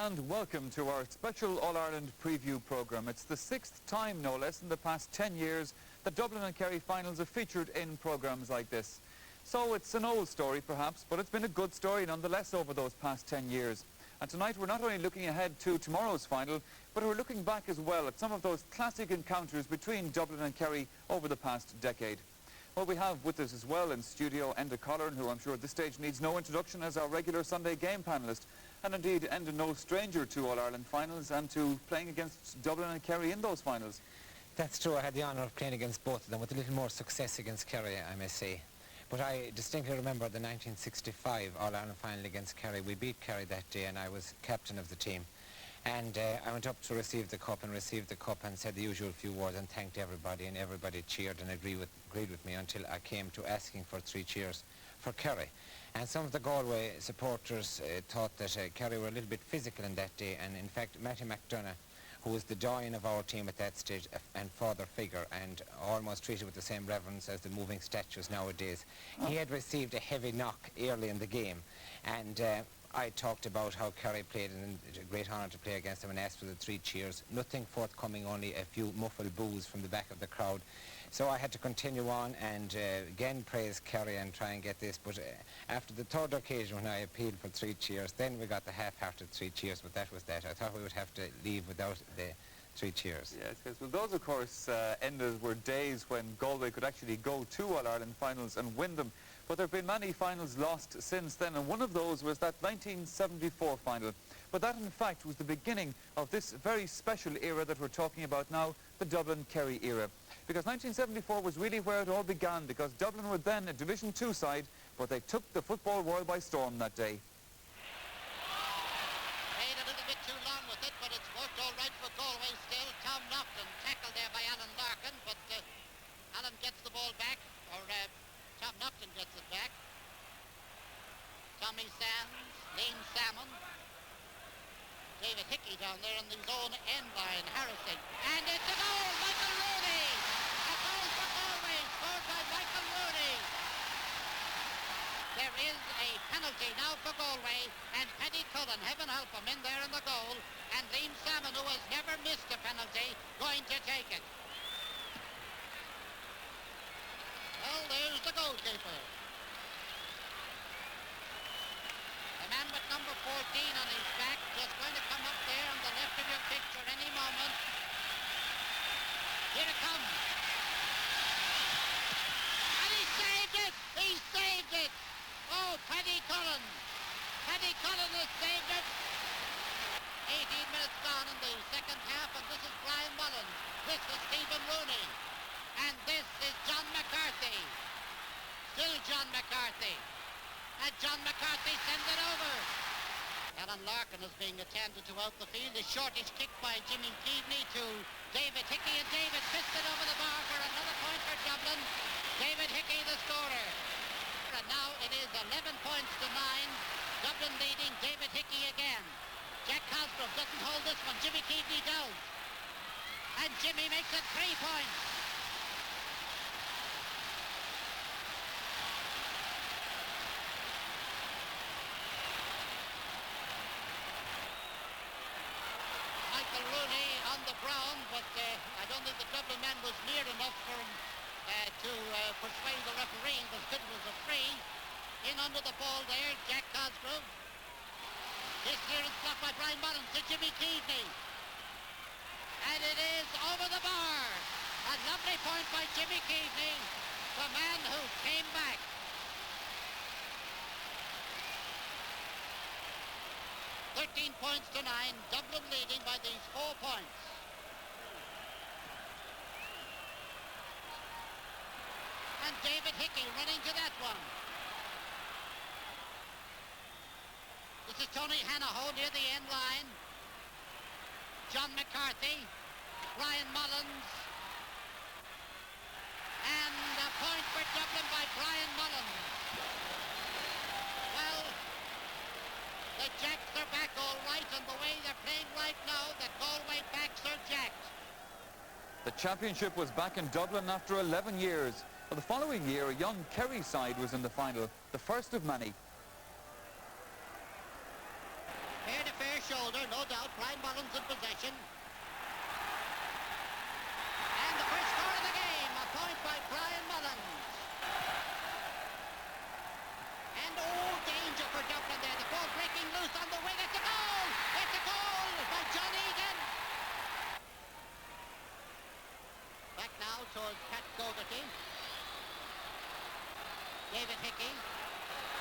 and welcome to our special All-Ireland preview programme. It's the 6th time, no less, in the past 10 years that Dublin and Kerry finals have featured in programmes like this. So it's an old story perhaps, but it's been a good story nonetheless over those past 10 years. And tonight we're not only looking ahead to tomorrow's final, but we're looking back as well at some of those classic encounters between Dublin and Kerry over the past decade. Well, we have with us as well in studio Enda Colleran, who I'm sure at this stage needs no introduction as our regular Sunday game panellist. And indeed, Enda no stranger to All-Ireland finals and to playing against Dublin and Kerry in those finals. That's true. I had the honour of playing against both of them with a little more success against Kerry, I may say. But I distinctly remember the 1965 All-Ireland final against Kerry. We beat Kerry that day and I was captain of the team. And I went up to receive the cup and said the usual few words and thanked everybody, and everybody cheered and agreed with me until I came to asking for 3 cheers for Kerry. And some of the Galway supporters thought that Kerry were a little bit physical in that day, and in fact Matty McDonough, who was the doyen of our team at that stage and father figure and almost treated with the same reverence as the moving statues nowadays, he had received a heavy knock early in the game, and I talked about how Kerry played, and it's a great honour to play against them, and asked for the 3 cheers. Nothing forthcoming, only a few muffled boos from the back of the crowd. So I had to continue on and again praise Kerry and try and get this, but after the 3rd occasion when I appealed for 3 cheers, then we got the half-hearted 3 cheers, but that was that. I thought we would have to leave without the 3 cheers. Yes, yes. Well, those, of course, ended were days when Galway could actually go to All-Ireland finals and win them. But there have been many finals lost since then, and one of those was that 1974 final. But that, in fact, was the beginning of this very special era that we're talking about now, the Dublin-Kerry era. Because 1974 was really where it all began, because Dublin were then a Division 2 side, but they took the football world by storm that day. Played a little bit too long with it, but it's worked all right for Galway still. Tom Naughton tackled there by Alan Larkin, but Alan gets the ball back, or Tom Naughton gets it back. Tommy Sands, Liam Salmon, David Hickey down there in his own end line, harassing. And it's a goal, Michael Rooney! A goal for Galway, scored by Michael Rooney. There is a penalty now for Galway, and Paddy Cullen, heaven help him, in there in the goal, and Liam Salmon, who has never missed a penalty, going to take it. Well, there's the goalkeeper. The man with number 14 on his back, just going to come up there on the left of your picture any moment. Here it comes. And he saved it! He saved it! Oh, Paddy Cullen. Paddy Cullen has saved it. 18 minutes gone in the second half, and this is Brian Mullen. This is Stephen Rooney. And this is John McCarthy. Still John McCarthy. And John McCarthy sends it over. Alan Larkin is being attended throughout the field. A shortish kick by Jimmy Keaveney to David Hickey, and David fisted over the bar for another point for Dublin. David Hickey, the scorer. And now it is 11 points to 9. Dublin leading, David Hickey again. Jack Cosgrove doesn't hold this one. Jimmy Keaveney does. And Jimmy makes it 3 points. Michael Rooney on the ground, but I don't think the Dublin man was near enough for him to persuade the referee that it was a free. In under the ball there, Jack Cosgrove. This here is blocked by Brian Mullen to Jimmy Keaveney. And it is over the bar. A lovely point by Jimmy Keaveney, the man who came back. Points to 9, Dublin leading by these 4 points. And David Hickey running to that one. This is Tony Hanaho near the end line. John McCarthy, Brian Mullins, and a point for Dublin by Brian Mullins. Well, the Jacks are back all right, and the way they're playing right now, the Galway backs are jacked. The championship was back in Dublin after 11 years. Well, the following year, a young Kerry side was in the final, the first of many. Fair to fair shoulder, no towards Pat Gogarty. David Hickey.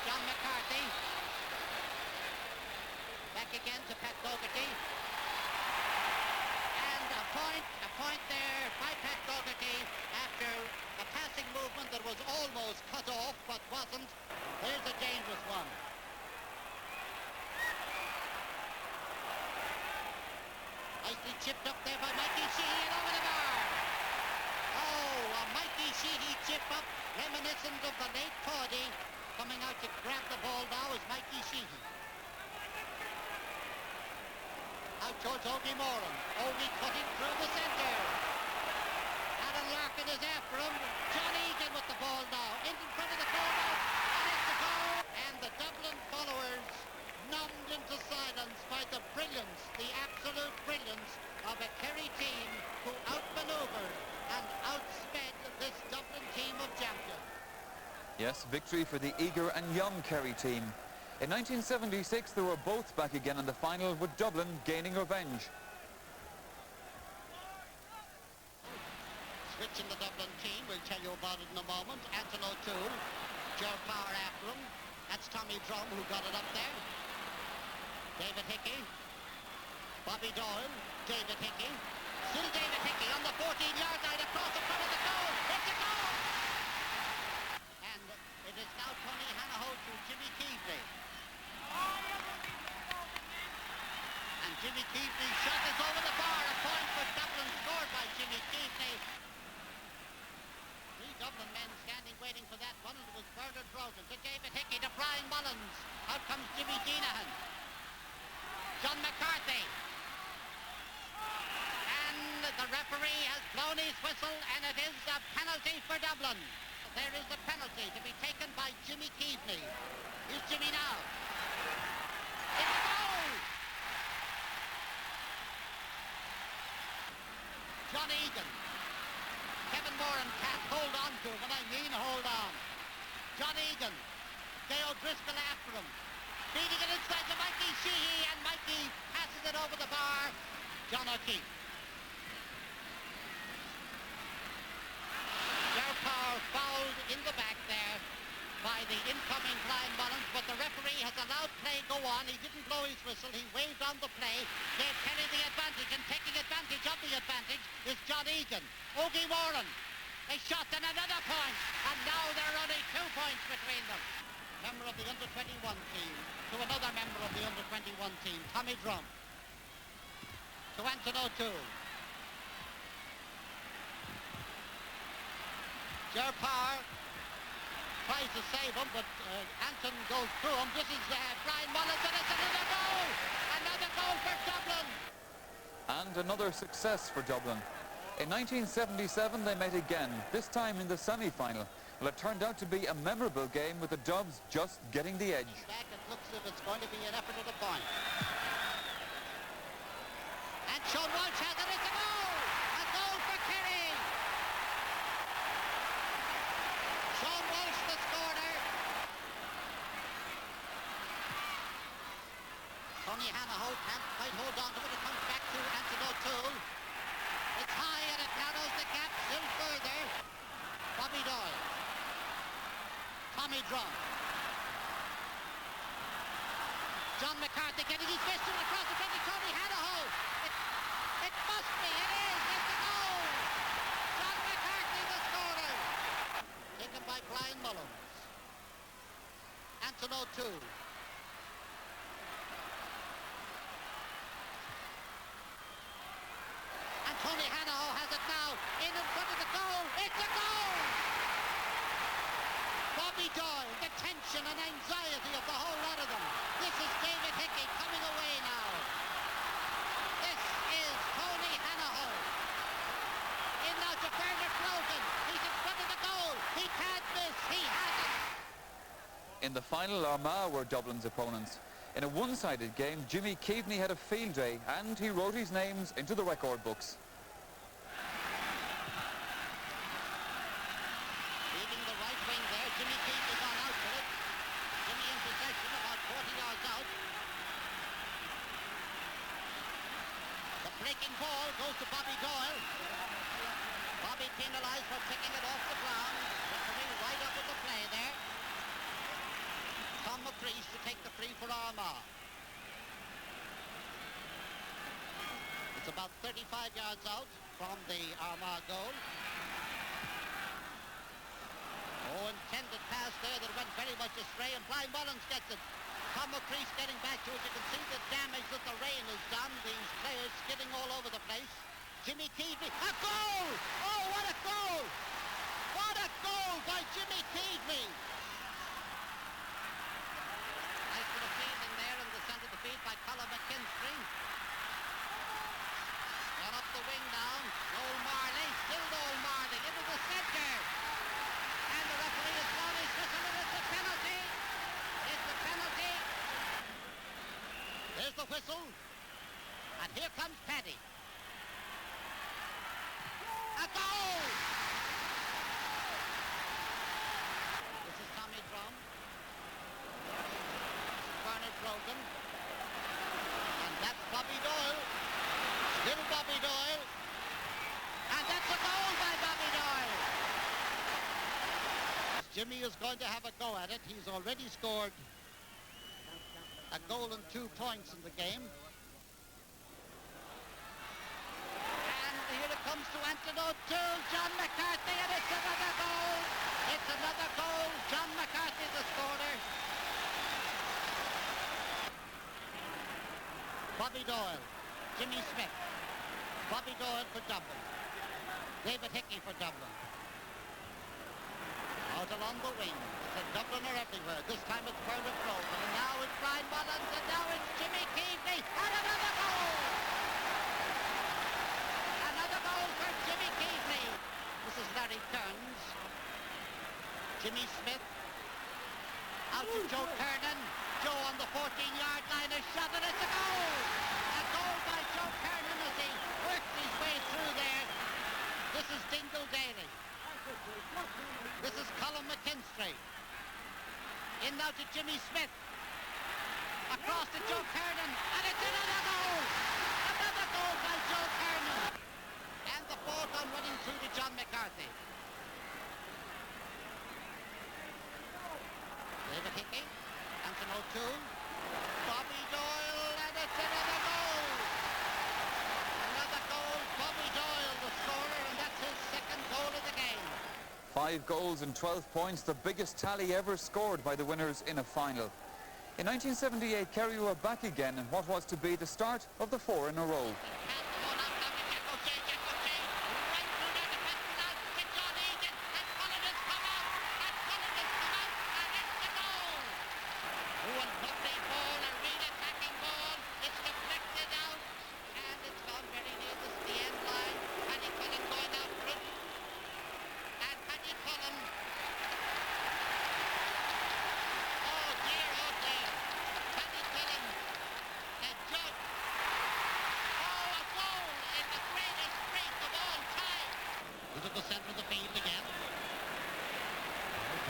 John McCarthy. Back again to Pat Gogarty. And a point there by Pat Gogarty after a passing movement that was almost cut off but wasn't. Here's a dangerous one. Nicely chipped up there by Mikey Sheehy and over the bar. Oh, a Mikey Sheehy chip up, reminiscent of the late Cody. Coming out to grab the ball now is Mikey Sheehy. Out towards Ogie Moran. Ogie cutting through the centre. Alan Larkin is after him. John Egan with the ball now. In front of the goal now. And it's a goal. And the Dublin followers numbed into silence by the brilliance, the absolute brilliance of a Kerry team who outmaneuvered and outsped this Dublin team of champions. Yes, victory for the eager and young Kerry team. In 1976, they were both back again in the final, with Dublin gaining revenge. Switching the Dublin team, we'll tell you about it in a moment. Anton O'Toole, Ger Power after him. That's Tommy Drum who got it up there. David Hickey, Bobby Doyle, David Hickey. Still David Hickey on the 14-yard line across the front of the goal. It's a goal! And it is now Tony Hanaho to Jimmy Keaveney. And Jimmy Keaveney's shot is over the bar. A point for Dublin, scored by Jimmy Keaveney. Three Dublin men standing waiting for that one, and it was Bernard Brogan to David Hickey to Brian Mullins. Out comes Jimmy Geenahan. John McCarthy. And the referee has blown his whistle, and it is a penalty for Dublin. There is a penalty to be taken by Jimmy Keaveney. Here's Jimmy now. It's a goal! John Egan. Kevin Moran can't hold on to him, and I mean hold on. John Egan. Dale Driscoll after him. Beating it inside to Mikey Sheehy, and Mikey passes it over the bar. John O'Keefe. Ger Power fouled in the back there by the incoming Brian Mullins, but the referee has allowed play go on. He didn't blow his whistle. He waved on the play. Gave Kerry the advantage, and taking advantage of the advantage is John Egan. Ogie Moran. A shot and another point, and now there are only 2 points between them. Member of the under-21 team to another member of the under-21 team, Tommy Drum. To Anton O'Toole. Ger Power tries to save him, but Anton goes through him. This is Brian Mullins, and it's another goal! Another goal for Dublin! And another success for Dublin. In 1977, they met again, this time in the semi-final. Well, it turned out to be a memorable game, with the Dubs just getting the edge. Back, it looks as if it's going to be an effort at a point. And Sean Walsh has it. It's a goal! A goal for Kerry! Sean Walsh, the scorer. Tony Hanaho can't quite hold on to it. It comes back to Anton O'Toole. It's high and it narrows the gap still further. Bobby Doyle. Tommy Drum. John McCarthy getting his fist across the front of Tony Hanaho. It must be. It is. It's a goal. John McCarthy, the scorer. Taken by Brian Mullins. Anton O'Toole. And Tony Hanaho has it now. In front of the goal. It's a goal. Bobby Doyle, the tension and anxiety of the whole lot of them. This is David Hickey coming away now. This is Tony Hanaho. In now to Bernard Brogan. He's in front of the goal. He can't miss. He has it. In the final, Armagh were Dublin's opponents. In a one-sided game, Jimmy Keaveney had a field day, and he wrote his names into the record books. Leaving the right wing there, Jimmy Keaveney gone out for it. Jimmy in possession, about 40 yards out. The breaking ball goes to Bobby Doyle. Bobby penalised for picking it off the ground. Referee right up with the play there. Tom McCreesh to take the free for Armagh. It's about 35 yards out from the Armagh goal. Oh, intended pass there that went very much astray, and Brian Mullins gets it. Tom McCreesh getting back to it. You can see the damage that the rain has done. These players skidding all over the place. Jimmy Keaveney, a goal! Oh, what a goal! What a goal by Jimmy Keaveney! Nice bit of fielding there in the centre of the field by Colin McKinstry. Run up the wing now. Noel Marley, still Noel Marley, into the centre. And the referee has blown his whistle, and it's a penalty. It's a penalty. There's the whistle. And here comes Paddy. A goal! This is Tommy Drum. Bernard Brogan. And that's Bobby Doyle. Still Bobby Doyle. And that's a goal by Bobby Doyle. Jimmy is going to have a go at it. He's already scored a goal and 2 points in the game. And here it comes to Anton O'Toole, John McCarthy, and it's another goal. It's another goal. John McCarthy, the scorer. Bobby Doyle, Jimmy Smith. Bobby Doyle for Dublin. David Hickey for Dublin. Out along the wing. It's a Dubliner everywhere. This time it's Bernard Brogan. And now it's Brian Mullins. And now it's Jimmy Keaveney. And another goal! Another goal for Jimmy Keaveney. This is Larry Kearns. Jimmy Smith. Out to Joe Kernan. Joe on the 14-yard line. A shot, and it's a goal! A goal by Joe Kernan as he worked his way through there. This is Dingle Daly. This is Colin McKinstry. In now to Jimmy Smith. Across to Joe Kernan. And it's another goal! Another goal by Joe Kernan. And the ball gone running through to John McCarthy. David Hickey. Anton O'Toole. Bobby Doyle. And it's another goal! Another goal. Bobby Doyle, the scorer, and that's his second goal of the game. 5 goals and 12 points, the biggest tally ever scored by the winners in a final. In 1978, Kerry were back again in what was to be the start of the 4 in a row. The centre of the field again.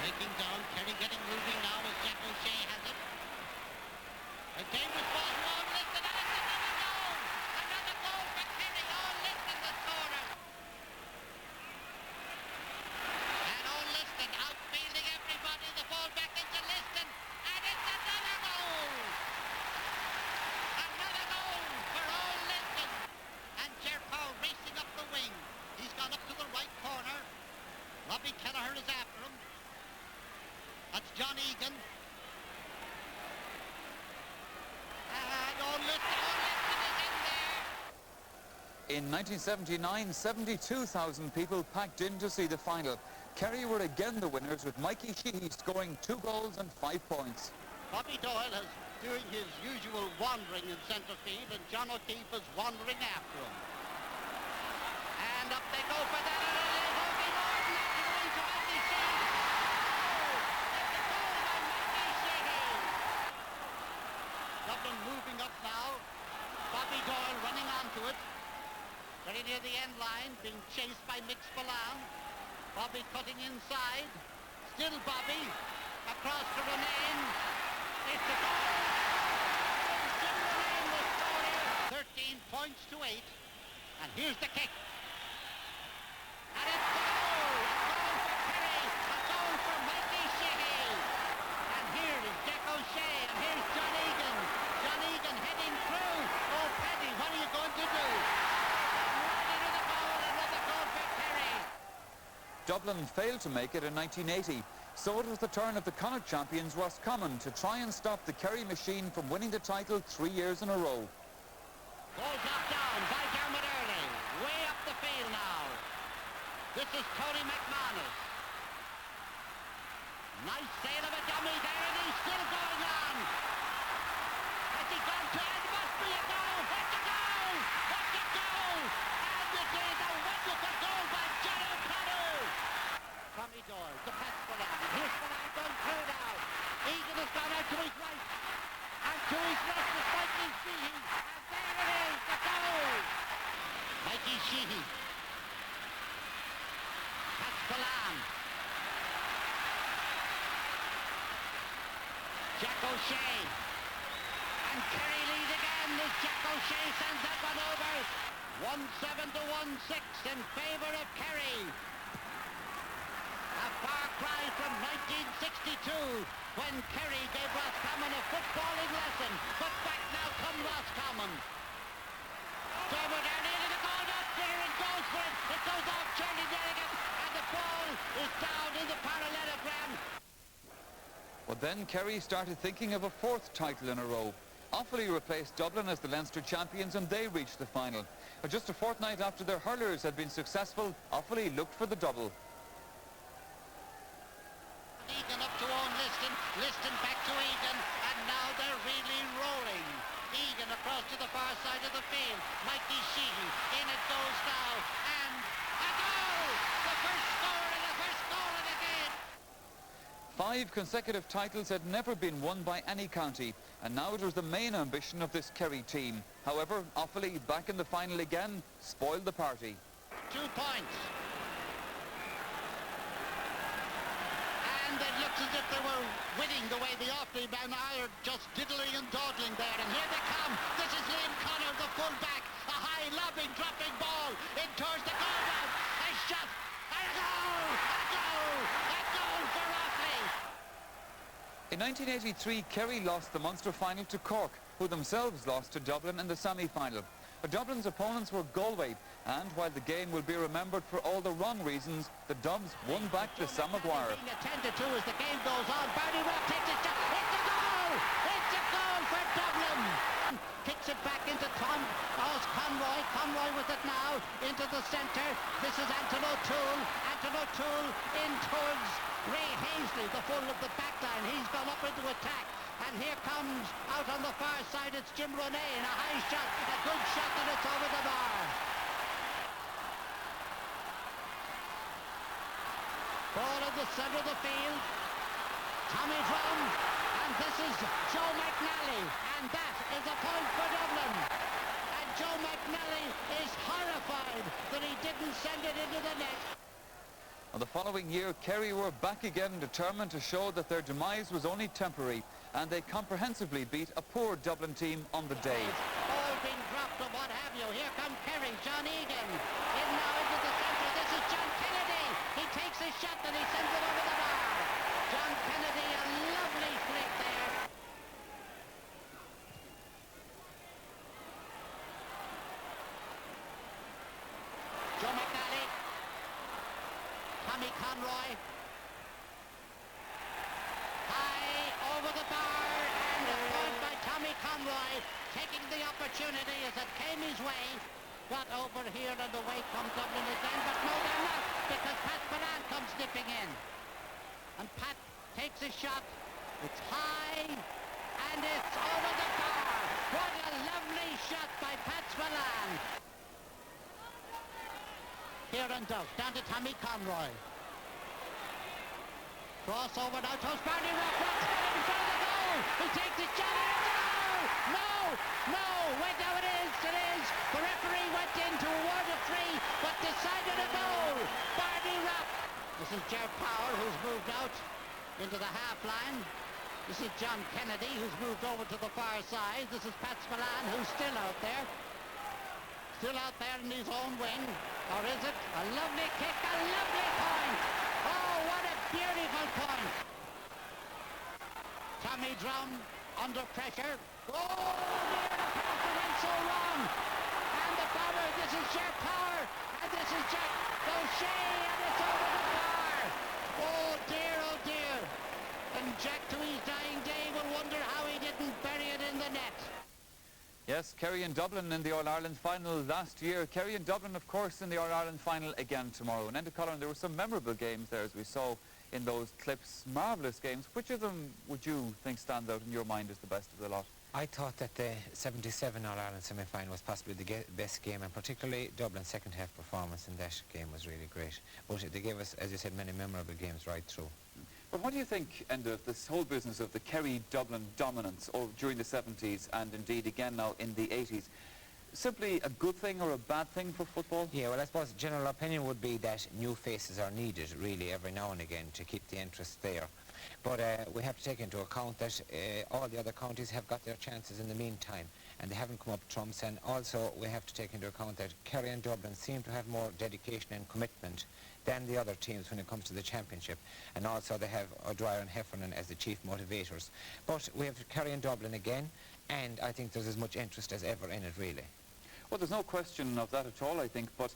Breaking down, Kerry getting moving now as Jack O'Shea has it. A dangerous ball, Owen Liston, and it's another goal! Another goal for Kerry, Owen Liston the scorer. And Owen Liston outfielding everybody, the ball back into Liston, and it's another goal! Another goal for Owen Liston. And Ger Powell racing up the wing. He's gone up to the right corner. Robbie Kelleher is after him. That's John Egan. And Owen Liston is in there. In 1979, 72,000 people packed in to see the final. Kerry were again the winners, with Mikey Sheehy scoring 2 goals and 5 points. Bobby Doyle is doing his usual wandering in centre field, and John O'Keefe is wandering after him. And up they go for that, and it is Ogie Morton going to Mikey Sheehy. Oh, it's a goal by Mikey Sheehy. Dublin moving up now. Bobby Doyle running onto it. Very near the end line, being chased by Mick Spillane. Bobby cutting inside. Still Bobby. Across to Renane. It's a goal. It's Jim Renane, the scorer. 13 points to 8. And here's the kick. And it's Dublin failed to make it in 1980, so it was the turn of the Connacht champions Roscommon to try and stop the Kerry machine from winning the title 3 years in a row. Goal dropped down by Dermot Early. Way up the field now. This is Tony McManus. Nice sail of a dummy there, and he's still going on. Has he gone to it? Must be a goal. It's a goal. It's a goal. And it is a wonderful goal by John O'Connor. Tommy Doyle to pass Spillane. Here's Spillane going through now. Egan has gone out to his right. And to his left is Mikey Sheehy. And there it is, the goal. Mikey Sheehy. That's Spillane. Jack O'Shea. And Kerry lead again as Jack O'Shea sends that one over. 1-7 to 1-6 in favour of Kerry. A far cry from 1962 when Kerry gave Roscommon a footballing lesson. But back now come Roscommon. Dermot Early into the goal, not there and goes for it. It goes off Charlie Derrigan and the ball is down in the parallelogram. But then Kerry started thinking of a fourth title in a row. Offaly replaced Dublin as the Leinster champions and they reached the final. But just a fortnight after their hurlers had been successful, Offaly looked for the double. Egan up to own Liston, Liston back to Egan, and now they're really rolling. Egan across to the far side of the field. Mikey Sheehy, in it goes now, and a goal! The first score and the first goal of the game! 5 consecutive titles had never been won by any county, and now it was the main ambition of this Kerry team. However, Offaly, back in the final again, spoiled the party. 2 points. And it looks as if they were winning the way the Offaly men are, just diddling and dawdling there. And here they come. This is Liam Connor, the full-back. A high, lobbing, dropping ball in towards the goal line. A shot. And a goal! A goal! A goal for Offaly! In 1983, Kerry lost the Munster final to Cork, who themselves lost to Dublin in the semi-final. But Dublin's opponents were Galway, and while the game will be remembered for all the wrong reasons, the Dubs won back to Sam Maguire. Being attended to as the game goes on. Barney Rock takes it shot. It's a goal! It's a goal for Dublin! Kicks it back into Tom. Oh, Conroy. Conroy with it now into the centre. This is Anton O'Toole. Anton O'Toole in towards Ray Hazley, the full of the back line. He's gone up into attack. And here comes, out on the far side, it's Jim Ronayne. A high shot, a good shot, and it's over the bar. Ball in the centre of the field. Tommy Drum. And this is Joe McNally. And that is a point for Dublin. And Joe McNally is horrified that he didn't send it into the net. And the following year, Kerry were back again, determined to show that their demise was only temporary, and they comprehensively beat a poor Dublin team on the day. Ball being dropped or what have you. Here comes Kerry, John Egan. In now into the centre. This is John Kennedy. He takes his shot and he sends it over the bar. John Kennedy, a lovely flick there. Joe McNally. Tommy Conroy. High over the bar, and a point by Tommy Conroy, taking the opportunity as it came his way. Got over here and away comes Dublin again, but no, they're not, because Pat Spillane comes nipping in. And Pat takes a shot. It's high, and it's over the bar. What a lovely shot by Pat Spillane. Here and out, down to Tommy Conroy. Crossover now towards Barney Rock. In front of the goal. He takes a shot and it's a goal. No, no. Wait, now it is. It is. The referee went in to award a 3, but decided a goal. Barney Rock. This is Ger Power, who's moved out into the half line. This is John Kennedy, who's moved over to the far side. This is Pat Spillane, who's still out there. Still out there in his own wing. Or is it? A lovely kick, a lovely point. Oh, what a beautiful point. Tommy Drum under pressure. Oh, dear, the pass that went so wrong. And the power, this is Ger Power. And this is Jack O'Shea, and it's over the bar. Kerry and Dublin in the All-Ireland final last year. Kerry and Dublin, of course, in the All-Ireland final again tomorrow. And Colin, there were some memorable games there, as we saw in those clips. Marvellous games. Which of them would you think stands out in your mind as the best of the lot? I thought that the 77 All-Ireland semi-final was possibly the best game, and particularly Dublin's second half performance in that game was really great. But they gave us, as you said, many memorable games right through. But what do you think, Enda, this whole business of the Kerry-Dublin dominance during the 70s and indeed again now in the 80s, simply a good thing or a bad thing for football? Yeah, well, I suppose general opinion would be that new faces are needed, really, every now and again to keep the interest there. But we have to take into account that all the other counties have got their chances in the meantime, and they haven't come up trumps. And also we have to take into account that Kerry and Dublin seem to have more dedication and commitment than the other teams when it comes to the championship. And also they have O'Dwyer and Heffernan as the chief motivators. But we have Kerry and Dublin again, and I think there's as much interest as ever in it, really. Well, there's no question of that at all, I think, but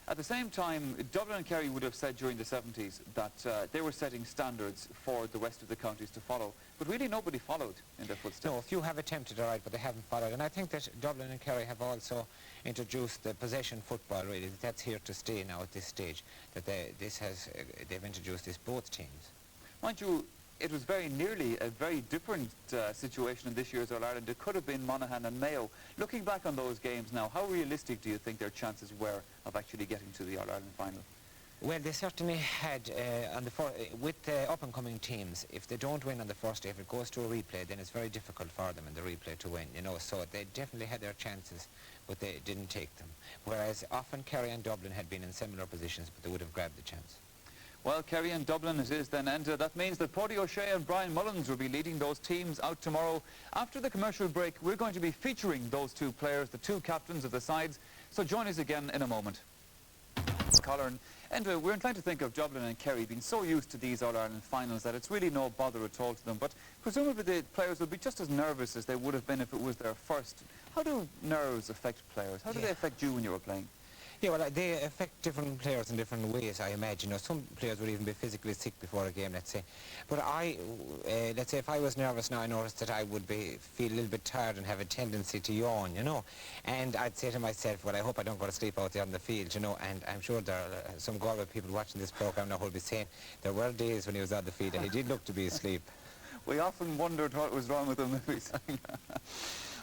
at the same time, Dublin and Kerry would have said during the 70s that they were setting standards for the rest of the counties to follow, but really nobody followed in their footsteps. No, a few have attempted, all right, but they haven't followed. And I think that Dublin and Kerry have also introduced the possession football, really. That's here to stay now at this stage, that they've introduced this both teams. Mind you, it was very nearly a very different situation in this year's All-Ireland. It could have been Monaghan and Mayo. Looking back on those games now, how realistic do you think their chances were of actually getting to the All-Ireland final? Well, they certainly had, with the up-and-coming teams, if they don't win on the first day, if it goes to a replay, then it's very difficult for them in the replay to win, you know. So they definitely had their chances, but they didn't take them. Whereas often Kerry and Dublin had been in similar positions, but they would have grabbed the chance. Well, Kerry and Dublin it is then, and that means that Pádraig O'Shea and Brian Mullins will be leading those teams out tomorrow. After the commercial break, we're going to be featuring those two players, the two captains of the sides, so join us again in a moment. Colin, and we're inclined to think of Dublin and Kerry being so used to these All-Ireland finals that it's really no bother at all to them, but presumably the players will be just as nervous as they would have been if it was their first. How do nerves affect players? How do they affect you when you were playing? Yeah, well, they affect different players in different ways, I imagine. You know, some players would even be physically sick before a game, let's say. But let's say if I was nervous now, I noticed that I would feel a little bit tired and have a tendency to yawn, you know. And I'd say to myself, well, I hope I don't go to sleep out there on the field, you know. And I'm sure there are some Galway people watching this programme now who will be saying there were days when he was on the field and he did look to be asleep. We often wondered what was wrong with him if we sang.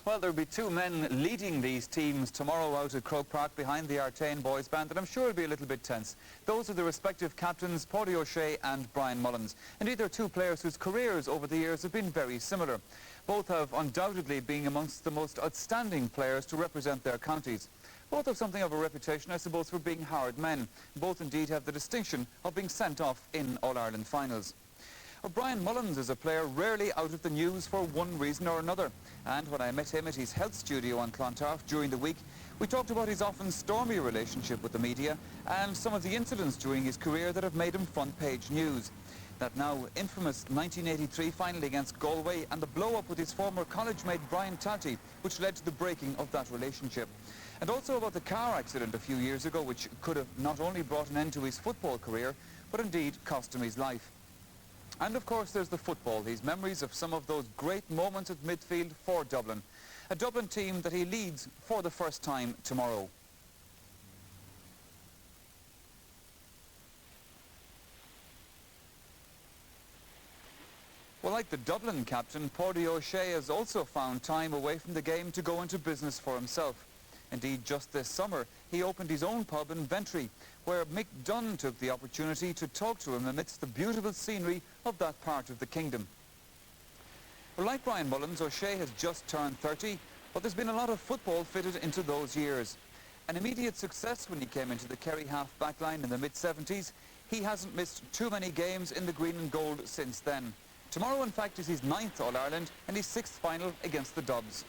Well, there'll be two men leading these teams tomorrow out at Croke Park behind the Artane boys band, and I'm sure it'll be a little bit tense. Those are the respective captains, Pádraig O'Shea and Brian Mullins. Indeed, they're two players whose careers over the years have been very similar. Both have undoubtedly been amongst the most outstanding players to represent their counties. Both have something of a reputation, I suppose, for being hard men. Both indeed have the distinction of being sent off in All-Ireland finals. Brian Mullins is a player rarely out of the news for one reason or another. And when I met him at his health studio on Clontarf during the week, we talked about his often stormy relationship with the media and some of the incidents during his career that have made him front-page news. That now infamous 1983 final against Galway and the blow-up with his former college mate Brian Talty, which led to the breaking of that relationship. And also about the car accident a few years ago, which could have not only brought an end to his football career, but indeed cost him his life. And of course there's the football, his memories of some of those great moments at midfield for Dublin. A Dublin team that he leads for the first time tomorrow. Well, like the Dublin captain, Pádraig O'Shea has also found time away from the game to go into business for himself. Indeed, just this summer, he opened his own pub in Ventry, where Mick Dunn took the opportunity to talk to him amidst the beautiful scenery of that part of the kingdom. Well, like Brian Mullins, O'Shea has just turned 30, but there's been a lot of football fitted into those years. An immediate success when he came into the Kerry half-back line in the mid-70s, he hasn't missed too many games in the green and gold since then. Tomorrow, in fact, is his 9th All-Ireland and his 6th final against the Dubs.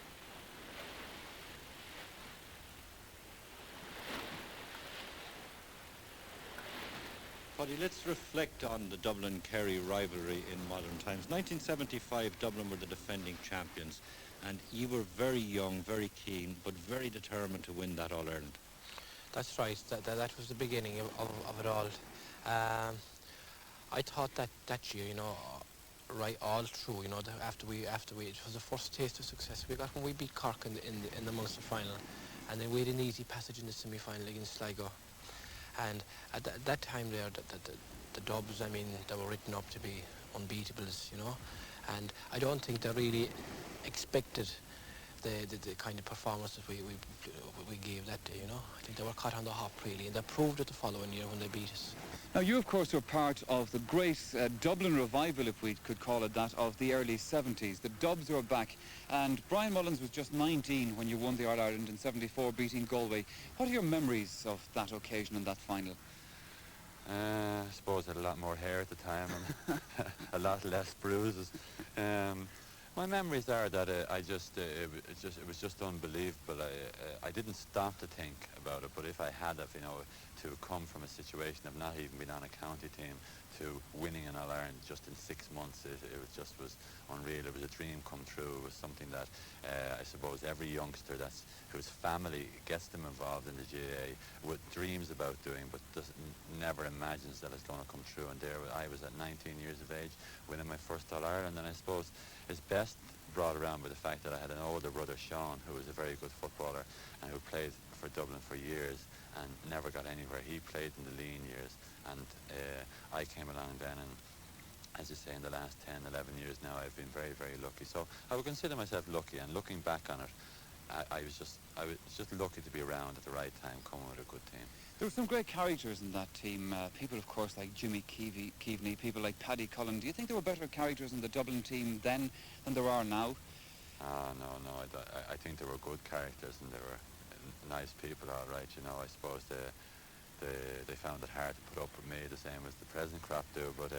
Paddy, let's reflect on the Dublin-Kerry rivalry in modern times. 1975, Dublin were the defending champions, and you were very young, very keen, but very determined to win that All-Ireland. That's right. That was the beginning of it all. I thought that year, you know, right all through. You know, after we, it was the first taste of success we got when we beat Cork in the Munster final, and then we had an easy passage in the semi-final against Sligo. And at that time there, the Dubs, I mean, they were written up to be unbeatables, you know. And I don't think they really expected the kind of performance that we gave that day, you know. I think they were caught on the hop, really, and they proved it the following year when they beat us. Now, you, of course, were part of the great Dublin revival, if we could call it that, of the early 70s. The Dubs were back, and Brian Mullins was just 19 when you won the All-Ireland in 74, beating Galway. What are your memories of that occasion and that final? I suppose I had a lot more hair at the time and a lot less bruises. My memories are that it was just unbelievable. I didn't stop to think about it, but if I had, you know, to come from a situation of not even being on a county team to winning an All-Ireland just in 6 months, it was unreal. It was a dream come true. It was something that I suppose every youngster whose family gets them involved in the GAA with dreams about doing, but never imagines that it's going to come true. And there I was at 19 years of age, winning my first All-Ireland, and I suppose it's best brought around by the fact that I had an older brother, Sean, who was a very good footballer and who played for Dublin for years and never got anywhere. He played in the lean years, and I came along then, and as you say, in the last 10, 11 years now, I've been very, very lucky. So I would consider myself lucky, and looking back on it, I was just lucky to be around at the right time, coming with a good team. There were some great characters in that team. People, of course, like Jimmy Keaveney, people like Paddy Cullen. Do you think there were better characters in the Dublin team then than there are now? No. I think there were good characters, and they were nice people, all right. You know, I suppose they found it hard to put up with me, the same as the present crop do. But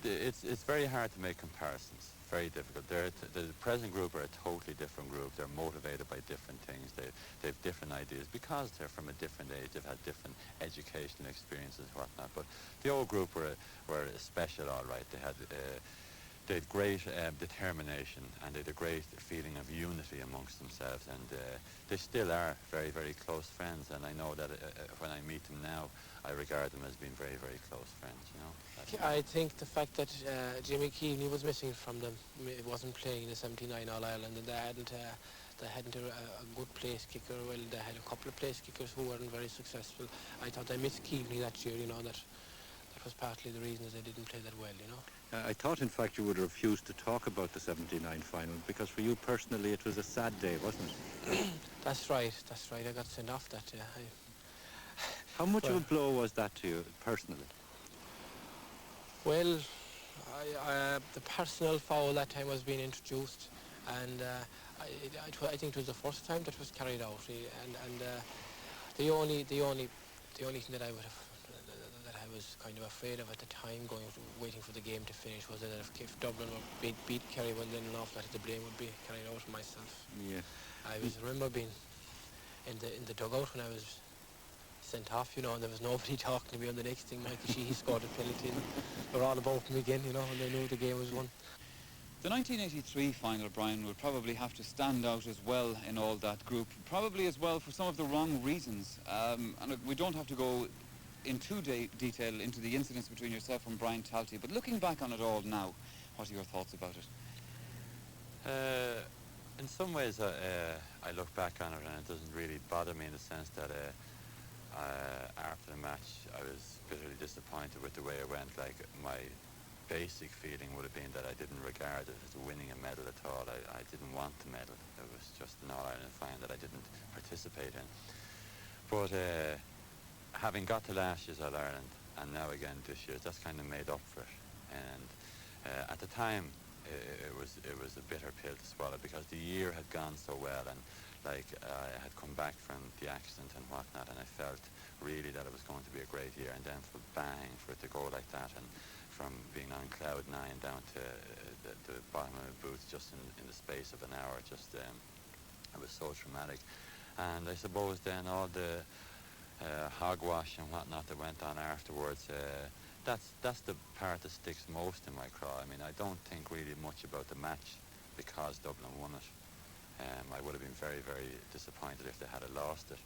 it's very hard to make comparisons. Very difficult. The present group are a totally different group. They're motivated by different things. They have different ideas because they're from a different age. They've had different educational experiences and whatnot. But the old group were special, all right. They had great determination, and they had a great feeling of unity amongst themselves, and they still are very, very close friends. And I know that when I meet them now, I regard them as being very, very close friends, you know. I think the fact that Jimmy Keaveney was missing from them, he wasn't playing in the 79 All-Ireland, and they hadn't a good place kicker. Well, they had a couple of place kickers who weren't very successful. I thought they missed Keaveney that year, you know, that was partly the reason that they didn't play that well, you know. I thought, in fact, you would refuse to talk about the 79 final, because for you personally it was a sad day, wasn't it? That's right. I got sent off that day. How much of a blow was that to you personally? Well, the personal foul that time was being introduced, and I think it was the first time that was carried out. And the only thing that I was kind of afraid of at the time, waiting for the game to finish, was that if Dublin were beat Kerry, well, then enough that the blame would be carried out on myself. Yeah. I remember being in the dugout when I was sent off, you know, and there was nobody talking to me. And the next thing, Mikey Sheehy scored a penalty, and they were all about me again, you know, and they knew the game was won. The 1983 final, Brian, would probably have to stand out as well in all that group, probably as well for some of the wrong reasons. And we don't have to go in too detail into the incidents between yourself and Brian Talty, but looking back on it all now, what are your thoughts about it? In some ways, I look back on it and it doesn't really bother me, in the sense that after the match I was bitterly disappointed with the way it went. Like, my basic feeling would have been that I didn't regard it as winning a medal at all. I didn't want the medal. It was just an All-Ireland final that I didn't participate in. But having got to last year's All-Ireland, and now again this year's, that's kind of made up for it. And at the time, it was a bitter pill to swallow, because the year had gone so well, and like, I had come back from the accident and whatnot, and I felt really that it was going to be a great year, and then for it to go like that, and from being on cloud 9 down to the bottom of my boots just in the space of an hour, just it was so traumatic. And I suppose then all the hogwash and whatnot that went on afterwards, that's the part that sticks most in my craw. I mean, I don't think really much about the match, because Dublin won it. I would have been very, very disappointed if they had lost it.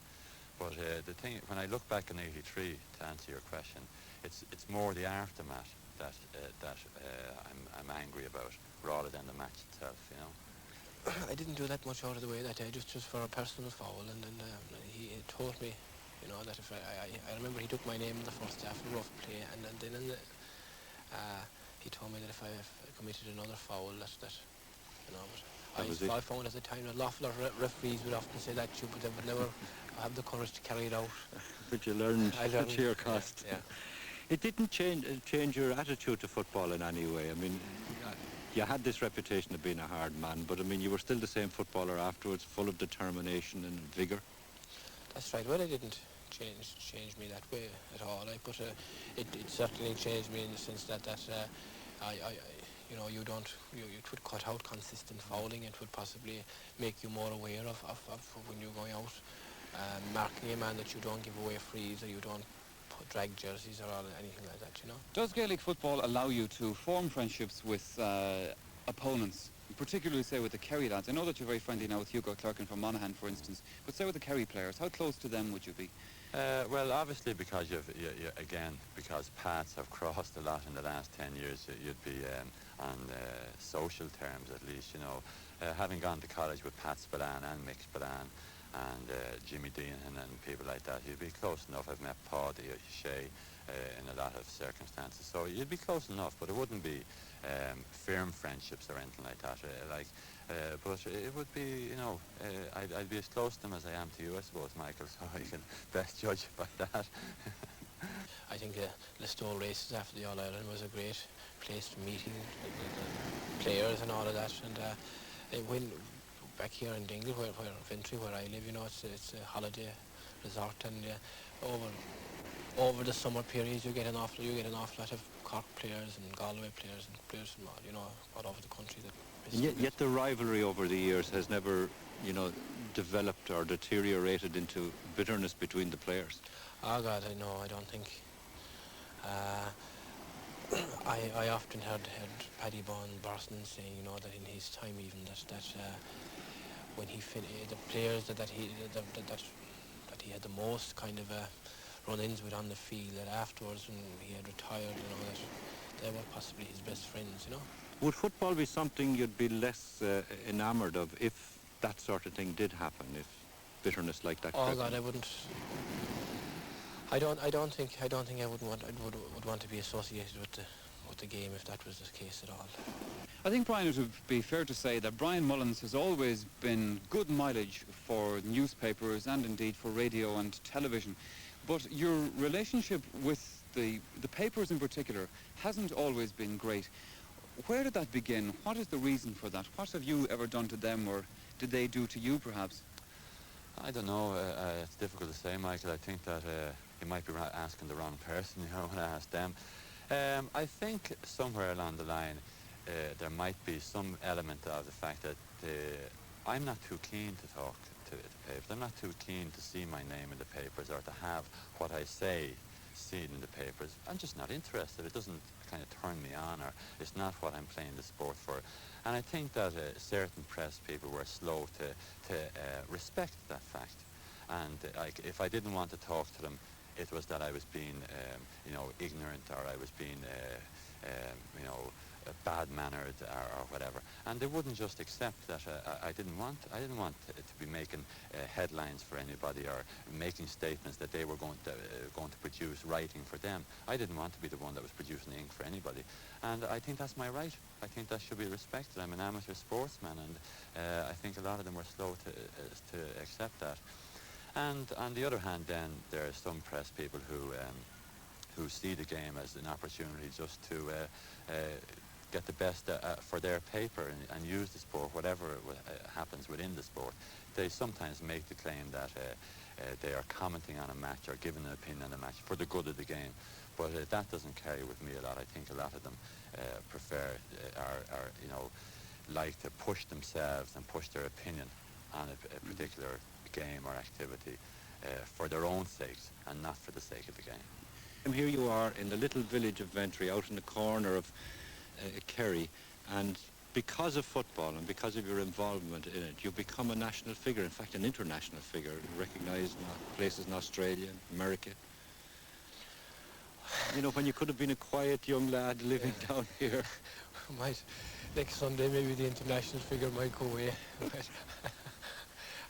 But the thing, when I look back on '83, to answer your question, it's more the aftermath I'm angry about, rather than the match itself, you know. I didn't do that much out of the way that day, just for a personal foul, and then he told me, you know, that if I remember he took my name in the first half, a rough play, and then in the, he told me that if I committed another foul, that you know, but I found at the time that a lot of referees would often say that to you, but they would never have the courage to carry it out. But you learned to your cost. Yeah. It didn't change your attitude to football in any way. I mean, you had this reputation of being a hard man, but I mean, you were still the same footballer afterwards, full of determination and vigour. That's right. Well, it didn't change me that way at all. But it certainly changed me in the sense that I you know, it would cut out consistent fouling. It would possibly make you more aware of when you're going out, marking a man that you don't give away frees, or you don't drag jerseys or anything like that, you know. Does Gaelic football allow you to form friendships with opponents, particularly, say, with the Kerry lads? I know that you're very friendly now with Hugo Clerkin from Monaghan, for instance, but say with the Kerry players, how close to them would you be? Well, obviously, because again, because paths have crossed a lot in the last 10 years, you'd be on social terms, at least, you know. Having gone to college with Pat Spillane and Mick Spillane and Jimmy Deanan and people like that, you'd be close enough. I've met Paul Shea in a lot of circumstances, so you'd be close enough, but it wouldn't be firm friendships or anything like that. But it would be, you know, I'd be as close to them as I am to you, I suppose, Michael, so I can best judge by that. I think the Listowel races after the All-Ireland was a great place for meeting the players and all of that. And when back here in Dingle, where Ventry, where I live, you know, it's a holiday resort, and over the summer periods you get an awful lot of Cork players and Galway players and players from all, you know, all over the country. Yet the rivalry over the years has never, you know, developed or deteriorated into bitterness between the players. Oh God, I know. I don't think. I often heard Paddy Barson saying, you know, that in his time even that when he the players that he had the most kind of run-ins with on the field, that afterwards when he had retired, you know, that they were possibly his best friends, you know. Would football be something you'd be less enamoured of if that sort of thing did happen, if bitterness like that? Oh God, I wouldn't. I don't think I would want to be associated with the game if that was the case at all. I think, Brian, it would be fair to say that Brian Mullins has always been good mileage for newspapers and indeed for radio and television. But your relationship with the papers in particular hasn't always been great. Where did that begin? What is the reason for that? What have you ever done to them, or did they do to you, perhaps? I don't know. It's difficult to say, Michael. I think that you might be asking the wrong person, you know, when I ask them. I think somewhere along the line there might be some element of the fact that I'm not too keen to talk to the papers. I'm not too keen to see my name in the papers or to have what I say seen in the papers. I'm just not interested. It doesn't kind of turn me on, or it's not what I'm playing the sport for. And I think that certain press people were slow to respect that fact. And if I didn't want to talk to them, it was that I was being, you know, ignorant, or I was being, you know, bad-mannered or whatever. And they wouldn't just accept that. I didn't want to be making headlines for anybody or making statements that they were going to produce writing for them. I didn't want to be the one that was producing ink for anybody. And I think that's my right. I think that should be respected. I'm an amateur sportsman, and I think a lot of them were slow to accept that. And on the other hand, then there are some press people who see the game as an opportunity just to get the best for their paper and use the sport, whatever happens within the sport. They sometimes make the claim that they are commenting on a match or giving an opinion on a match for the good of the game. But that doesn't carry with me a lot. I think a lot of them prefer or you know, like to push themselves and push their opinion on a particular game or activity for their own sakes and not for the sake of the game. And here you are in the little village of Ventry, out in the corner of Kerry, and because of football and because of your involvement in it, you've become a national figure, in fact an international figure, recognised in places in Australia, America. You know, when you could have been a quiet young lad living down here. Might next Sunday maybe the international figure might go away. But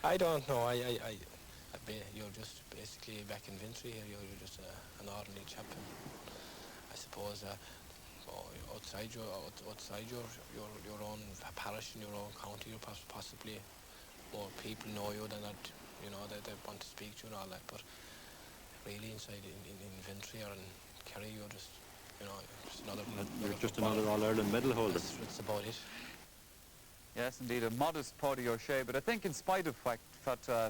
I don't know. You're just basically back in Vintry here. You're just an ordinary chap. And I suppose outside your own parish and your own county, you possibly more people know you than that. You know they want to speak to you and all that. But really inside in Vintry or in Kerry, you're just You're just another All-Ireland medal holder. That's about it. Yes, indeed, a modest Paddy O'Shea, but I think in spite of what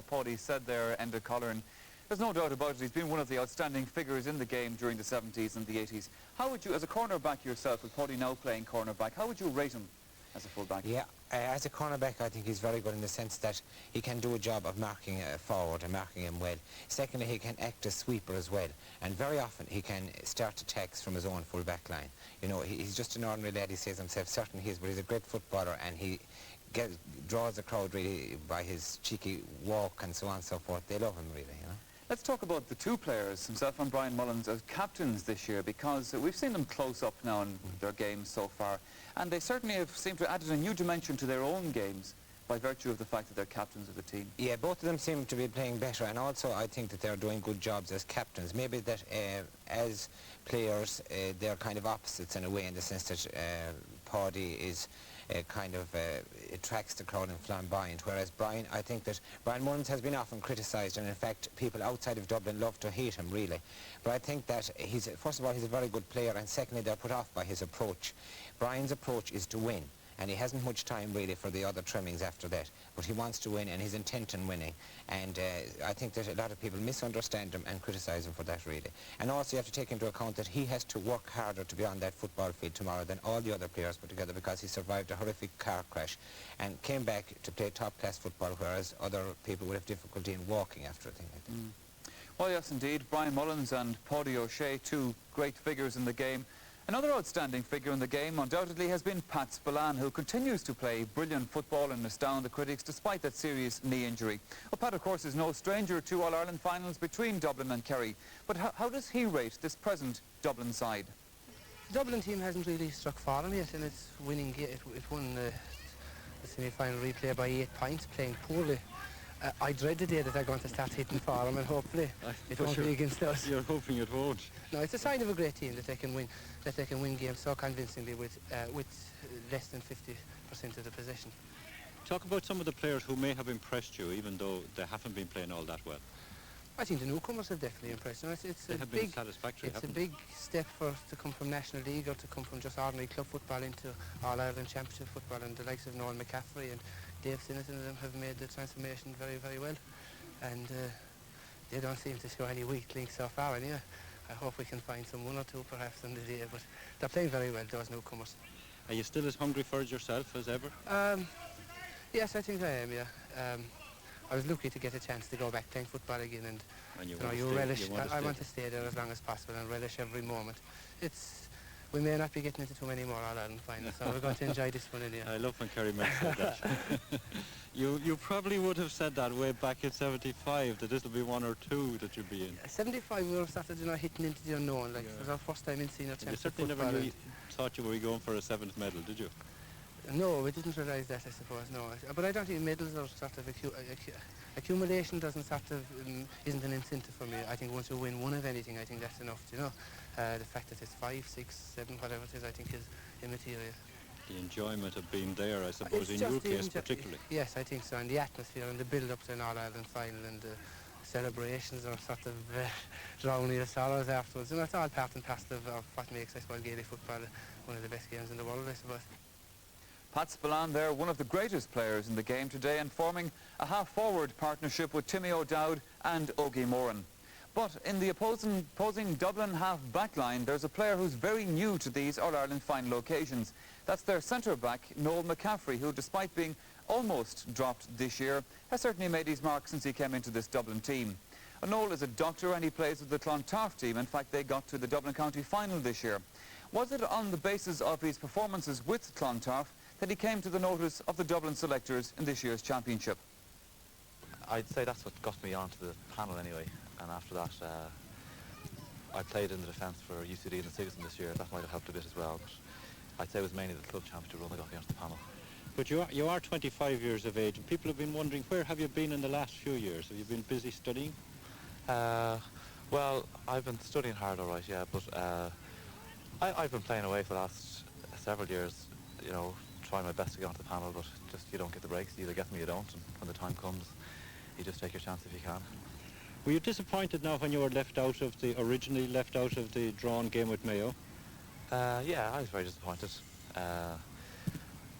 Paddy said there, Enda Colleran, there's no doubt about it, he's been one of the outstanding figures in the game during the 70s and the 80s. How would you, as a cornerback yourself, with Paddy now playing cornerback, how would you rate him as a fullback? Yeah, as a cornerback, I think he's very good in the sense that he can do a job of marking forward and marking him well. Secondly, he can act as sweeper as well, and very often he can start attacks from his own full-back line. You know, he's just an ordinary lad, he says himself, certainly he is, but he's a great footballer, and he draws the crowd really by his cheeky walk and so on and so forth. They love him really, you know. Let's talk about the two players, himself and Brian Mullins, as captains this year, because we've seen them close up now in their games so far, and they certainly have seemed to have added a new dimension to their own games by virtue of the fact that they're captains of the team. Yeah, both of them seem to be playing better, and also I think that they're doing good jobs as captains. Maybe that as players they're kind of opposites in a way, in the sense that Paddy is attracts the crowd and flamboyant, whereas Brian, I think that Brian Mullins has been often criticised, and in fact people outside of Dublin love to hate him really. But I think that first of all he's a very good player, and secondly they're put off by his approach. Brian's approach is to win, and he hasn't much time really for the other trimmings after that, but he wants to win and he's intent on winning, and I think that a lot of people misunderstand him and criticise him for that really. And also you have to take into account that he has to work harder to be on that football field tomorrow than all the other players put together, because he survived a horrific car crash and came back to play top class football, whereas other people would have difficulty in walking after a thing like that. Well, yes indeed, Brian Mullins and Paddy O'Shea, two great figures in the game. Another outstanding figure in the game undoubtedly has been Pat Spillane, who continues to play brilliant football and astound the critics despite that serious knee injury. Well, Pat, of course, is no stranger to All-Ireland finals between Dublin and Kerry, but how does he rate this present Dublin side? The Dublin team hasn't really struck form yet, and it's winning. It won the semi-final replay by 8 points, playing poorly. I dread the day that they're going to start hitting form, and hopefully it won't be against us. You're hoping it won't. No, it's a sign of a great team that they can win games so convincingly with less than 50% of the possession. Talk about some of the players who may have impressed you, even though they haven't been playing all that well. I think the newcomers have definitely impressed. They have been satisfactory, It's a big step to come from National League or to come from just ordinary club football into All-Ireland Championship football, and the likes of Noel McCaffrey and Dave Sinnott and them have made the transformation very, very well, and they don't seem to show any weak links so far anyway. I hope we can find some one or two perhaps in the day, but they're playing very well, those newcomers. Are you still as hungry for it yourself as ever? Yes, I think I am, yeah. I was lucky to get a chance to go back playing football again, and I want to stay there as long as possible and relish every moment. We may not be getting into too many more All-Ireland finals, so we're going to enjoy this one anyway. I love when Kerry said that. You probably would have said that way back in 75, that this will be 1 or 2 that you'll be in. 75 we were started, hitting into the unknown, like it was our first time in senior championship football. You certainly never thought you were going for a 7th medal, did you? No, we didn't realise that, I suppose, no. But I don't think medals are sort of accumulation isn't an incentive for me. I think once you win one of anything, I think that's enough, you know. The fact that it's 5, 6, 7, whatever it is, I think is immaterial. The enjoyment of being there, I suppose, in your case particularly. Yes, I think so, and the atmosphere and the build-up to an All-Ireland final and the celebrations are sort of drowning the sorrows afterwards. And that's all part and parcel of what makes, I suppose, Gaelic football one of the best games in the world, I suppose. Pat Spillane there, one of the greatest players in the game today, and forming a half-forward partnership with Timmy O'Dowd and Ogie Moran. But in the opposing Dublin half-back line, there's a player who's very new to these All-Ireland final occasions. That's their centre-back, Noel McCaffrey, who, despite being almost dropped this year, has certainly made his mark since he came into this Dublin team. Noel is a doctor and he plays with the Clontarf team. In fact, they got to the Dublin County final this year. Was it on the basis of his performances with Clontarf that he came to the notice of the Dublin selectors in this year's championship? I'd say that's what got me onto the panel anyway, and after that I played in the defence for UCD in the season this year. That might have helped a bit as well. But I'd say it was mainly the club championship run that got me onto the panel. But you are 25 years of age, and people have been wondering, where have you been in the last few years? Have you been busy studying? Well, I've been studying hard, all right, yeah, but I've been playing away for the last several years, you know, trying my best to get onto the panel, but just you don't get the breaks. You either get them or you don't, and when the time comes, you just take your chance if you can. Were you disappointed now when you were originally left out of the drawn game with Mayo? Yeah, I was very disappointed.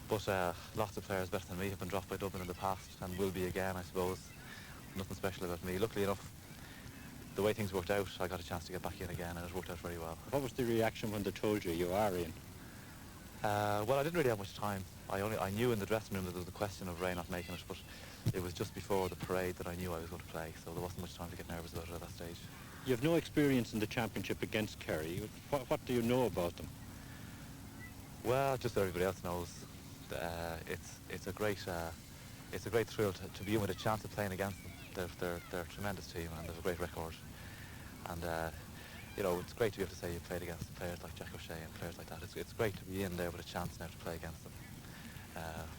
But lots of players better than me have been dropped by Dublin in the past and will be again, I suppose. Nothing special about me. Luckily enough, the way things worked out, I got a chance to get back in again, and it worked out very well. What was the reaction when they told you are in? Well, I didn't really have much time. I knew in the dressing room that there was a question of Ray not making it, but it was just before the parade that I knew I was going to play, so there wasn't much time to get nervous about it at that stage. You have no experience in the championship against Kerry. What do you know about them? Well, just that everybody else knows. It's a great thrill to be in with a chance of playing against them. They're a tremendous team and they have a great record. And you know, it's great to be able to say you played against players like Jack O'Shea and players like that. It's great to be in there with a chance now to play against them.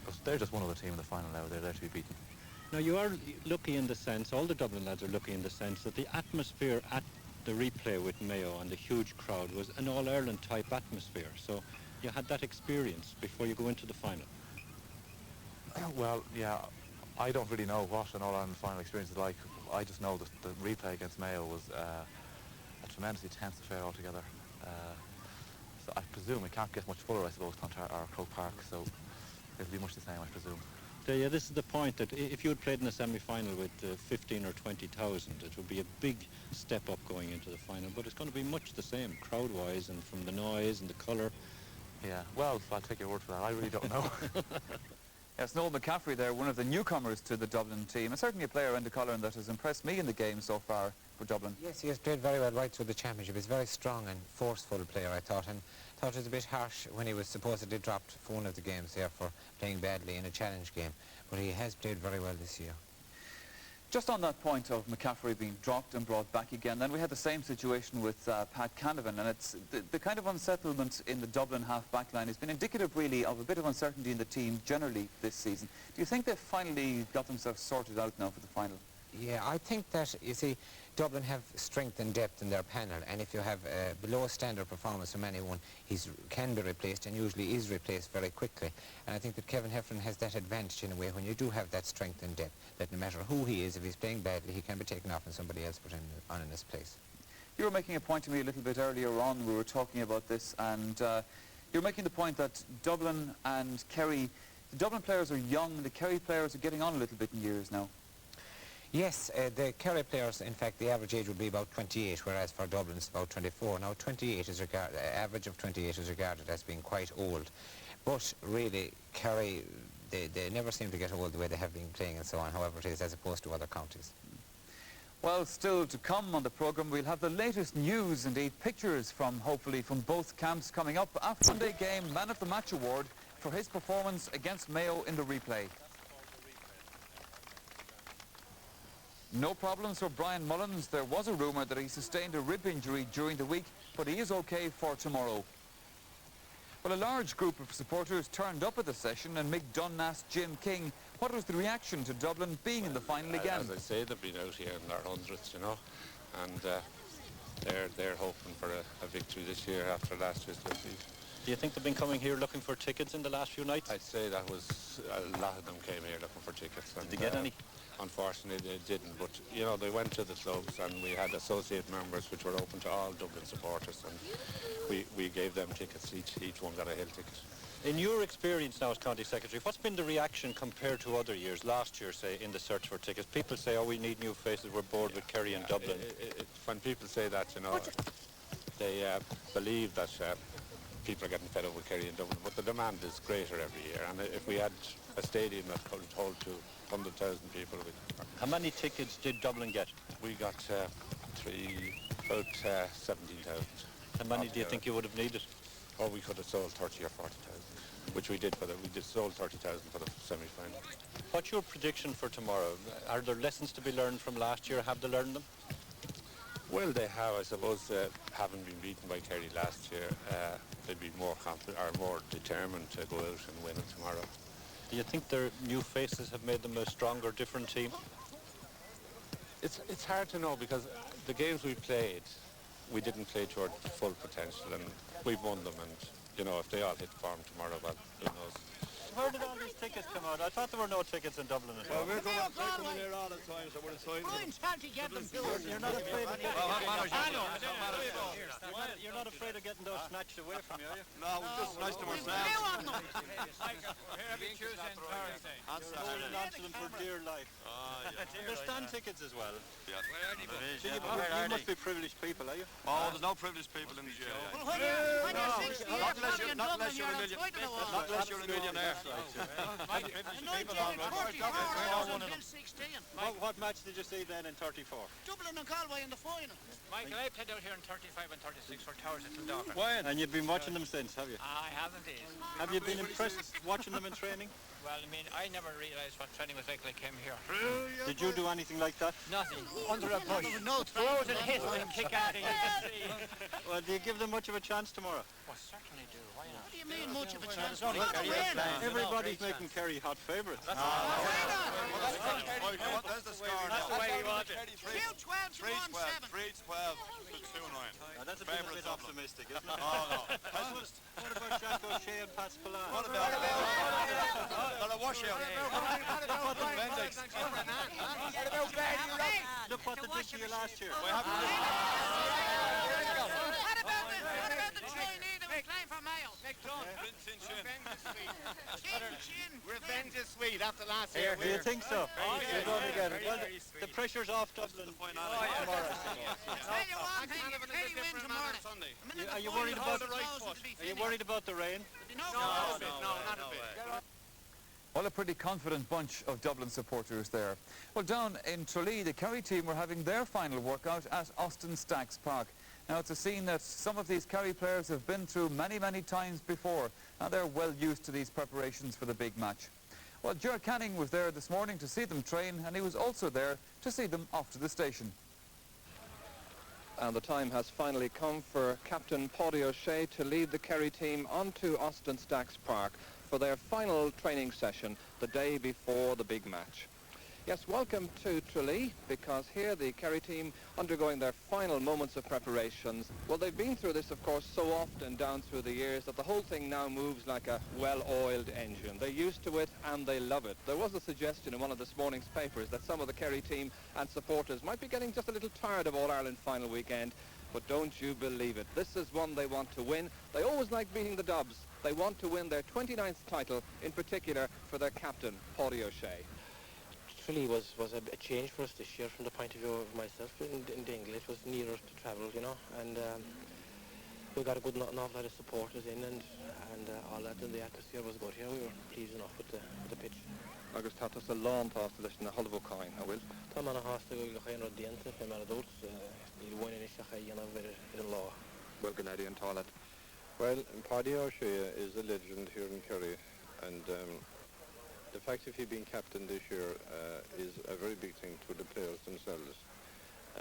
But they're just one other team in the final now. They're there to be beaten. Now you are lucky in the sense, all the Dublin lads are lucky in the sense that the atmosphere at the replay with Mayo and the huge crowd was an All-Ireland type atmosphere. So you had that experience before you go into the final. Well, yeah, I don't really know what an All-Ireland final experience is like. I just know that the replay against Mayo was a tremendously tense affair altogether. So I presume it can't get much fuller, I suppose, on Croke Park, so it'll be much the same, I presume. Yeah, this is the point, that if you had played in a semi-final with 15 or 20,000, it would be a big step up going into the final, but it's going to be much the same, crowd-wise and from the noise and the colour. Yeah, well, I'll take your word for that. I really don't know. Yes, Noel McCaffrey there, one of the newcomers to the Dublin team, and certainly a player around the collar that has impressed me in the game so far for Dublin. Yes, he has played very well right through the championship. He's a very strong and forceful player, I thought, and thought it was a bit harsh when he was supposedly dropped for one of the games there for playing badly in a challenge game. But he has played very well this year. Just on that point of McCaffrey being dropped and brought back again, then we had the same situation with Pat Canavan, and it's the kind of unsettlement in the Dublin half-back line has been indicative really of a bit of uncertainty in the team generally this season. Do you think they've finally got themselves sorted out now for the final? Yeah, I think that, you see, Dublin have strength and depth in their panel, and if you have a below standard performance from anyone, he can be replaced and usually is replaced very quickly. And I think that Kevin Heffernan has that advantage in a way when you do have that strength and depth, that no matter who he is, if he's playing badly, he can be taken off and somebody else put on in his place. You were making a point to me a little bit earlier on, we were talking about this, and you were making the point that Dublin and Kerry, the Dublin players are young, the Kerry players are getting on a little bit in years now. Yes, the Kerry players, in fact, the average age would be about 28, whereas for Dublin it's about 24. Now, 28 is average of 28 is regarded as being quite old. But really, Kerry, they never seem to get old the way they have been playing and so on, however it is, as opposed to other counties. Well, still to come on the programme, we'll have the latest news, indeed pictures from, hopefully, from both camps coming up. After Sunday game, Man of the Match award for his performance against Mayo in the replay. No problems for Brian Mullins. There was a rumour that he sustained a rib injury during the week, but he is okay for tomorrow. Well, a large group of supporters turned up at the session, and Mick Dunn asked Jim King what was the reaction to Dublin being in the final again. As I say, they've been out here in their hundreds, you know, and they're hoping for a victory this year after last year's defeat. Do you think they've been coming here looking for tickets in the last few nights? I'd say that was, a lot of them came here looking for tickets. Did they get any? Unfortunately, they didn't, but, you know, they went to the clubs and we had associate members which were open to all Dublin supporters, and we gave them tickets. Each one got a Hill ticket. In your experience now as County Secretary, what's been the reaction compared to other years, last year, say, in the search for tickets? People say, oh, we need new faces, we're bored with Kerry and Dublin. When people say that, you know, they believe that people are getting fed up with Kerry and Dublin, but the demand is greater every year, and if we had a stadium that could hold to 100,000 people. How many tickets did Dublin get? We got about 17,000. How many do you think you would have needed? Oh, we could have sold 30 or 40,000, which we did sold 30,000 for the semi-final. What's your prediction for tomorrow? Are there lessons to be learned from last year? Have they learned them? Well, they have, I suppose, having been beaten by Kerry last year, they'd be more confident or more determined to go out and win it tomorrow. Do you think their new faces have made them a stronger, different team? It's hard to know because the games we played, we didn't play to our full potential, and we've won them. And you know, if they all hit form tomorrow, well, who knows? Where did all these tickets come out? I thought there were no tickets in Dublin at all. We're coming here all the time, so we're excited. Brian's hard to get them to us. You're not afraid of You're not afraid of getting those snatched away from you, are you? No, we just snatched them ourselves. We're here every Tuesday and Thursday. You're holding on to them for dear life. There's stand tickets as well. Yeah. So you must be privileged people, are you? Oh, there's no privileged people in the jail. Well, when you're 68, Not unless you're Dublin, not unless you're a millionaire. In 1934, I was until 16. What match did you see then in 34? Dublin and Galway in the final. Michael, I played out here in 35 and 36 for Towers at Dublin. When? And you've been watching them since, have you? I have indeed. Have you been impressed watching them in training? Well, I mean, I never realised what training was like till I came here. Did you do anything like that? Nothing. Under a bush. No throws and hits and kick at it. Well, do you give them much of a chance tomorrow? Well, certainly do. Why not? What do you mean much of a chance? Everybody's making Kerry hot favourites. There's the score now. That's the way we want it. 2-12 to 1-7. 3-12 to 2-9. That's a bit optimistic, isn't it? Oh, no. What about Jack O'Shea and Pat Spillane? What about a washout? Look what they did to you last year. What about the trainee that was playing for Mayo? Revenge is sweet after last year. Do you think so? You're going to get it. Well, the pressure's off Dublin. Tell you one thing, Kerry win tomorrow. Are you worried about the rain? Are you worried about the rain? No, not a bit. Well, a pretty confident bunch of Dublin supporters there. Well, down in Tralee, the Kerry team were having their final workout at Austin Stacks Park. Now, it's a scene that some of these Kerry players have been through many, many times before, and they're well used to these preparations for the big match. Well, Ger Canning was there this morning to see them train, and he was also there to see them off to the station. And the time has finally come for Captain Paddy O'Shea to lead the Kerry team onto Austin Stacks Park for their final training session the day before the big match. Yes, welcome to Tralee, because here the Kerry team undergoing their final moments of preparations. Well, they've been through this, of course, so often down through the years that the whole thing now moves like a well-oiled engine. They're used to it and they love it. There was a suggestion in one of this morning's papers that some of the Kerry team and supporters might be getting just a little tired of All-Ireland final weekend, but don't you believe it. This is one they want to win. They always like beating the Dubs. They want to win their 29th title, in particular for their captain, Paddy O'Shea. Tralee was a change for us this year from the point of view of myself in Dingle. It was nearer to travel, you know, and we got an awful lot of supporters in and all that, and the atmosphere was good here. We were pleased enough with the pitch. Agus tá a lán tá leis na halbhócáin, a bhfuil? Tá mana hásta go chéan dianta pe mar adults ní bhaine is a dhéanamh in law. Well, Gennady and Toilet. Well, Paddy O'Shea is a legend here in Kerry, and the fact of he being captain this year is a very big thing to the players themselves.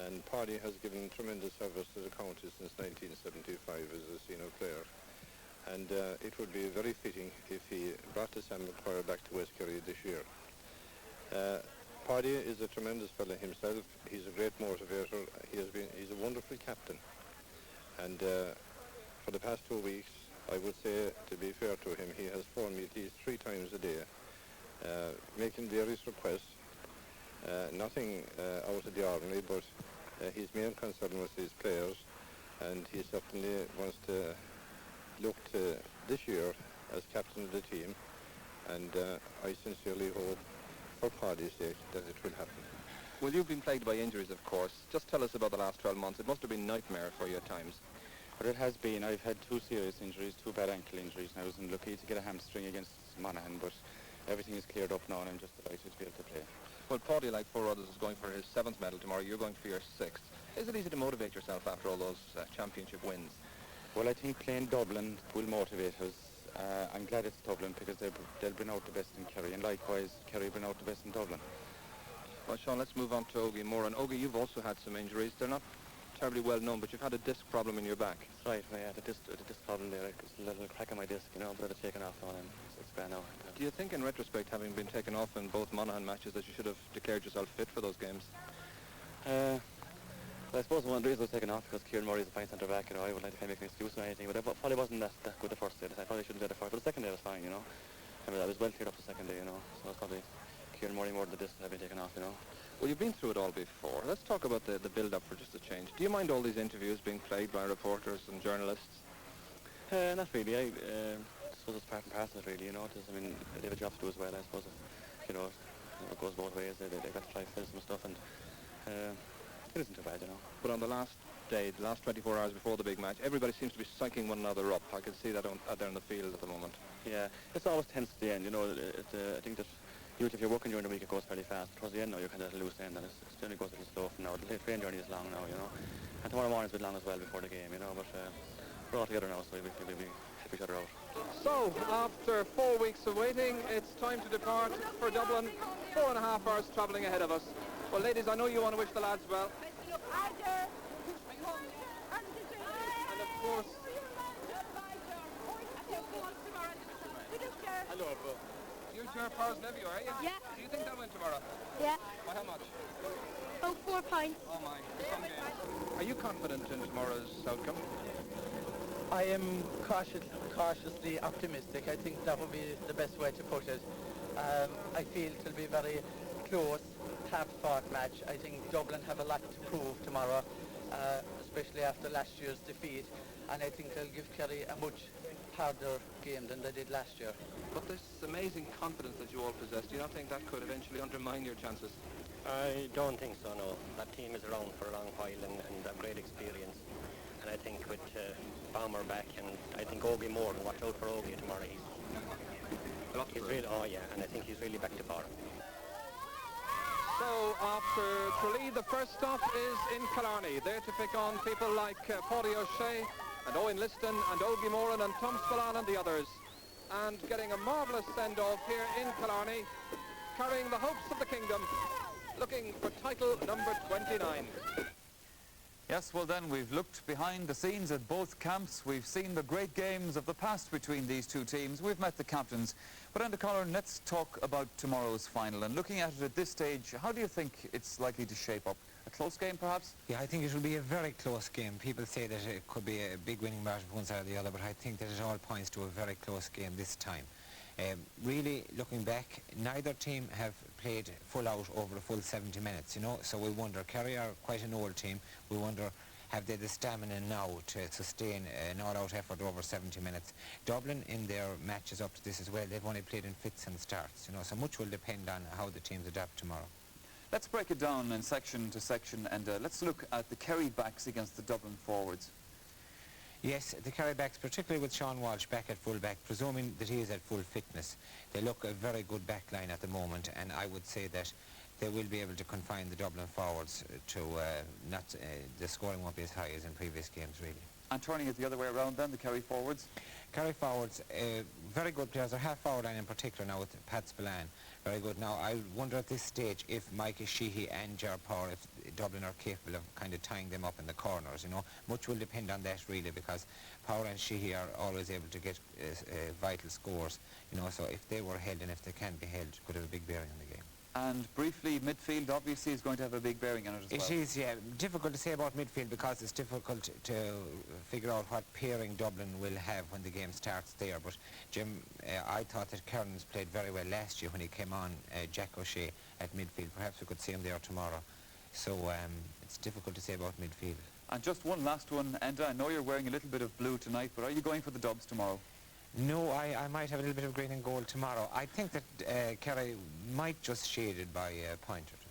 And Paddy has given tremendous service to the county since 1975 as a senior player. And it would be very fitting if he brought the Sam McClure back to West Kerry this year. Paddy is a tremendous fellow himself. He's a great motivator. He's a wonderful captain. And for the past 2 weeks, I would say, to be fair to him, he has phoned me at least 3 times a day, making various requests. Nothing out of the ordinary, but his main concern was his players, and he certainly wants to look to this year as captain of the team, and I sincerely hope, for Paddy's sake, that it will happen. Well, you've been plagued by injuries, of course. Just tell us about the last 12 months. It must have been a nightmare for you at times. But it has been. I've had 2 serious injuries, 2 bad ankle injuries, and I was unlucky to get a hamstring against Monaghan, but everything is cleared up now, and I'm just delighted to be able to play. Well, Paddy, like 4 others, is going for his 7th medal tomorrow. You're going for your 6th. Is it easy to motivate yourself after all those championship wins? Well, I think playing Dublin will motivate us. I'm glad it's Dublin because they'll bring out the best in Kerry, and likewise, Kerry bring out the best in Dublin. Well, Sean, let's move on to Ogie Moore. And Ogie, you've also had some injuries. They're not terribly well known, but you've had a disc problem in your back. That's right, well, yeah, the disc problem there, it was a little crack in my disc, you know, but it's taken off now and it's grand now. Do you think in retrospect, having been taken off in both Monaghan matches, that you should have declared yourself fit for those games? Well, I suppose one of the reasons I was taken off because Kieran Murray is a fine centre back, you know, I would like to make an excuse or anything, but I probably wasn't that good the first day. I probably shouldn't have done the first, but the second day was fine, you know. I mean, I was well cleared up the second day, you know, so it's probably Kieran Murray more than the distance I've been taken off, you know. Well, you've been through it all before. Let's talk about the build-up for just a change. Do you mind all these interviews being played by reporters and journalists? Not really. I suppose it's part and parcel of it, really, you know. I mean, they have a job to do as well, I suppose. You know, it goes both ways. They got to try to fill some stuff, and it isn't too bad, you know. But on the last day, the last 24 hours before the big match, everybody seems to be psyching one another up. I can see that out there in the field at the moment. Yeah, it's always tense at the end, you know. I think that usually if you're working during the week, it goes fairly fast. Towards the end now, you're kind of at a loose end, and it generally goes a little slow from now. The train journey is long now, you know. And tomorrow morning's a bit long as well before the game, you know. But we're all together now, so we'll help each other out. So, after 4 weeks of waiting, it's time to depart for Dublin. 4.5 hours travelling ahead of us. Well, ladies, I know you want to wish the lads well. And of course... Hello, bro. You're Paul's nephew, are you? Yeah. Do you think they'll win tomorrow? Yeah. By how much? About 4 points. Oh my, some game. Are you confident in tomorrow's outcome? I am cautiously optimistic. I think that would be the best way to put it. I feel it will be a very close, hard-fought match. I think Dublin have a lot to prove tomorrow, especially after last year's defeat, and I think they'll give Kerry a much harder game than they did last year. But this amazing confidence that you all possess, do you not think that could eventually undermine your chances? I don't think so, no. That team is around for a long while and have great experience. And I think with Bomber back, and I think Ogie Moore, watch out for Ogie tomorrow. He's really, oh yeah, and I think he's really back to par. So after Tralee, the first stop is in Killarney. There to pick on people like Paddy O'Shea and Owen Liston and Ogie Moran and Tom Spillane and the others. And getting a marvellous send-off here in Killarney, carrying the hopes of the kingdom, looking for title number 29. Yes, well then, we've looked behind the scenes at both camps. We've seen the great games of the past between these two teams. We've met the captains. But Enda Collar, let's talk about tomorrow's final. And looking at it at this stage, how do you think it's likely to shape up? A close game, perhaps? Yeah, I think it will be a very close game. People say that it could be a big winning margin for one side or the other, but I think that it all points to a very close game this time. Really, looking back, neither team have played full out over a full 70 minutes, you know, so we wonder, Kerry are quite an old team, we wonder, have they the stamina now to sustain an all-out effort over 70 minutes? Dublin, in their matches up to this as well, they've only played in fits and starts, you know, so much will depend on how the teams adapt tomorrow. Let's break it down in section to section, and let's look at the Kerry backs against the Dublin forwards. Yes, the Kerry backs, particularly with Sean Walsh back at full back, presuming that he is at full fitness. They look a very good back line at the moment, and I would say that they will be able to confine the Dublin forwards to the scoring won't be as high as in previous games, really. And turning it the other way around then, the Kerry forwards? Kerry forwards, very good players. Their half-forward line in particular now with Pat Spillane, very good. Now, I wonder at this stage if Mikey Sheehy and Ger Power, if Dublin are capable of kind of tying them up in the corners, you know. Much will depend on that, really, because Power and Sheehy are always able to get vital scores, you know, so if they were held and if they can be held, it could have a big bearing on the game. And briefly, midfield obviously is going to have a big bearing on it as well. It is, yeah. Difficult to say about midfield because it's difficult to figure out what pairing Dublin will have when the game starts there. But Jim, I thought that Kearns played very well last year when he came on, Jack O'Shea at midfield. Perhaps we could see him there tomorrow. So it's difficult to say about midfield. And just one last one, Enda, I know you're wearing a little bit of blue tonight, but are you going for the Dubs tomorrow? No, I might have a little bit of green and gold tomorrow. I think that Kerry might just shade it by a point or two.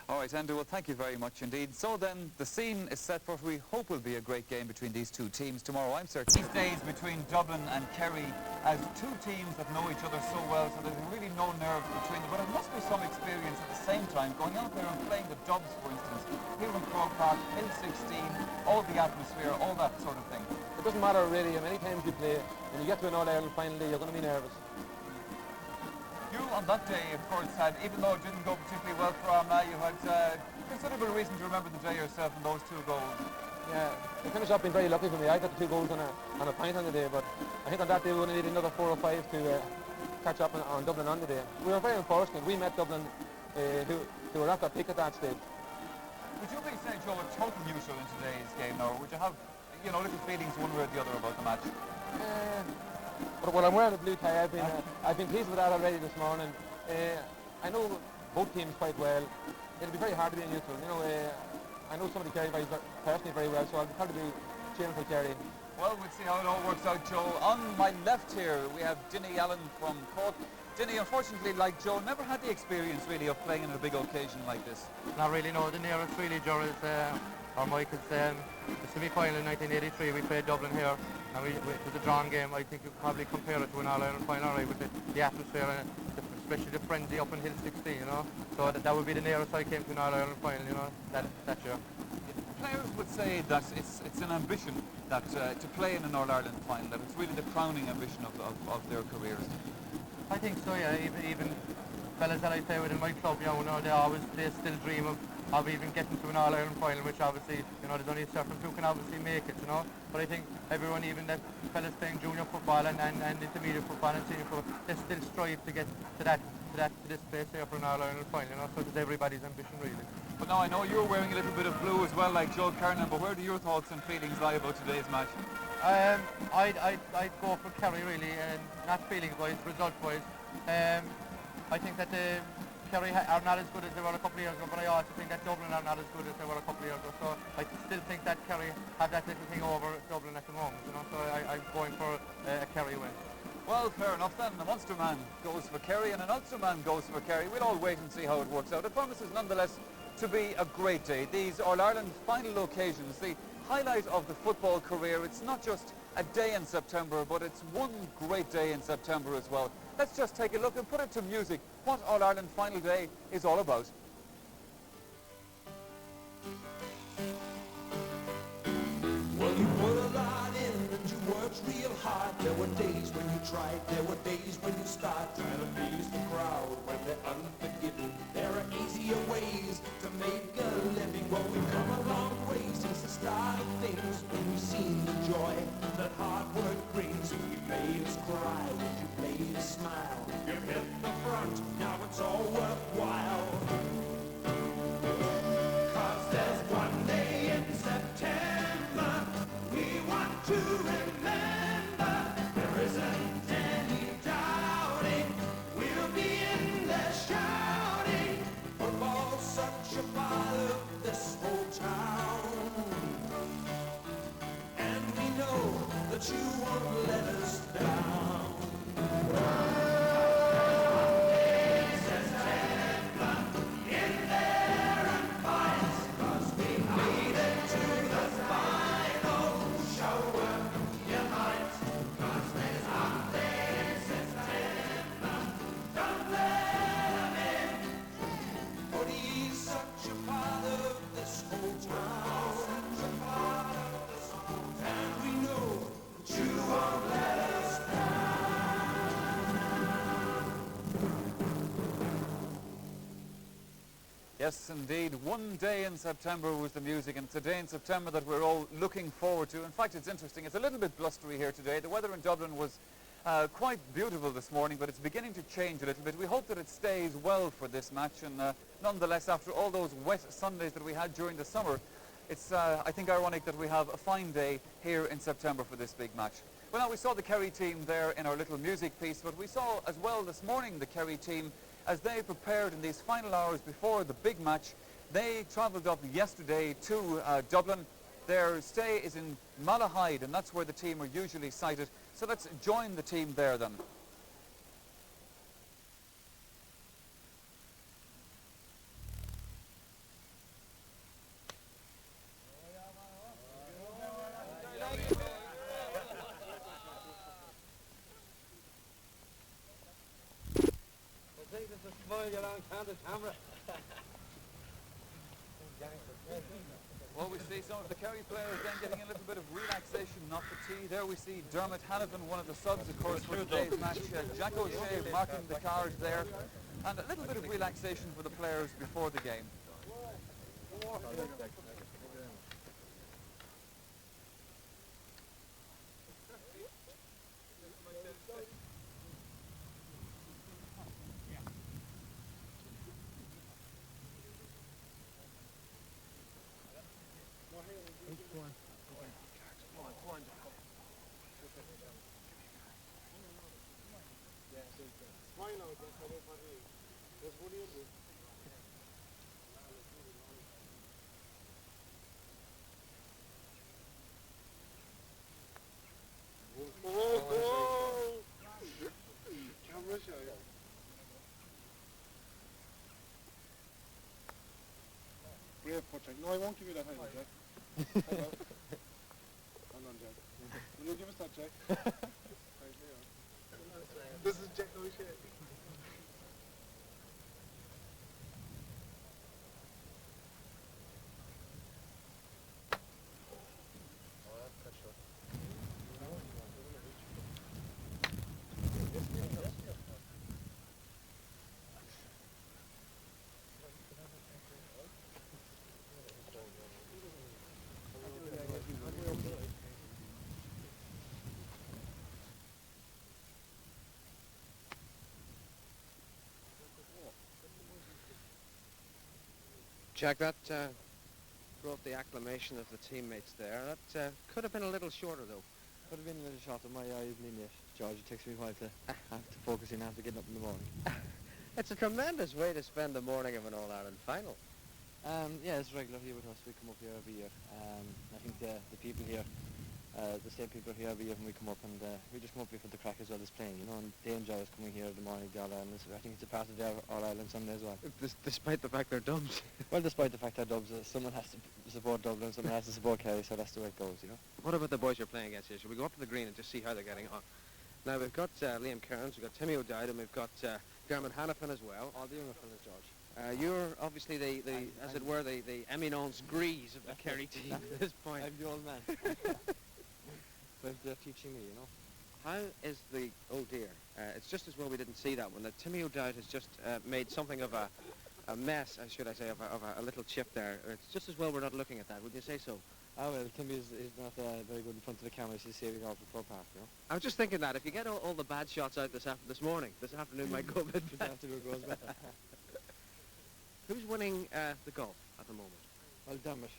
All right, Enda, well, thank you very much indeed. So then, the scene is set for what we hope will be a great game between these two teams tomorrow. I'm certain these days between Dublin and Kerry as two teams that know each other so well, so there's really no nerves between them. But it must be some experience at the same time going out there and playing the Dubs, for instance, here in Croke Park, Hill 16, all the atmosphere, all that sort of thing. It doesn't matter really how many times you play. When you get to an All-Ireland final day, you're going to be nervous. You, on that day, of course, had, even though it didn't go particularly well for Armagh, you had considerable reason to remember the day yourself and those 2 goals. Yeah, the finish up been very lucky for me. I got the 2 goals on a pint on the day, but I think on that day we only needed another 4 or 5 to catch up on Dublin on the day. We were very unfortunate. We met Dublin, who were at their peak at that stage. Would you be, say, Joe, a total neutral in today's game now, or would you have, you know, little feelings one way or the other about the match? But when I'm wearing a blue tie, I've been pleased with that already this morning. I know both teams quite well. It'll be very hard to be neutral. You know, I know somebody Kerry personally very well, so I'll probably be cheering for Kerry. Well, we'll see how it all works out, Joe. On my left here, we have Dinny Allen from Croke. Dinny, unfortunately, like Joe, never had the experience really of playing in a big occasion like this. Not really, no. The nearest really, Joe, is or Mike, is the semi-final in 1983. We played Dublin here, and it was a drawn game. I think you could probably compare it to an All-Ireland final, right, with the atmosphere and especially the frenzy up in Hill 16, you know. So that would be the nearest I came to an All-Ireland final, you know, that year. Players would say that it's an ambition that to play in an All-Ireland final, that it's really the crowning ambition of their careers. I think so, yeah. Even fellas that I play with in my club, you know, they still dream of even getting to an All-Ireland final, which obviously, you know, there's only a certain few can obviously make it, you know. But I think everyone, even the fellas playing junior football and intermediate football and senior football, they still strive to get to this place here for an All-Ireland final, you know. So it's everybody's ambition, really. But now I know you're wearing a little bit of blue as well, like Joe Kernan, but where do your thoughts and feelings lie about today's match? I'd go for Kerry, really, and not feelings-wise, result-wise. I think that Kerry are not as good as they were a couple of years ago, but I also think that Dublin are not as good as they were a couple of years ago. So I still think that Kerry have that little thing over Dublin at the moment, you know. So I'm going for a Kerry win. Well, fair enough then. The Munster man goes for Kerry and an Ulster man goes for Kerry. We'll all wait and see how it works out. It promises nonetheless to be a great day. These All-Ireland final occasions, the highlight of the football career. It's not just a day in September, but it's one great day in September as well. Let's just take a look and put it to music what All-Ireland final day is all about. Well, you put a lot in and you worked real hard. There were days when you tried, there were days when you started trying to please the crowd when they're unforgiving. There are easier ways to make a living. Well, we've come a long way since the start of things, when we've seen the joy that hard work brings. You made us cry, you made us smile. You hit the front, now it's all worthwhile. 'Cause there's one day in September we want to remember. There isn't any doubting we'll be in there shouting. Football's such a part of this whole town, and we know that you won't let us down. Yes, indeed. One day in September was the music, and it's a day in September that we're all looking forward to. In fact, it's interesting. It's a little bit blustery here today. The weather in Dublin was quite beautiful this morning, but it's beginning to change a little bit. We hope that it stays well for this match, and nonetheless, after all those wet Sundays that we had during the summer, it's, I think, ironic that we have a fine day here in September for this big match. Well, now, we saw the Kerry team there in our little music piece, but we saw as well this morning the Kerry team as they prepared in these final hours before the big match. They travelled up yesterday to Dublin. Their stay is in Malahide, and that's where the team are usually sited. So let's join the team there then. Well, we see some of the Kerry players then getting a little bit of relaxation coming off the tee. There we see Dermot Hannafin, one of the subs, of course, for today's match. Jack O'Shea marking the card there. And a little bit of relaxation for the players before the game. Brave putt, Jack. No, I won't give you that hand, Jack. Hold on, Jack. Will you give us that, Jack? Right, here. This is Jack O'Shea. Jack, that brought the acclamation of the teammates there. That could have been a little shorter, though. Could have been a little short in my eyes, yet. George, it takes me a while to have to focus in after getting up in the morning. It's a tremendous way to spend the morning of an All-Ireland final. Yeah, it's regular here with us. We come up here every year. I think the people here, the same people here every year when we come up, and we just come up here for the crack as well as playing, you know, and they enjoy us coming here in the morning, the All-Ireland. I think it's a part of their All-Ireland Sunday as well. Despite the fact they're Dubs. Well, despite the fact they're Dubs, someone has to support Dublin, someone has to support Kerry, so that's the way it goes, you know. What about the boys you're playing against here? Should we go up to the green and just see how they're getting on? Now, we've got Liam Kearns, we've got Timmy O'Dowd, and we've got Dermot Hannafin as well. All the younger fellas, George. You're obviously as it were, the eminence grise of the Kerry team at this point. I'm the old man. But they're teaching me, you know. How is the, oh dear, it's just as well we didn't see that one. That Timmy O'Dowd has just made something of a mess, should I say, of a little chip there. It's just as well we're not looking at that, would you say so? Oh, well, Timmy is not very good in front of the camera. He's saving all for Croke, you know. I was just thinking that if you get all the bad shots out this afternoon might go a bit This better. afternoon goes better. Who's winning the golf at the moment? Well, Dermot.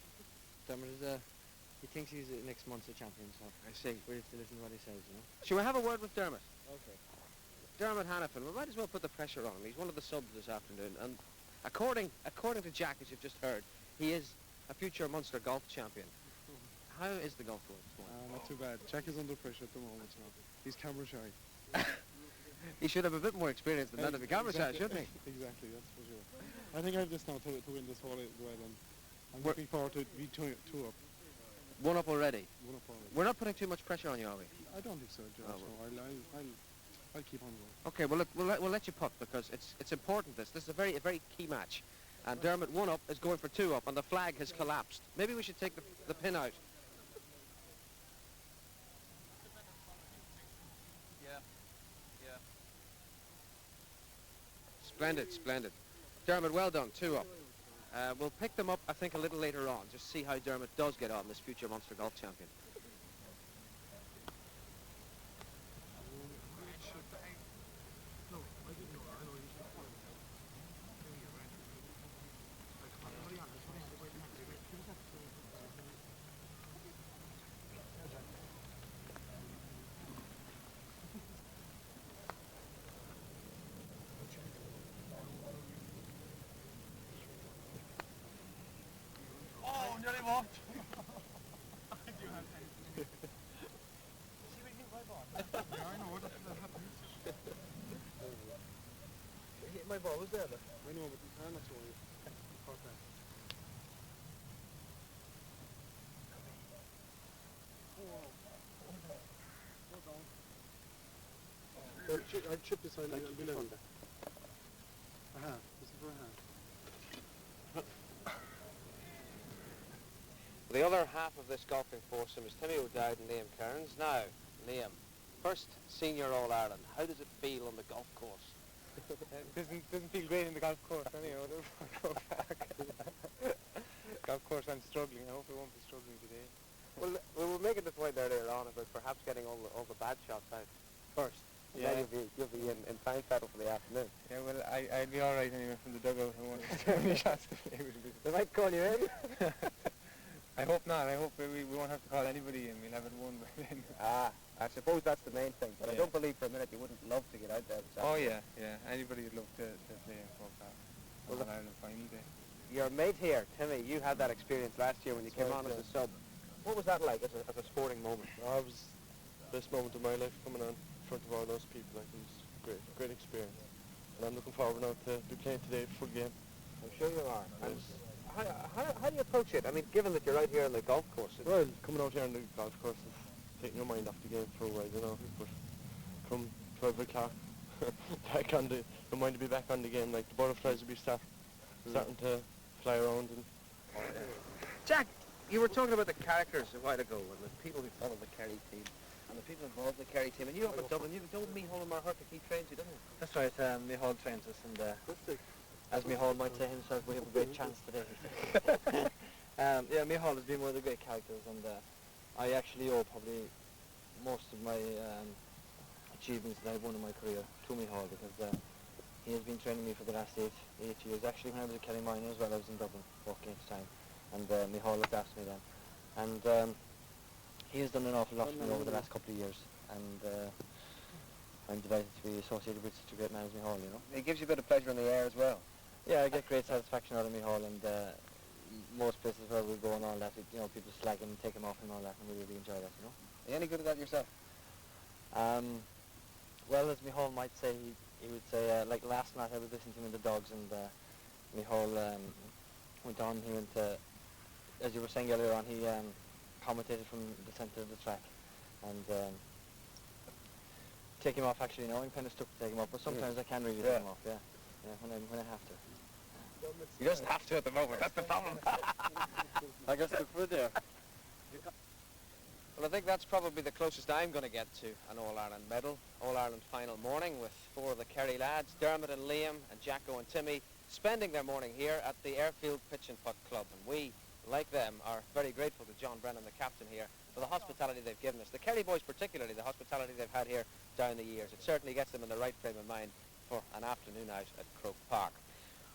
Dermot is he thinks he's next Munster champion, so I see. we have to listen to what he says, you know. Shall we have a word with Dermot? Okay. Dermot Hannafin, we might as well put the pressure on him. He's one of the subs this afternoon, and according to Jack, as you've just heard, he is a future Munster golf champion. How is the golf going this morning? Not too bad. Jack is under pressure at the moment, you know. He's camera shy. He should have a bit more experience than that to be camera shy, shouldn't he? Exactly, that's for sure. I think I have this now to win this whole duel, and I'm looking forward to be two up. One up already? One up already. We're not putting too much pressure on you, are we? I don't think so, George. No, I'll keep on going. Okay, well, look, we'll let you putt because it's important. This is a very key match, and Dermot 1 up is going for 2 up, and the flag has collapsed. Maybe we should take the pin out. Yeah. Splendid. Dermot, well done, 2 up. We'll pick them up, I think, a little later on, just see how Dermot does get on, this future Munster golf champion. Nearly walked. My ball was there, look. I know, but I'm not sure. I chipped this on below. This is for a hand. The other half of this golfing foursome is Timmy O'Dowd and Liam Kearns. Now, Liam, first senior All-Ireland, how does it feel on the golf course? Doesn't feel great in the golf course anyhow. Croke Park. Golf course, I'm struggling. I hope I won't be struggling today. Well, we were making the point earlier on about perhaps getting all the bad shots out first. And Yeah. then you'll be in fine fettle for the afternoon. Yeah, well, I'll be all right anyway from the dugout. I won't have any shots to play with. They might call you in. I hope not. I hope we won't have to call anybody in. We'll have it won by then. I suppose that's the main thing. But I Yeah. don't believe for a minute you wouldn't love to get out there. this Oh afternoon. yeah. Anybody would love to play in Croke Park. Well, On Ireland final day. Your mate here, Timmy, you had that experience last year when you That's came right, on as yeah. a sub. What was that like as a sporting moment? It was the best moment of my life coming on in front of all those people. Like, it was great experience. And I'm looking forward now to be playing today for the game. I'm sure you are. And how do you approach it? I mean, given that you're out here on the golf course. Well, coming out here on the golf course is taking your mind off the game for a while, you know. But come 12 o'clock, back on your mind to be back on the game. Like, the butterflies will be starting to fly around. And Jack, you were talking about the characters a while ago and the people who follow the Kerry team and the people involved in the Kerry team. And you up in Dublin, you told Micheál Marhurt he trains you, didn't he? That's right, Micheál trains us, and as Micheál might say himself, we have a great chance today. Yeah, Micheál has been one of the great characters, and I actually owe probably most of my achievements that I've won in my career to Micheál, because he has been training me for the last eight years. Actually, when I was at Kerry Minor as well, I was in Dublin working at the time, and Micheál looked after me then. And he has done an awful lot for me over the last couple of years, and I'm delighted to be associated with such a great man as Micheál, you know. It gives you a bit of pleasure in the air as well. Yeah, I get great satisfaction out of Micheál, and most places where we go and all that, you know, people slag him, take him off and all that, and we really enjoy that, you know. Are you any good at that yourself? Well, as Micheál might say, he would say, like last night I was listening to him in the Dogs, and Micheál went on, he went, as you were saying earlier on, he commentated from the centre of the track, and take him off actually, you know, I'm kind of stuck to take him off, but sometimes I can really take him off, yeah, when I have to. You just have to at the moment, that's the problem. I guess look for there. Well, I think that's probably the closest I'm going to get to an All-Ireland medal. All-Ireland final morning with four of the Kerry lads, Dermot and Liam and Jacko and Timmy, spending their morning here at the Airfield Pitch and Putt Club. And we, like them, are very grateful to John Brennan, the captain here, for the hospitality they've given us. The Kerry boys particularly, the hospitality they've had here down the years. It certainly gets them in the right frame of mind for an afternoon out at Croke Park.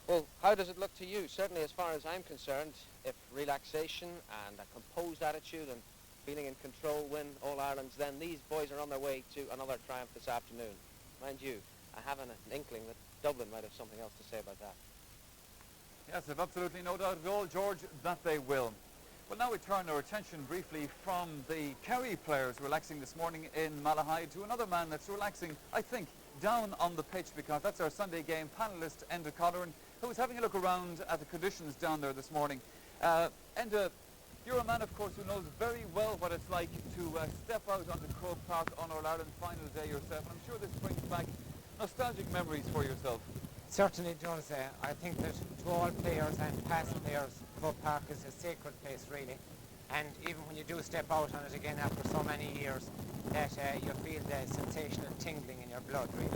Well, how does it look to you? Certainly, as far as I'm concerned, if relaxation and a composed attitude and feeling in control win All-Irelands, then these boys are on their way to another triumph this afternoon. Mind you, I have an inkling that Dublin might have something else to say about that. Yes, I've absolutely no doubt at all, George, that they will. Well, now we turn our attention briefly from the Kerry players relaxing this morning in Malahide to another man that's relaxing, I think, down on the pitch, because that's our Sunday game panellist, Enda Colleran, who was having a look around at the conditions down there this morning. Enda, you're a man, of course, who knows very well what it's like to step out onto Croke Park on our Ireland final day yourself. And I'm sure this brings back nostalgic memories for yourself. Certainly does. I think that to all players and past players, Croke Park is a sacred place, really. And even when you do step out on it again after so many years, that you feel the sensational tingling in your blood, really.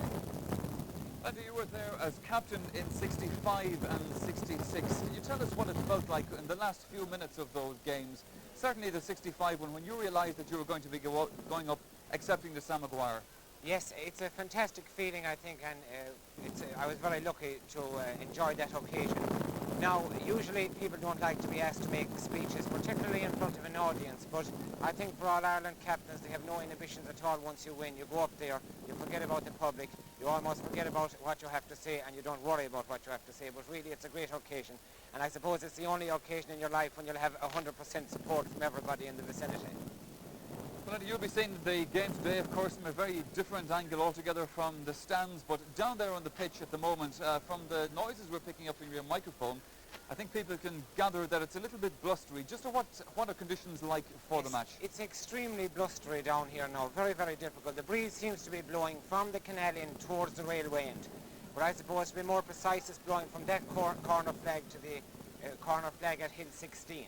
Andy, you were there as captain in 65 and 66. Can you tell us what it felt like in the last few minutes of those games? Certainly the 65 one, when you realised that you were going to be going up accepting the Sam Maguire. Yes, it's a fantastic feeling, I think, and I was very lucky to enjoy that occasion. Now, usually people don't like to be asked to make speeches, particularly in front of an audience, but I think for all Ireland captains, they have no inhibitions at all once you win. You go up there, you forget about the public, you almost forget about what you have to say, and you don't worry about what you have to say, but really it's a great occasion. And I suppose it's the only occasion in your life when you'll have 100% support from everybody in the vicinity. Well, Andy, you'll be seeing the game today, of course, from a very different angle altogether from the stands, but down there on the pitch at the moment, from the noises we're picking up in your microphone, I think people can gather that it's a little bit blustery. Just what are conditions like for the match? It's extremely blustery down here now, very, very difficult. The breeze seems to be blowing from the canal in towards the railway end, but I suppose to be more precise, it's blowing from that corner flag to the corner flag at Hill 16.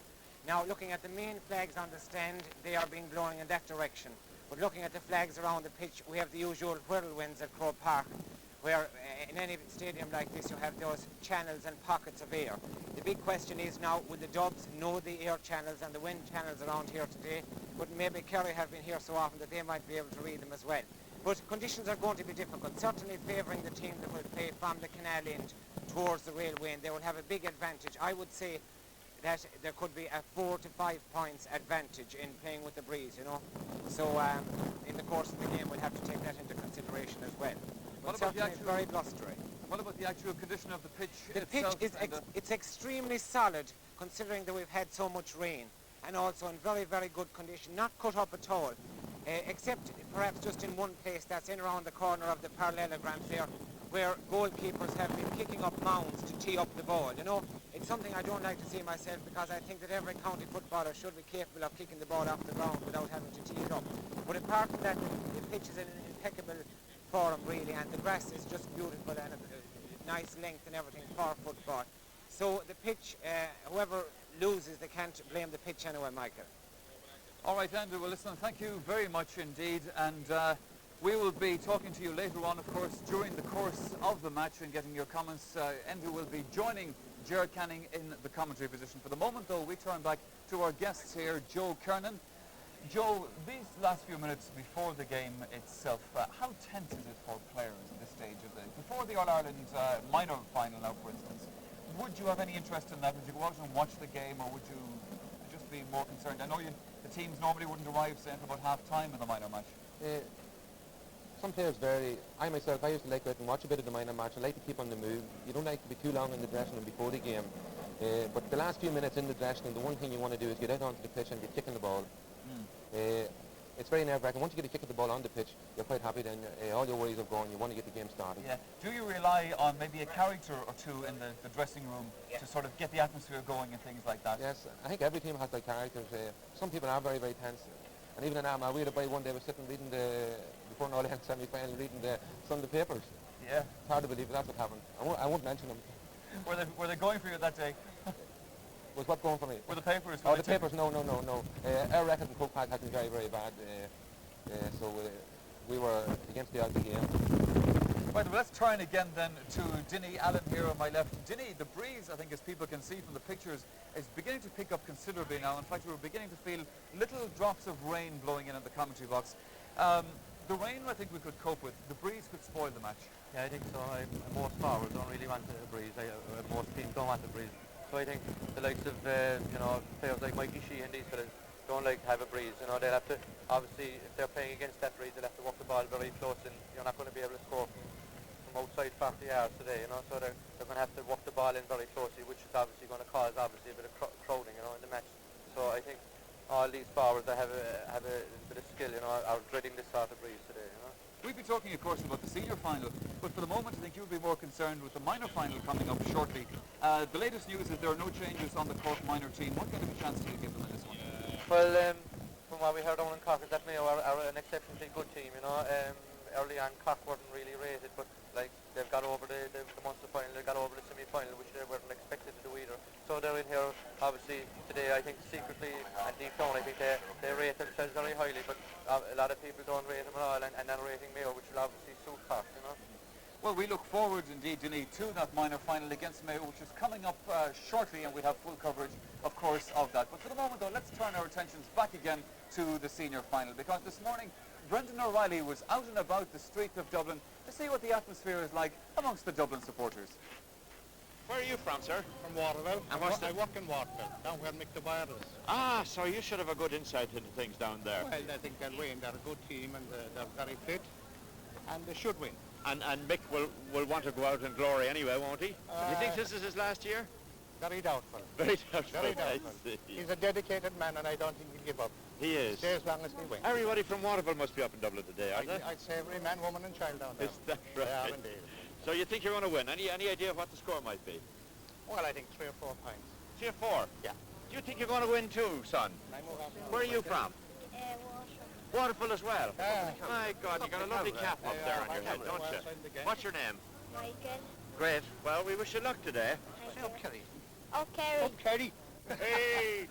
Now, looking at the main flags on the stand, they are being blown in that direction. But looking at the flags around the pitch, we have the usual whirlwinds at Croke Park, where in any stadium like this you have those channels and pockets of air. The big question is now, will the Dubs know the air channels and the wind channels around here today? But maybe Kerry have been here so often that they might be able to read them as well. But conditions are going to be difficult, certainly favouring the team that will play from the canal end towards the railway, and they will have a big advantage. I would say that there could be a 4 to 5 points advantage in playing with the breeze, you know. So in the course of the game, we'll have to take that into consideration as well. But certainly it's very blustery. What about the actual condition of the pitch itself? The pitch is it's extremely solid, considering that we've had so much rain, and also in very, very good condition, not cut up at all, except perhaps just in one place, that's in around the corner of the parallelograms there, where goalkeepers have been kicking up mounds to tee up the ball, you know. It's something I don't like to see myself, because I think that every county footballer should be capable of kicking the ball off the ground without having to tee it up. But apart from that, the pitch is in an impeccable form really, and the grass is just beautiful and a nice length and everything for football. So the pitch, whoever loses, they can't blame the pitch anyway, Michael. All right, Andrew, well listen, thank you very much indeed, and we will be talking to you later on, of course, during the course of the match and getting your comments. Andrew will be joining Ger Canning in the commentary position. For the moment, though, we turn back to our guests here, Joe Kernan. Joe, these last few minutes before the game itself, how tense is it for players at this stage of the... Before the All-Ireland minor final now, for instance, would you have any interest in that? Would you go out and watch the game, or would you just be more concerned? I know the teams normally wouldn't arrive, say, until about half-time in the minor match. Some players vary. I myself, I used to like to go out and watch a bit of the minor match. I like to keep on the move. You don't like to be too long in the dressing room before the game. But the last few minutes in the dressing room, the one thing you want to do is get out onto the pitch and get kicking the ball. It's very nerve-wracking. Once you get a kick of the ball on the pitch, you're quite happy then. All your worries are gone. You want to get the game started. Yeah. Do you rely on maybe a character or two in the dressing room to sort of get the atmosphere going and things like that? Yes, I think every team has their characters. Some people are very, very tense. And even in Armagh, we had a boy one day was sitting reading before an All-Ireland semi-final, reading the Sunday papers. Yeah. It's hard to believe that's what happened. I won't mention them. Were they going for you that day? Was what going for me? Were the papers? Oh, the papers, no. Our record in Croke Park has been very, very bad. So we were against the odds of the game. Right, well, let's turn again then to Dinny Allen here on my left. Dinny, the breeze, I think, as people can see from the pictures, is beginning to pick up considerably now. In fact, we're beginning to feel little drops of rain blowing in the commentary box. The rain, I think we could cope with. The breeze could spoil the match. Yeah, I think so. Most forwards don't really want the breeze. Most teams don't want the breeze. So I think the likes of, players like Mikey Sheehan and these fellas don't like to have a breeze. You know, they'll have to, obviously, if they're playing against that breeze, they'll have to walk the ball very close, and you're not going to be able to score from outside 40 yards today, you know, so they're going to have to walk the ball in very closely, which is obviously going to cause, a bit of crowding, you know, in the match. So I think all these forwards that have a bit of skill, you know, are dreading this sort of breeze today, you know. We'll be talking, of course, about the senior final, but for the moment I think you'll be more concerned with the minor final coming up shortly. The latest news is there are no changes on the Cork minor team. What kind of a chance do you give them in this one? Well, from what we heard down in Cork is that Mayo are an exceptionally good team, you know. Early on Cork weren't really rated, but like they've got over the Munster final, they got over the semi-final, which they weren't expected to do either. So they're in here, obviously, today. I think secretly and deep down, I think they rate themselves very highly, but a lot of people don't rate them at all, and they're rating Mayo, which will obviously suit Cork, you know. Well, we look forward indeed, Dinny, to that minor final against Mayo, which is coming up shortly, and we'll have full coverage, of course, of that. But for the moment, though, let's turn our attentions back again to the senior final, because this morning Brendan O'Reilly was out and about the streets of Dublin to see what the atmosphere is like amongst the Dublin supporters. Where are you from, sir? From Waterville. And I work in Waterville, down where Mick the Wire is. Ah, so you should have a good insight into things down there. Well, I think they'll win. They're a good team, and they're very fit, and they should win. And Mick will want to go out in glory anyway, won't he? Do you think this is his last year? Very doubtful. Very doubtful. Very doubtful. He's a dedicated man, and I don't think he'll give up. He is. Stay as long as we win. Everybody from Waterville must be up in Dublin today, are they? I'd say every man, woman and child down there. Is that right? They are indeed. So you think you're going to win? Any idea of what the score might be? Well, I think 3 or 4 points. 3 or 4? Yeah. Do you think you're going to win too, son? Where are you from? Waterville as well? My God, you got a lovely cap up there on your head, don't you? What's your name? Michael. Great. Well, we wish you luck today. Say up Kerry. Oh, Kerry. Up Kerry. Hey!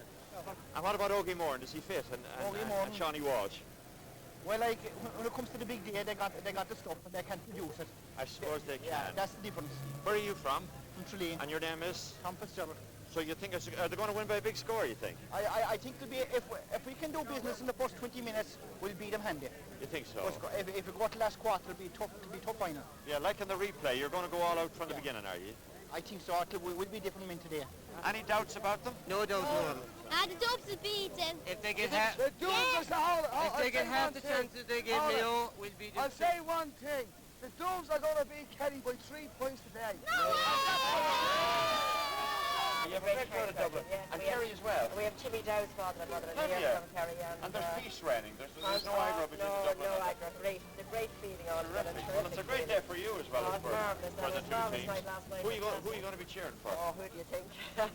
And what about Ogie Moore? Is he fit? And Shawnee Walsh? Well, like, when it comes to the big day, they got the stuff and they can't produce it. I suppose they can. Yeah, that's the difference. Where are you from? From Tralee. And your name is? Tom Fitzgerald. So you think are they going to win by a big score, you think? I think it'll be, if we can do business in the first 20 minutes, we'll beat them handy. You think so? But if we go to the last quarter, it'll be tough final. Yeah, like in the replay, you're going to go all out from the beginning, are you? I think so. We'll be different men today. Any doubts about them? No doubt, no. The Dubs will beat them. If they get half the chances they give me, we'll beat them. I'll say one thing. The Dubs are going to beat Kerry by 3 points today. No! You have a great crowd of Dublin. And Kerry as well. We have Timmy Dow's father and mother and here from Kerry. And there's peace reigning. There's no eye rubbish in Dublin. No eye rubbish. It's a great feeling all of it. Well, it's a great day for you as well as for the two teams. Who are you going to be cheering for? Oh, who do you think? Do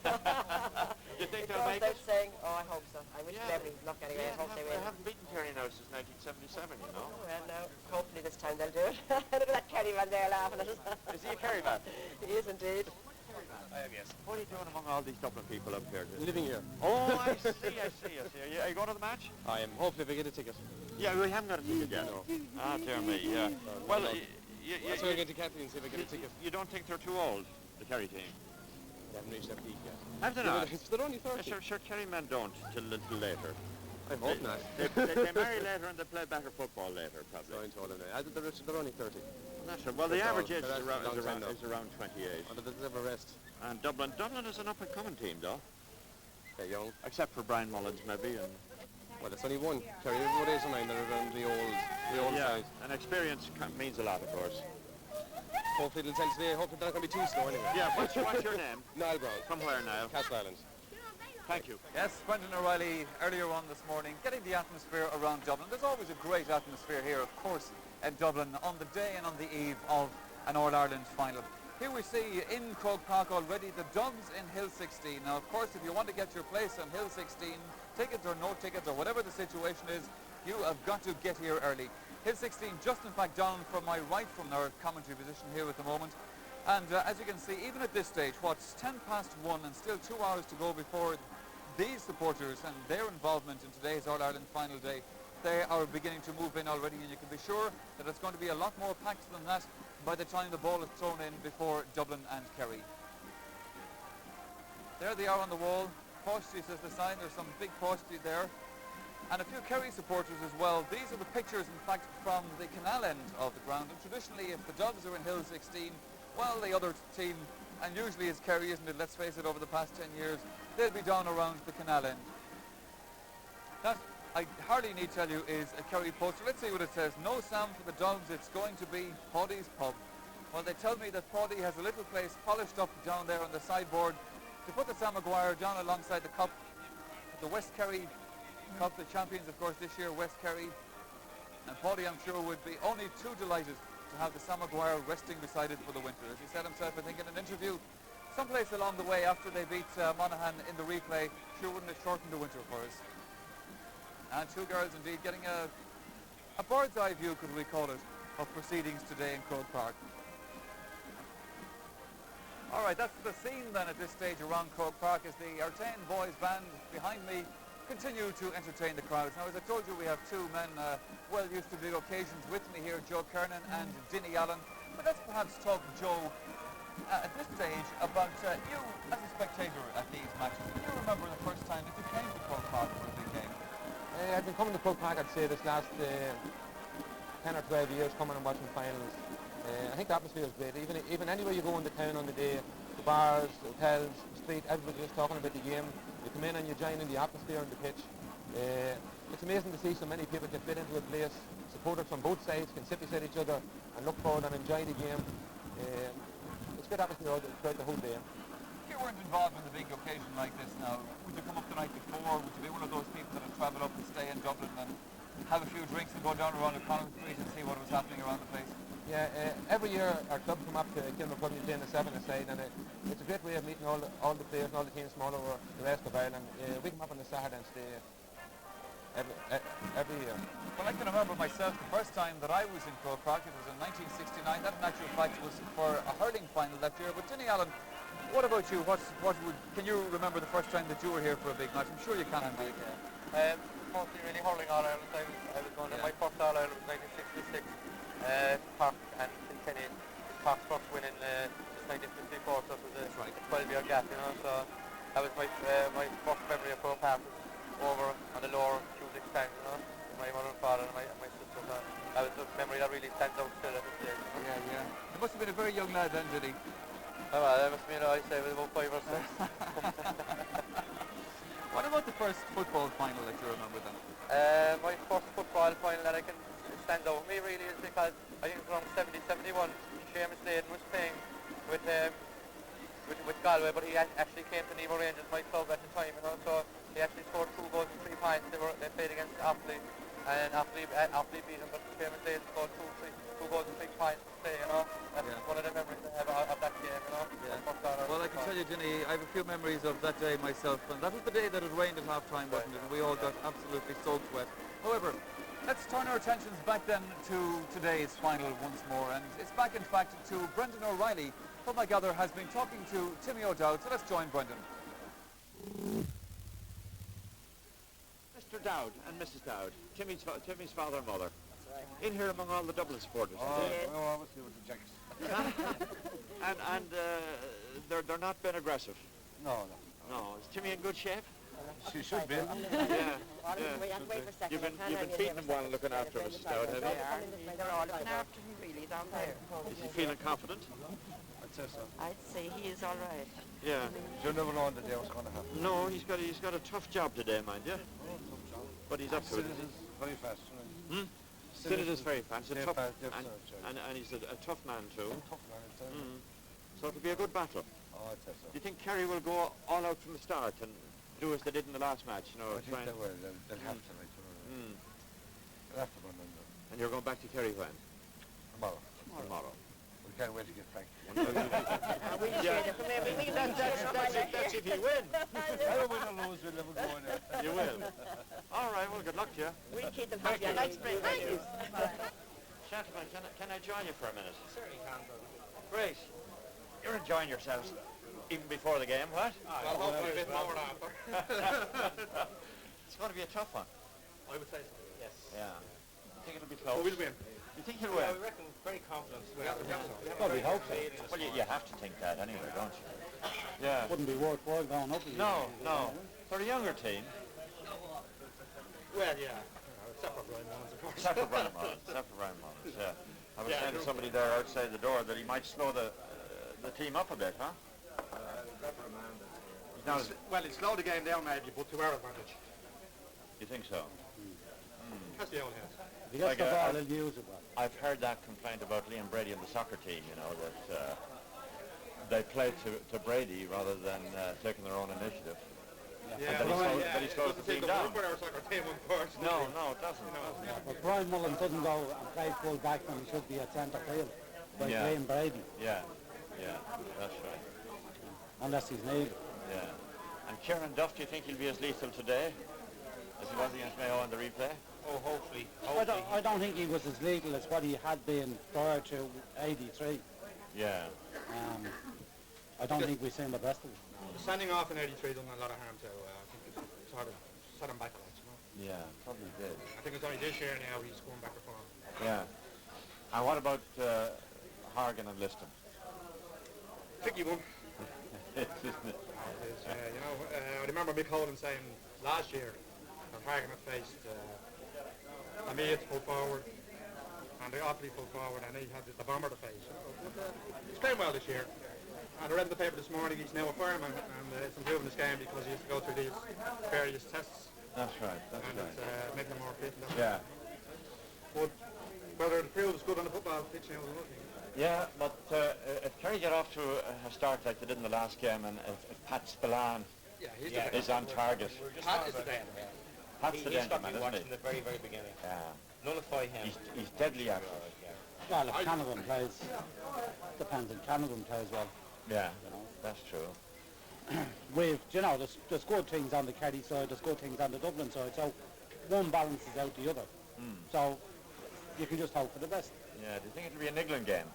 you think they'll make it? Saying, oh, I hope so. I wish them every luck anyway. I hope they will. They haven't beaten Kerry now since 1977, you know. Well, no. Hopefully this time they'll do it. Look at that Kerry man there laughing at us. Is he a Kerry man? He is indeed. Yes. What are you doing among all these Dublin people up here? Living here. Oh, I see. Are you going to the match? I am. Hopefully we get a ticket. Yeah, we haven't got a ticket yet. No. Ah, dear me, yeah. Well, that's why we're going to Kathy and see if we get a ticket. You don't think they're too old, the Kerry team? They haven't reached their peak yet. Have they not? They're only 30. Sure, Kerry men don't till a little later. I hope not. They marry later and they play better football later, probably. They're only 30. Not sure. Well, the average age is around 28. And they deserve a rest. And Dublin is an up-and-coming team, though. They're young. Except for Brian Mullins, maybe. And well, it's only one. Kerry, what is mine? They're around the old side. And experience means a lot, of course. Hopefully they'll tell today. Hopefully they're not going to be too slow anyway. Yeah, what's your name? Niall Brown. From where, Niall? Castle Island. Thank you. Yes, Brendan O'Reilly earlier on this morning, getting the atmosphere around Dublin. There's always a great atmosphere here, of course, in Dublin on the day and on the eve of an All-Ireland final. Here we see in Croke Park already the Dubs in Hill 16. Now, of course, if you want to get your place on Hill 16, tickets or no tickets or whatever the situation is, you have got to get here early. Hill 16 just in fact down from my right from our commentary position here at the moment. And as you can see, even at this stage, what's 1 and still 2 hours to go before these supporters and their involvement in today's All-Ireland final day, they are beginning to move in already, and you can be sure that it's going to be a lot more packed than that by the time the ball is thrown in before Dublin and Kerry. There they are on the wall. Posties is the sign. There's some big postie there. And a few Kerry supporters as well. These are the pictures, in fact, from the canal end of the ground. And traditionally, if the Dubs are in Hill 16, well, the other team, and usually it's Kerry, isn't it? Let's face it, over the past 10 years, they'll be down around the canal end. That, I hardly need tell you, is a Kerry poster. Let's see what it says. No Sam for the Dubs, it's going to be Paddy's Pub. Well, they tell me that Paddy has a little place polished up down there on the sideboard to put the Sam Maguire down alongside the cup. The West Kerry Cup, the champions, of course, this year, West Kerry. And Paddy, I'm sure, would be only too delighted to have the Sam Maguire resting beside it for the winter. As he said himself, I think, in an interview, someplace along the way after they beat Monaghan in the replay, sure wouldn't have shortened the winter for us. And two girls indeed getting a bird's eye view, could we call it, of proceedings today in Croke Park. All right, that's the scene then at this stage around Croke Park as the Artane boys band behind me continue to entertain the crowds. Now, as I told you, we have two men well used to big occasions with me here, Joe Kernan and Dinny Allen. But let's perhaps talk, Joe, at this stage about you as a spectator at these matches. Can you remember the first time that you came to Croke Park for a big game? I've been coming to Croke Park, I'd say, this last 10 or 12 years, coming and watching finals. I think the atmosphere is great. Even anywhere you go in the town on the day, the bars, the hotels, the street, everybody just talking about the game. You come in and you join in the atmosphere on the pitch. It's amazing to see so many people get fit into a place. Supporters from both sides can sit beside each other and look forward and enjoy the game. It's good atmosphere throughout the whole day. If you weren't involved in a big occasion like this now, would you come up the night before? Would you be one of those people that would travel up and stay in Dublin and have a few drinks and go down around O'Connell Street and see what was happening around the place? Yeah, every year our club come up to Kilmacud and play in the 7-a-side, and it's a great way of meeting all the players and all the teams from all over the rest of Ireland. We come up on the Saturday and stay every year. Well, I can remember myself the first time that I was in Croke Park. It was in 1969. That in actual fact was for a hurling final that year. But Dinny Allen, What about you? Can you remember the first time that you were here for a big match? I'm sure you can. Mostly really hurling All-Ireland. I was going to my first All-Ireland was 1966, Cork and Kilkenny. Cork's first win in 1954, so it was a 12-year gap, you know, so that was my first memory of Croke Park over on the lower Cusick stand, you know, my mother and father and my sister. So that was a memory that really stands out still at this stage. You know? Yeah, yeah. You must have been a very young lad then, did he? Oh, well, that must have been, I'd say, it was about 5 or 6. What about the first football final that you remember then? My first football final that I can stand out with me really is because I think it was around 70-71. Seamus Sladen was playing with Galway, but he actually came to Nemo Rangers, my club at the time, you know, so he actually scored 2 goals and 3 points. They played against Offaly, and Offaly beat him, but Seamus Sladen scored 2 goals and 6 points to play, you know. That's one of the memories I have of that game, you know. Yeah. Well, I can tell you, Ginny, I have a few memories of that day myself, and that was the day that it rained at half-time, wasn't it? And we all got absolutely soaked wet. However, let's turn our attentions back then to today's final once more, and it's back, in fact, to Brendan O'Reilly, whom I gather has been talking to Timmy O'Dowd, so let's join Brendan. Mr. Dowd and Mrs. Dowd, Timmy's father and mother, in here among all the Dublin supporters. Obviously with the Jacks. and they're not been aggressive. No. Is Timmy in good shape? She should be. Yeah. You've been feeding him well and looking after him, Mrs. Dowd, have you? They're all looking after him really down there. Is he feeling confident? I'd say so. I'd say he is all right. Yeah. You never know on the day what's going to happen. No, he's got a tough job today, mind you. But he's up to it. Citizens very fast. Citizens very fast. He's a tough, and he's a tough man too. So it'll be a good battle. Oh, I'd say so. Do you think Kerry will go all out from the start and do as they did in the last match? You know, I think they will. They'll have to. They'll have to run them. And you're going back to Kerry when? Tomorrow. We can't wait to get back. That's if you win. I don't win or lose, we'll never go in there. You will. All right, well, good luck to you. We'll keep them happy. I'd like to bring you. Gentlemen, can I join you for a minute? Certainly can, Great. You're enjoying yourselves even before the game, what? Well, hopefully a bit more after. It's going to be a tough one. I would say so, yes. Yeah. You think it'll be close? We'll win. You think you'll win? We reckon very confident. We hope so. Well, you have to think that anyway, don't you? Yeah. Wouldn't be worthwhile going up. No. For a younger team. Well, yeah. Separate Brian Mullins, of course. Separate Brian Mullins, yeah. I was saying to somebody there outside the door that he might slow the team up a bit, huh? Well, he slowed the game down maybe, but to our advantage. You think so? That's the only house. If he gets the ball, he'll use it. I've heard that complaint about Liam Brady and the soccer team, you know, that they play to Brady rather than taking their own initiative. Yeah, that he slows the team down. No, it doesn't. But Brian Mullins doesn't go and play full back when he should be at centre field, like Liam Brady. Yeah, that's right. Unless he's needed. Yeah. And Kieran Duff, do you think he'll be as lethal today as he was against Mayo on the replay? Oh, hopefully. I don't think he was as lethal as what he had been prior to 83. Yeah. I don't think we've seen the best of it. Standing off in 83 done a lot of harm to I think it sort of set him back a lot, you know? Yeah, probably did. I think it's only this year now he's going back to form. Yeah. And what about Hargan and Liston? Tricky one. It is, isn't it? You know, I remember Mick Holden saying last year that Hargan had faced Amid full forward and the Offaly full forward, and he had the bomber to face. He's playing well this year. And I read in the paper this morning he's now a fireman, and it's improving his game because he has to go through these various tests. That's right. It's making him more fit. Yeah. But whether the field is good on the football pitch now is another thing. Yeah, but if Kerry get off to a start like they did in the last game, and if Pat Spillane is on target. Pat is the danger man. Pat's the danger man, isn't he? From the very, very beginning. Yeah. Nullify him. He's deadly active. Well, if Canavan plays, depends if Canavan plays well. Yeah, that's true. There's good things on the Kerry side, there's good things on the Dublin side, so one balances out the other. So you can just hope for the best. Yeah, do you think it'll be a niggling game?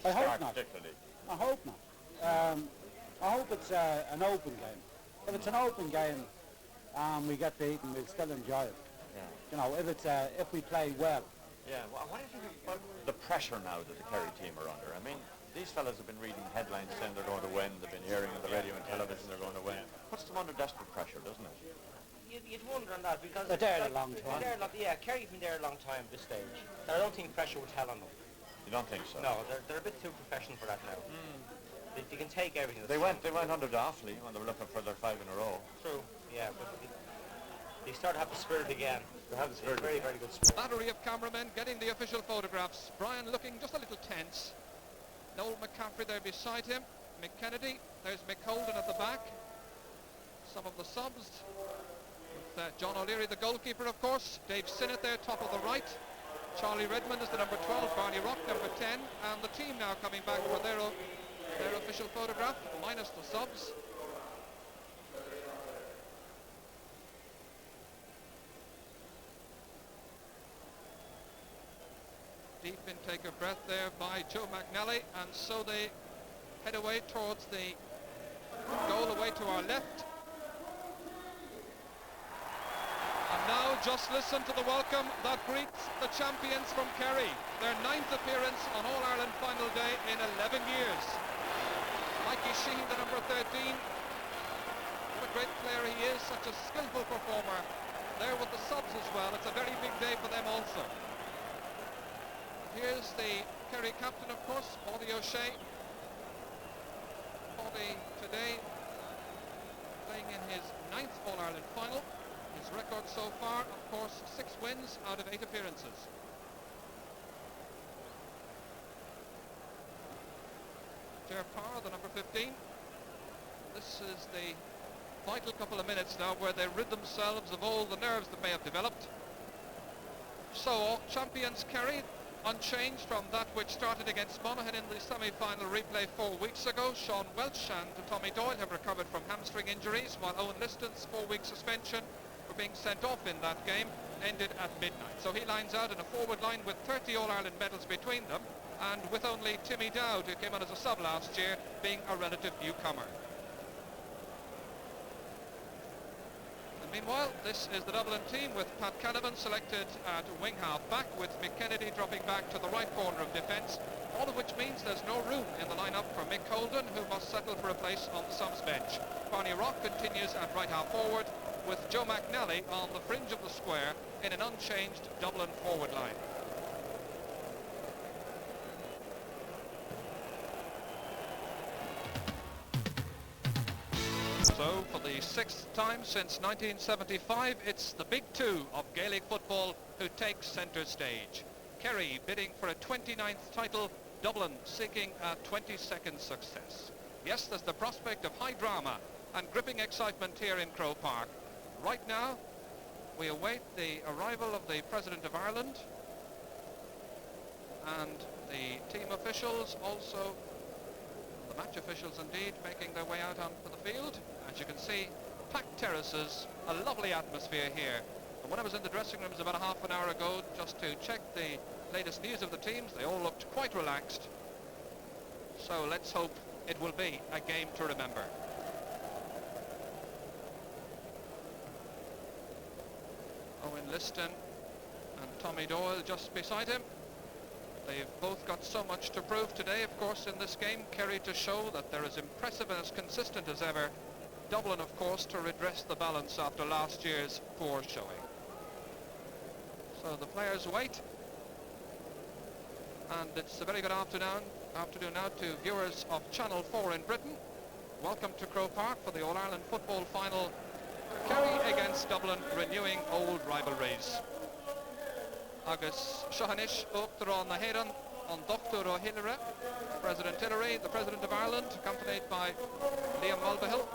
I hope not. Particularly. I hope not. I hope it's an open game. If it's an open game and we get beaten, we'll still enjoy it. Yeah. You know, if we play well. Yeah, well, what do you think about the pressure now that the Kerry team are under? I mean, these fellas have been reading headlines saying they're going to win, they've been hearing on the radio and television they're going to win. Puts them under desperate pressure, doesn't it? You'd wonder on that because... They're there a long time. Yeah, Kerry've been there a long time at this stage. I don't think pressure would tell on them. You don't think so? No, they're a bit too professional for that now. They can take everything. They went under Daffley when they were looking for their 5 in a row. True, yeah, but they start to have the spirit again. They have the spirit. Very, very good spirit. Battery of cameramen getting the official photographs. Brian looking just a little tense. Noel McCaffrey there beside him. Mick Kennedy. There's Mick Holden at the back. Some of the subs. With John O'Leary, the goalkeeper, of course. Dave Sinnott there, top of the right. Charlie Redmond is the number 12. Barney Rock, number 10. And the team now coming back for their official photograph, minus the subs. Deep intake of breath there by Joe McNally, and so they head away towards the goal away to our left. And now just listen to the welcome that greets the champions from Kerry. Their 9th appearance on All-Ireland final day in 11 years. Mikey Sheehan, the number 13. What a great player he is, such a skillful performer. There with the subs as well. It's a very big day for them also. Here's the Kerry captain, of course, Paddy O'Shea. Paddy today playing in his 9th All-Ireland final. His record so far, of course, 6 wins out of 8 appearances. Ger Parr, the number 15. This is the vital couple of minutes now where they rid themselves of all the nerves that may have developed. So, champions Kerry, unchanged from that which started against Monaghan in the semi-final replay 4 weeks ago. Sean Welch and Tommy Doyle have recovered from hamstring injuries, while Owen Liston's 4-week suspension for being sent off in that game ended at midnight. So he lines out in a forward line with 30 All-Ireland medals between them, and with only Timmy Dowd, who came on as a sub last year, being a relative newcomer. And meanwhile, this is the Dublin team with Pat Canavan selected at wing half back, with Mick Kennedy dropping back to the right corner of defence, all of which means there's no room in the lineup for Mick Holden, who must settle for a place on the subs bench. Barney Rock continues at right half forward, with Joe McNally on the fringe of the square in an unchanged Dublin forward line. So, for the 6th time since 1975, it's the big two of Gaelic football who take centre stage. Kerry bidding for a 29th title, Dublin seeking a 22nd success. Yes, there's the prospect of high drama and gripping excitement here in Croke Park. Right now, we await the arrival of the President of Ireland and the team officials, also the match officials indeed, making their way out onto the field. As you can see, packed terraces, a lovely atmosphere here. And when I was in the dressing rooms about a half an hour ago just to check the latest news of the teams, they all looked quite relaxed. So let's hope it will be a game to remember. Owen Liston and Tommy Doyle just beside him. They've both got so much to prove today, of course, in this game. Kerry to show that they're as impressive and as consistent as ever. Dublin, of course, to redress the balance after last year's poor showing. So the players wait. And it's a very good afternoon now to viewers of Channel 4 in Britain. Welcome to Croke Park for the All-Ireland football final. Kerry against Dublin, renewing old rivalries. Agus Shohanish Oaktaron Naheran on Dr. O'Hillera, President Hillary, the President of Ireland, accompanied by Liam Mulvihill.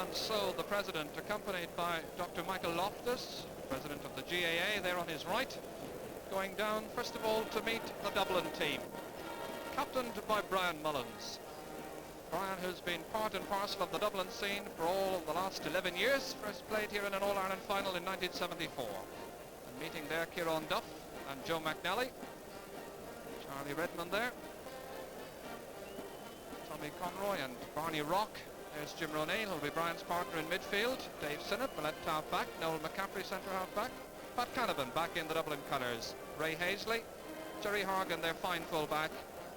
And so the President, accompanied by Dr. Michael Loftus, President of the GAA, there on his right, going down first of all to meet the Dublin team, captained by Brian Mullins. Brian, who's been part and parcel of the Dublin scene for all the last 11 years, first played here in an All-Ireland final in 1974. And meeting there Kieran Duff and Joe McNally, Charlie Redmond there, Tommy Conroy and Barney Rock. There's Jim Ronayne, who'll be Brian's partner in midfield. Dave Sinnott, the left half back. Noel McCaffrey, centre half back. Pat Canavan back in the Dublin colours. Ray Hazley, Jerry Horgan, their fine full back.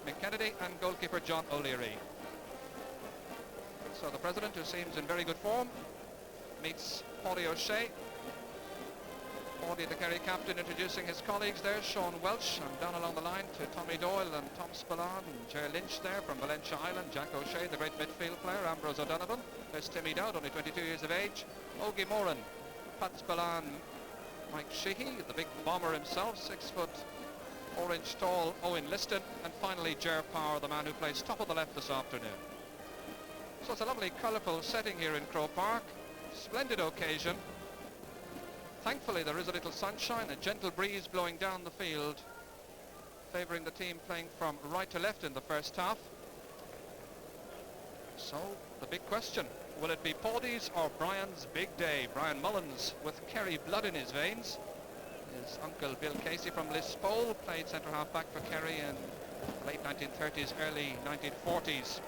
Mick Kennedy and goalkeeper John O'Leary. So the President, who seems in very good form, meets Paddy O'Shea. Paddy, the Kerry captain, introducing his colleagues there. Sean Welsh, and down along the line to Tommy Doyle and Tom Spillane and Ger Lynch there from Valentia Island. Jack O'Shea, the great midfield player. Ambrose O'Donovan. There's Timmy Dowd, only 22 years of age. Ogie Moran, Pat Spillane, Mike Sheehy, the big bomber himself, 6 foot 4 inch tall Owen Liston, and finally Ger Power, the man who plays top of the left this afternoon. So it's a lovely colourful setting here in Croke Park. Splendid occasion. Thankfully there is a little sunshine, a gentle breeze blowing down the field, favouring the team playing from right to left in the first half. So the big question, will it be Paddy's or Brian's big day? Brian Mullins, with Kerry blood in his veins. His uncle Bill Casey from Lisspole played centre half back for Kerry in the late 1930s, early 1940s.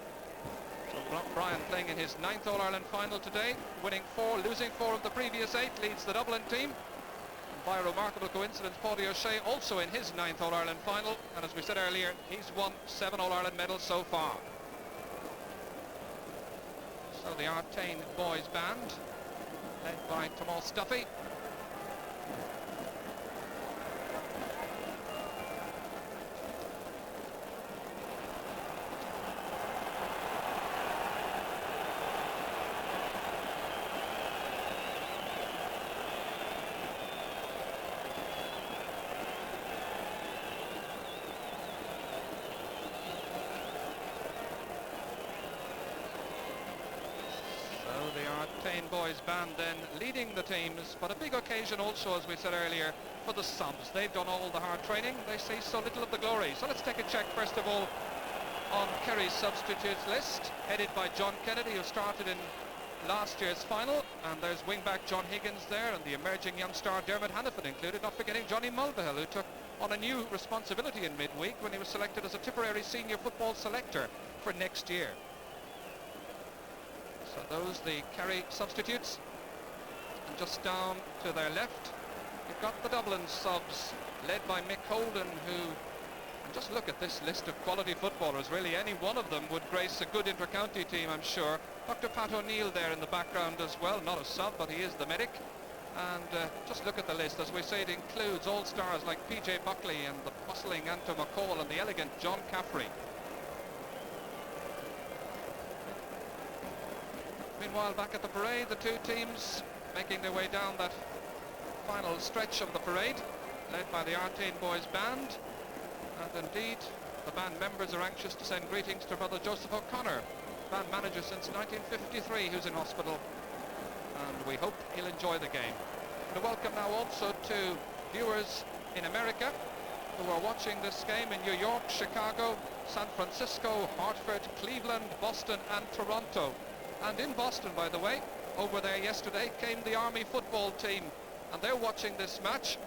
So Brian playing in his 9th All-Ireland final today, winning 4, losing 4 of the previous 8, leads the Dublin team. And by a remarkable coincidence, Paddy O'Shea also in his 9th All-Ireland final, and as we said earlier, he's won 7 All-Ireland medals so far. So the Artane boys band, led by Tomas Duffy. Boys band then leading the teams, but a big occasion also, as we said earlier, for the subs. They've done all the hard training, they see so little of the glory. So let's take a check first of all on Kerry's substitutes list, headed by John Kennedy, who started in last year's final, and there's wing-back John Higgins there, and the emerging young star Dermot Hannafin included, not forgetting Johnny Mulvihill, who took on a new responsibility in midweek when he was selected as a Tipperary senior football selector for next year. So those the Kerry substitutes, and just down to their left you've got the Dublin subs led by Mick Holden, who, and just look at this list of quality footballers, really any one of them would grace a good inter-county team, I'm sure. Dr. Pat O'Neill there in the background as well, not a sub but he is the medic. And just look at the list, as we say, it includes all stars like PJ Buckley and the bustling Anto McCall and the elegant John Caffrey. Meanwhile, back at the parade, the two teams making their way down that final stretch of the parade, led by the Artane Boys band. And indeed, the band members are anxious to send greetings to brother Joseph O'Connor, band manager since 1953, who's in hospital. And we hope he'll enjoy the game. And a welcome now also to viewers in America who are watching this game in New York, Chicago, San Francisco, Hartford, Cleveland, Boston and Toronto. And in Boston, by the way, over there yesterday came the Army football team, and they're watching this match.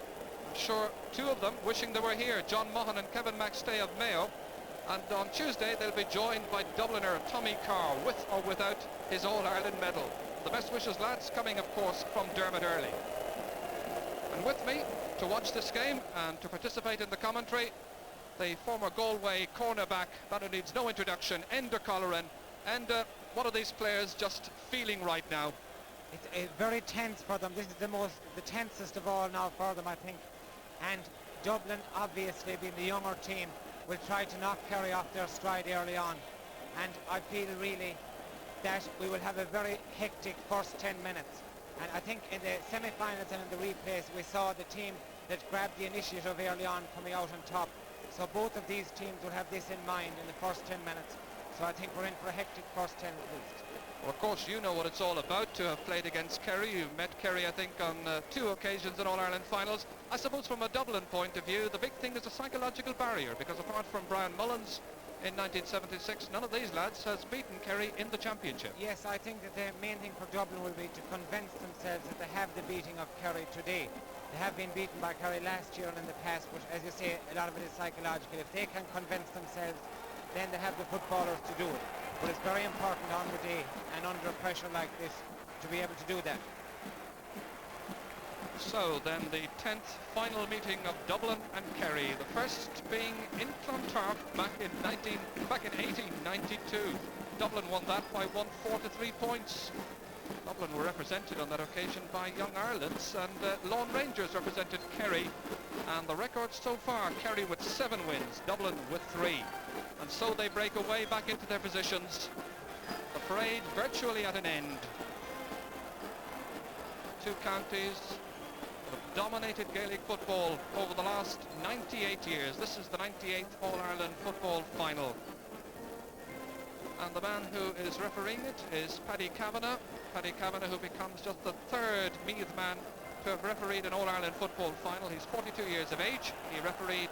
I'm sure 2 of them wishing they were here, John Mohan and Kevin McStay of Mayo. And on Tuesday they'll be joined by Dubliner Tommy Carr, with or without his All-Ireland medal. The best wishes, lads, coming of course from Dermot Early. And with me to watch this game and to participate in the commentary, the former Galway cornerback, that who needs no introduction, Enda Colleran. And what are these players just feeling right now? It's very tense for them. This is the tensest of all now for them, I think. And Dublin, obviously being the younger team, will try to knock Kerry off their stride early on. And I feel really that we will have a very hectic first 10 minutes. And I think in the semi-finals and in the replays we saw the team that grabbed the initiative early on coming out on top. So both of these teams will have this in mind in the first 10 minutes. So I think we're in for a hectic first 10 at least. Well, of course, you know what it's all about to have played against Kerry. You've met Kerry, I think, on 2 occasions in All-Ireland finals. I suppose from a Dublin point of view, the big thing is a psychological barrier, because apart from Brian Mullins in 1976, none of these lads has beaten Kerry in the championship. Yes, I think that the main thing for Dublin will be to convince themselves that they have the beating of Kerry today. They have been beaten by Kerry last year and in the past, but as you say, a lot of it is psychological. If they can convince themselves, then they have the footballers to do it. But it's very important on the day and under pressure like this to be able to do that. So then the 10th final meeting of Dublin and Kerry, the first being in Clontarf back in 1892. Dublin won that by 1-4 to 3 points. Dublin were represented on that occasion by Young Irelands, and Lawn Rangers represented Kerry. And the record so far, Kerry with 7 wins, Dublin with 3. And so they break away back into their positions. The parade virtually at an end. Two counties have dominated Gaelic football over the last 98 years. This is the 98th All-Ireland football final. And the man who is refereeing it is Paddy Kavanagh. Paddy Kavanagh, who becomes just the 3rd Meath man to have refereed an All-Ireland football final. He's 42 years of age. He refereed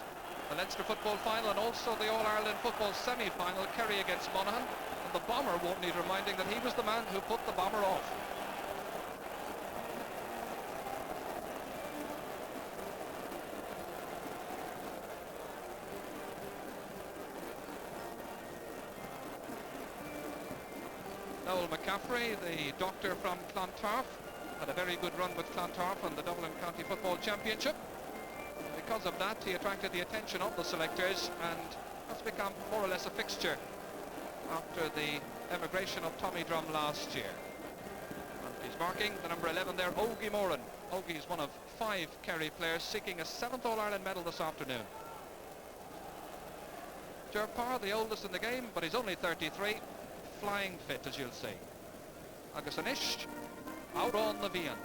the Leinster football final and also the All-Ireland football semi-final, Kerry against Monaghan. And the bomber won't need reminding that he was the man who put the bomber off. Noel McCaffrey, the doctor from Clontarf, had a very good run with Clontarf on the Dublin County Football Championship. Because of that, he attracted the attention of the selectors and has become more or less a fixture after the emigration of Tommy Drum last year. And he's marking the number 11 there, Ogie Moran. Ogie is one of 5 Kerry players seeking a 7th All-Ireland medal this afternoon. Ger Parr, the oldest in the game, but he's only 33, flying fit, as you'll see. Agus Anish, out on the Vian.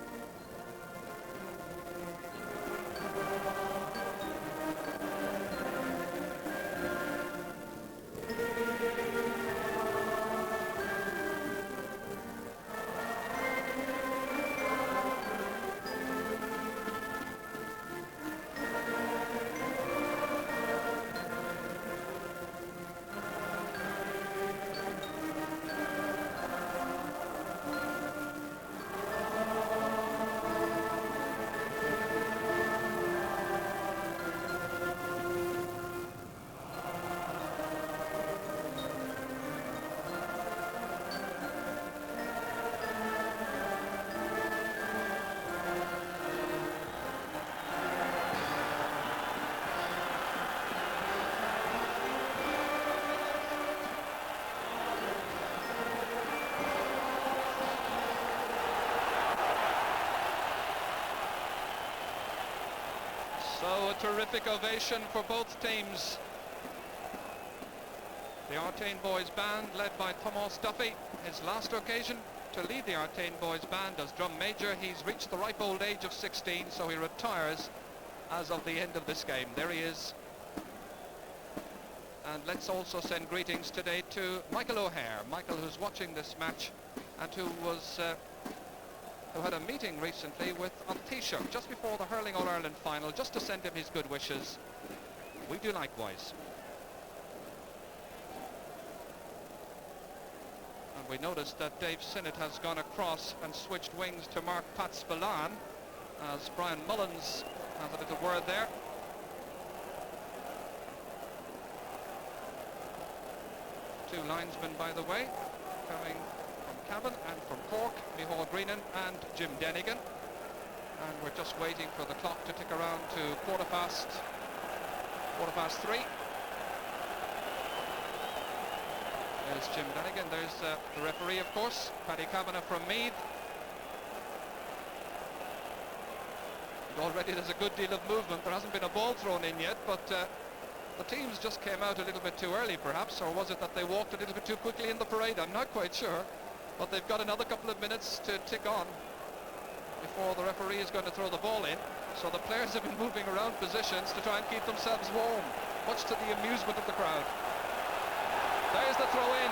So a terrific ovation for both teams. The Artane Boys Band, led by Thomas Duffy, his last occasion to lead the Artane Boys Band as drum major. He's reached the ripe old age of 16, so he retires as of the end of this game. There he is. And let's also send greetings today to Michael O'Hare. Michael, who's watching this match and who had a meeting recently with An Taoiseach just before the hurling All-Ireland final, just to send him his good wishes. We do likewise. And we noticed that Dave Sinnott has gone across and switched wings to mark Pat Spillane, as Brian Mullins has a little word there. Two linesmen, by the way, coming from Cavan and from Cork, Micheál Greenan and Jim Denigan. And we're just waiting for the clock to tick around to quarter past 3. There's Jim Denigan, there's the referee, of course, Paddy Kavanagh from Meath. And already there's a good deal of movement. There hasn't been a ball thrown in yet, but the teams just came out a little bit too early, perhaps, or was it that they walked a little bit too quickly in the parade? I'm not quite sure, but they've got another couple of minutes to tick on before the referee is going to throw the ball in. So the players have been moving around positions to try and keep themselves warm, much to the amusement of the crowd. There's the throw in.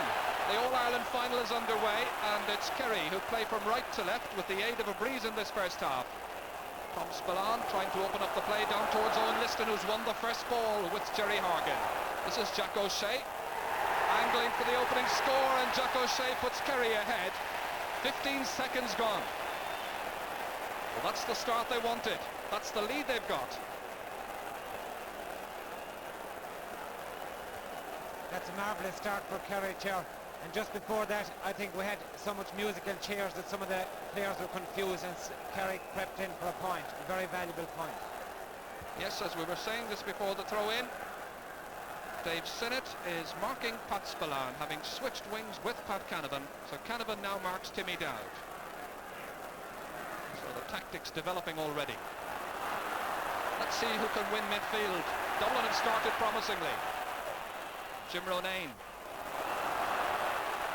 The All-Ireland final is underway, and it's Kerry who play from right to left with the aid of a breeze in this first half. Tom Spillane trying to open up the play down towards Owen Liston, who's won the first ball with Jerry Horgan. This is Jack O'Shea, angling for the opening score, and Jack O'Shea puts Kerry ahead. 15 seconds gone. Well, that's the start they wanted. That's the lead they've got. That's a marvellous start for Kerry, Chair. And just before that, I think we had so much musical chairs that some of the players were confused, and Kerry crept in for a point, a very valuable point. Yes, as we were saying this before the throw-in, Dave Sinnott is marking Pat Spillane, having switched wings with Pat Canavan. So Canavan now marks Timmy Dowd. So the tactics developing already. Let's see who can win midfield. Dublin have started promisingly. Jim Ronayne.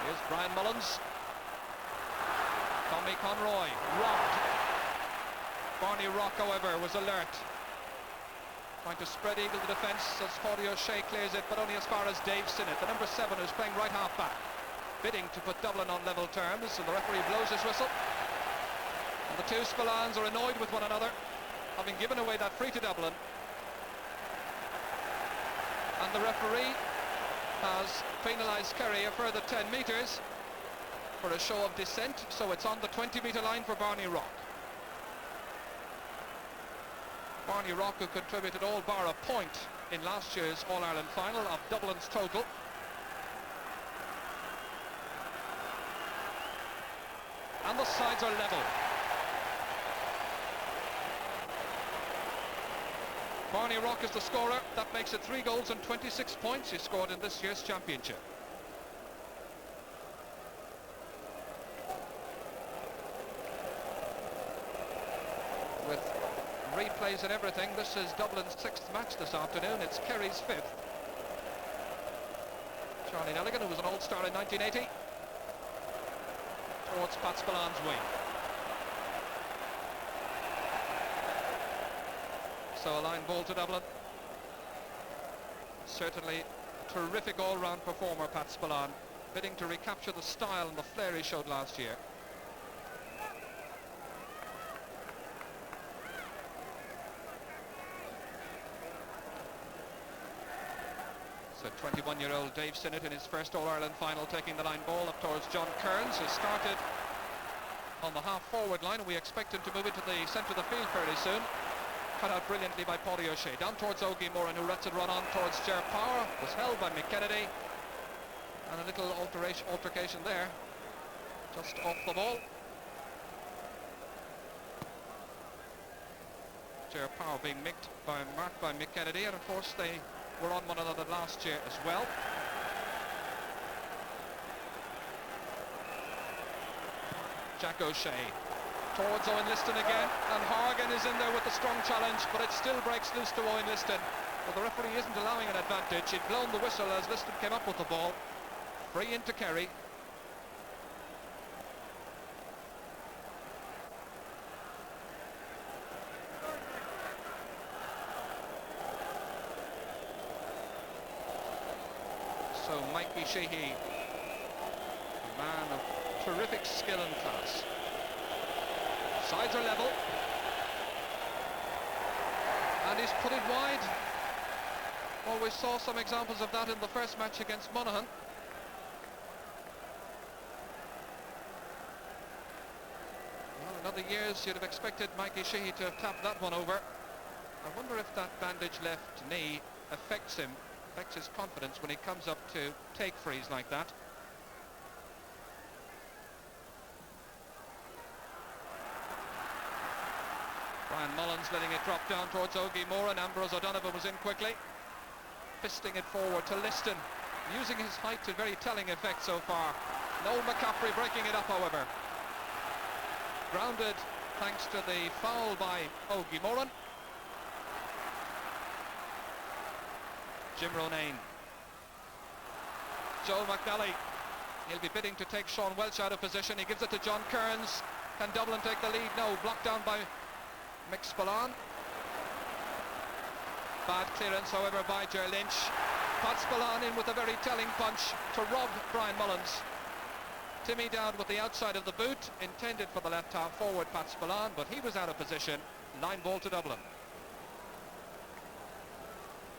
Here's Brian Mullins. Tommy Conroy, robbed. Barney Rock, however, was alert. Trying to spread eagle the defence as Paddy O'Shea clears it, but only as far as Dave Sinnott, the number 7, who's playing right half back. Bidding to put Dublin on level terms, and the referee blows his whistle. And the two Spillanes are annoyed with one another, having given away that free to Dublin. And the referee has penalised Kerry a further 10 metres for a show of dissent, so it's on the 20-metre line for Barney Rock. Barney Rock, who contributed all bar a point in last year's All-Ireland final of Dublin's total. And the sides are level. Barney Rock is the scorer. That makes it 3 goals and 26 points he scored in this year's championship. With replays and everything, this is Dublin's 6th match this afternoon. It's Kerry's 5th. Charlie Nelligan, who was an All-Star in 1980, towards Pat Spillane's wing. So a line ball to Dublin. Certainly a terrific all-round performer, Pat Spillane, bidding to recapture the style and the flair he showed last year. So 21-year-old Dave Sinnott in his first All-Ireland final, taking the line ball up towards John Kearns, who started on the half-forward line, and we expect him to move into the centre of the field fairly soon. Cut out brilliantly by Paddy O'Shea. Down towards Ogie Moran, who lets it run on towards Ger Power. Was held by McKennedy. And a little altercation there. Just off the ball. Ger Power being marked by McKennedy, and of course they were on one another last year as well. Jack O'Shea towards Owen Liston again, and Horgan is in there with the strong challenge, but it still breaks loose to Owen Liston. Well, the referee isn't allowing an advantage. He'd blown the whistle as Liston came up with the ball. Free into Kerry. So Mikey Sheehy, a man of terrific skill and class. Sides are level, and he's put it wide. Well, we saw some examples of that in the first match against Monaghan. Well, in other years you'd have expected Mikey Sheehy to have tapped that one over. I wonder if that bandage left knee affects him, affects his confidence when he comes up to take frees like that. Brian Mullins letting it drop down towards Ogie Moran. Ambrose O'Donovan was in quickly, fisting it forward to Liston, using his height to very telling effect so far. Noel McCaffrey breaking it up, however. Grounded thanks to the foul by Ogie Moran. Jim Ronayne. Joel McNally. He'll be bidding to take Sean Welch out of position. He gives it to John Kearns. Can Dublin take the lead? No. Blocked down by Mick Spillane. Bad clearance, however, by Ger Lynch. Pat Spillane in with a very telling punch to rob Brian Mullins. Timmy down with the outside of the boot, intended for the left half forward Pat Spillane, but he was out of position. 9 ball to Dublin.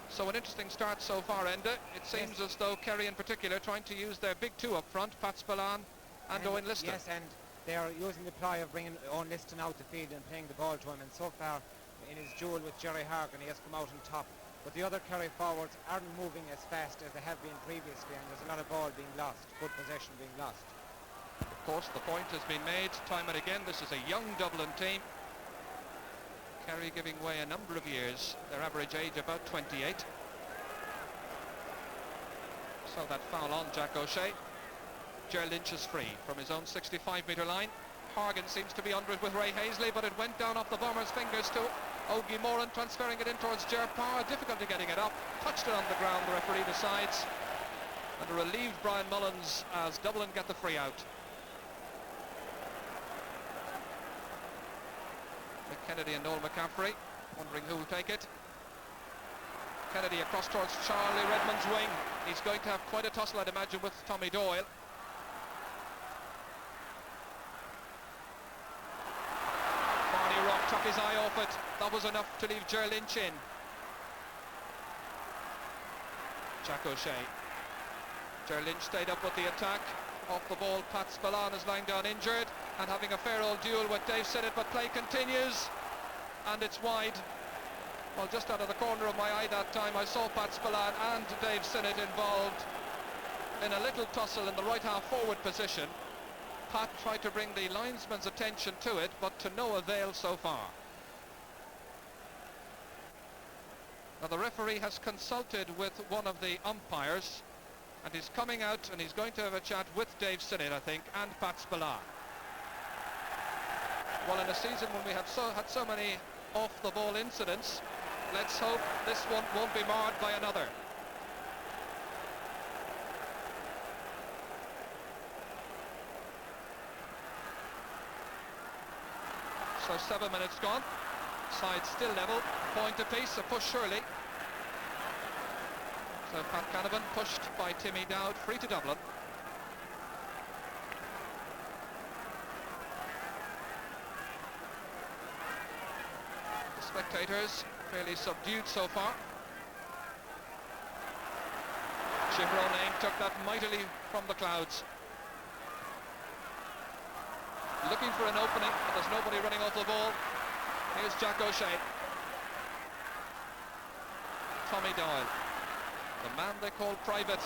So an interesting start so far, Enda. It seems as though Kerry in particular trying to use their big two up front, Pat Spillane and Owen Liston. Yes, and they are using the ploy of bringing Owen Liston out the field and playing the ball to him, and so far in his duel with Jerry Hargan he has come out on top. But the other Kerry forwards aren't moving as fast as they have been previously, and there's a lot of ball being lost, good possession being lost. Of course, the point has been made time and again. This is a young Dublin team. Kerry giving way a number of years, their average age about 28. So that foul on Jack O'Shea. Ger Lynch is free from his own 65-metre line. Hargan seems to be under it with Ray Hazley, but it went down off the Bombers' fingers to Ogie Moran, transferring it in towards Ger Parr. Difficulty getting it up, touched it on the ground, the referee decides. And a relieved Brian Mullins as Dublin get the free out. Kennedy and Noel McCaffrey wondering who will take it. Kennedy across towards Charlie Redmond's wing. He's going to have quite a tussle, I'd imagine, with Tommy Doyle. Barney Rock took his eye off it. That was enough to leave Ger Lynch in. Jack O'Shea. Ger Lynch stayed up with the attack. Off the ball, Pat Spillane is lying down injured and having a fair old duel with Dave Sinnott, but play continues and it's wide. Well, just out of the corner of my eye that time I saw Pat Spillane and Dave Sinnott involved in a little tussle in the right half forward position. Pat tried to bring the linesman's attention to it, but to no avail so far. Now the referee has consulted with one of the umpires, and he's coming out and he's going to have a chat with Dave Sinnott, I think, and Pat Spillane. Well, in a season when we have had so many off-the-ball incidents, let's hope this one won't be marred by another. So 7 minutes gone. Side still level. Point apiece. A push surely. So Pat Canavan pushed by Timmy Dowd, free to Dublin. The spectators fairly subdued so far. Chivron took that mightily from the clouds. Looking for an opening, but there's nobody running off the ball. Here's Jack O'Shea. Tommy Doyle. The man they call Private.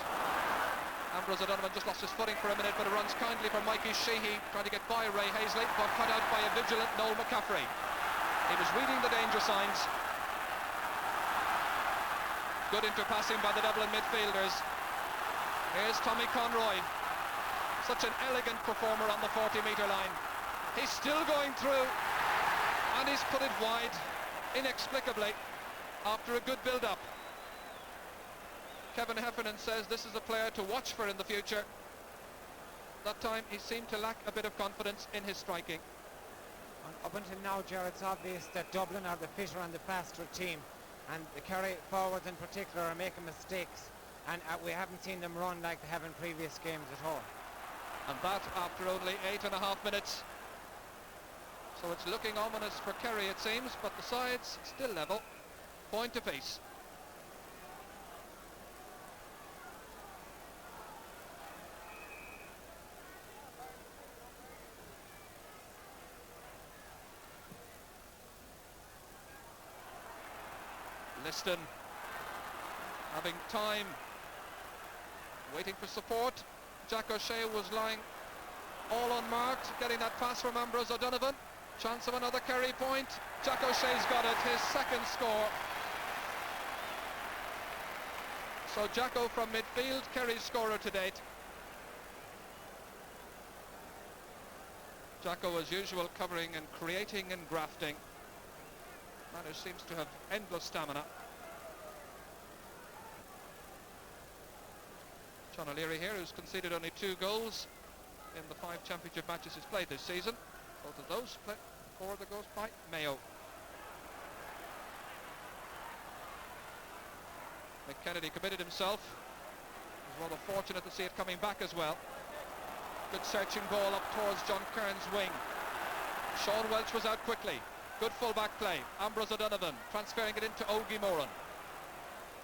Ambrose O'Donovan just lost his footing for a minute, but it runs kindly for Mikey Sheehy, trying to get by Ray Hazley, but cut out by a vigilant Noel McCaffrey. He was reading the danger signs. Good interpassing by the Dublin midfielders. Here's Tommy Conroy. Such an elegant performer on the 40-metre line. He's still going through, and he's put it wide, inexplicably, after a good build-up. Kevin Heffernan says this is a player to watch for in the future. That time he seemed to lack a bit of confidence in his striking. And up until now, Ger, it's obvious that Dublin are the fitter and the faster team, and the Kerry forwards in particular are making mistakes, and we haven't seen them run like they have in previous games at all. And that after only 8.5 minutes. So it's looking ominous for Kerry, it seems, but the sides still level. Point apiece. Liston having time, waiting for support. Jack O'Shea was lying all unmarked, getting that pass from Ambrose O'Donovan. Chance of another Kerry point. Jack O'Shea's got it, his second score. So Jacko from midfield, Kerry's scorer to date. Jacko, as usual, covering and creating and grafting. Man who seems to have endless stamina. John O'Leary here, who's conceded only 2 goals in the 5 championship matches he's played this season. Both of those for the goals by Mayo. Kennedy committed himself. He was rather fortunate to see it coming back as well. Good searching ball up towards John Kearns' wing. Sean Welch was out quickly. Good full-back play. Ambrose O'Donovan transferring it into Ogie Moran.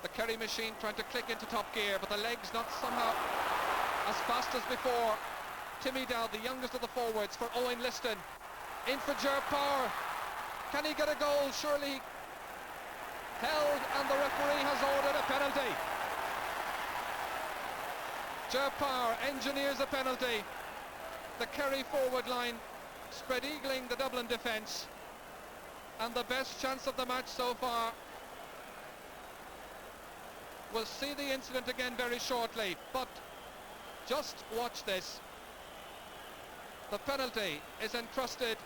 The Kerry machine trying to click into top gear, but the legs not somehow as fast as before. Timmy Dowd, the youngest of the forwards, for Owen Liston. In for Ger Power. Can he get a goal? Surely held, and the referee has ordered a penalty. Ger Power engineers a penalty. The Kerry forward line spread-eagling the Dublin defence, and the best chance of the match so far. We'll see the incident again very shortly, but just watch this. The penalty is entrusted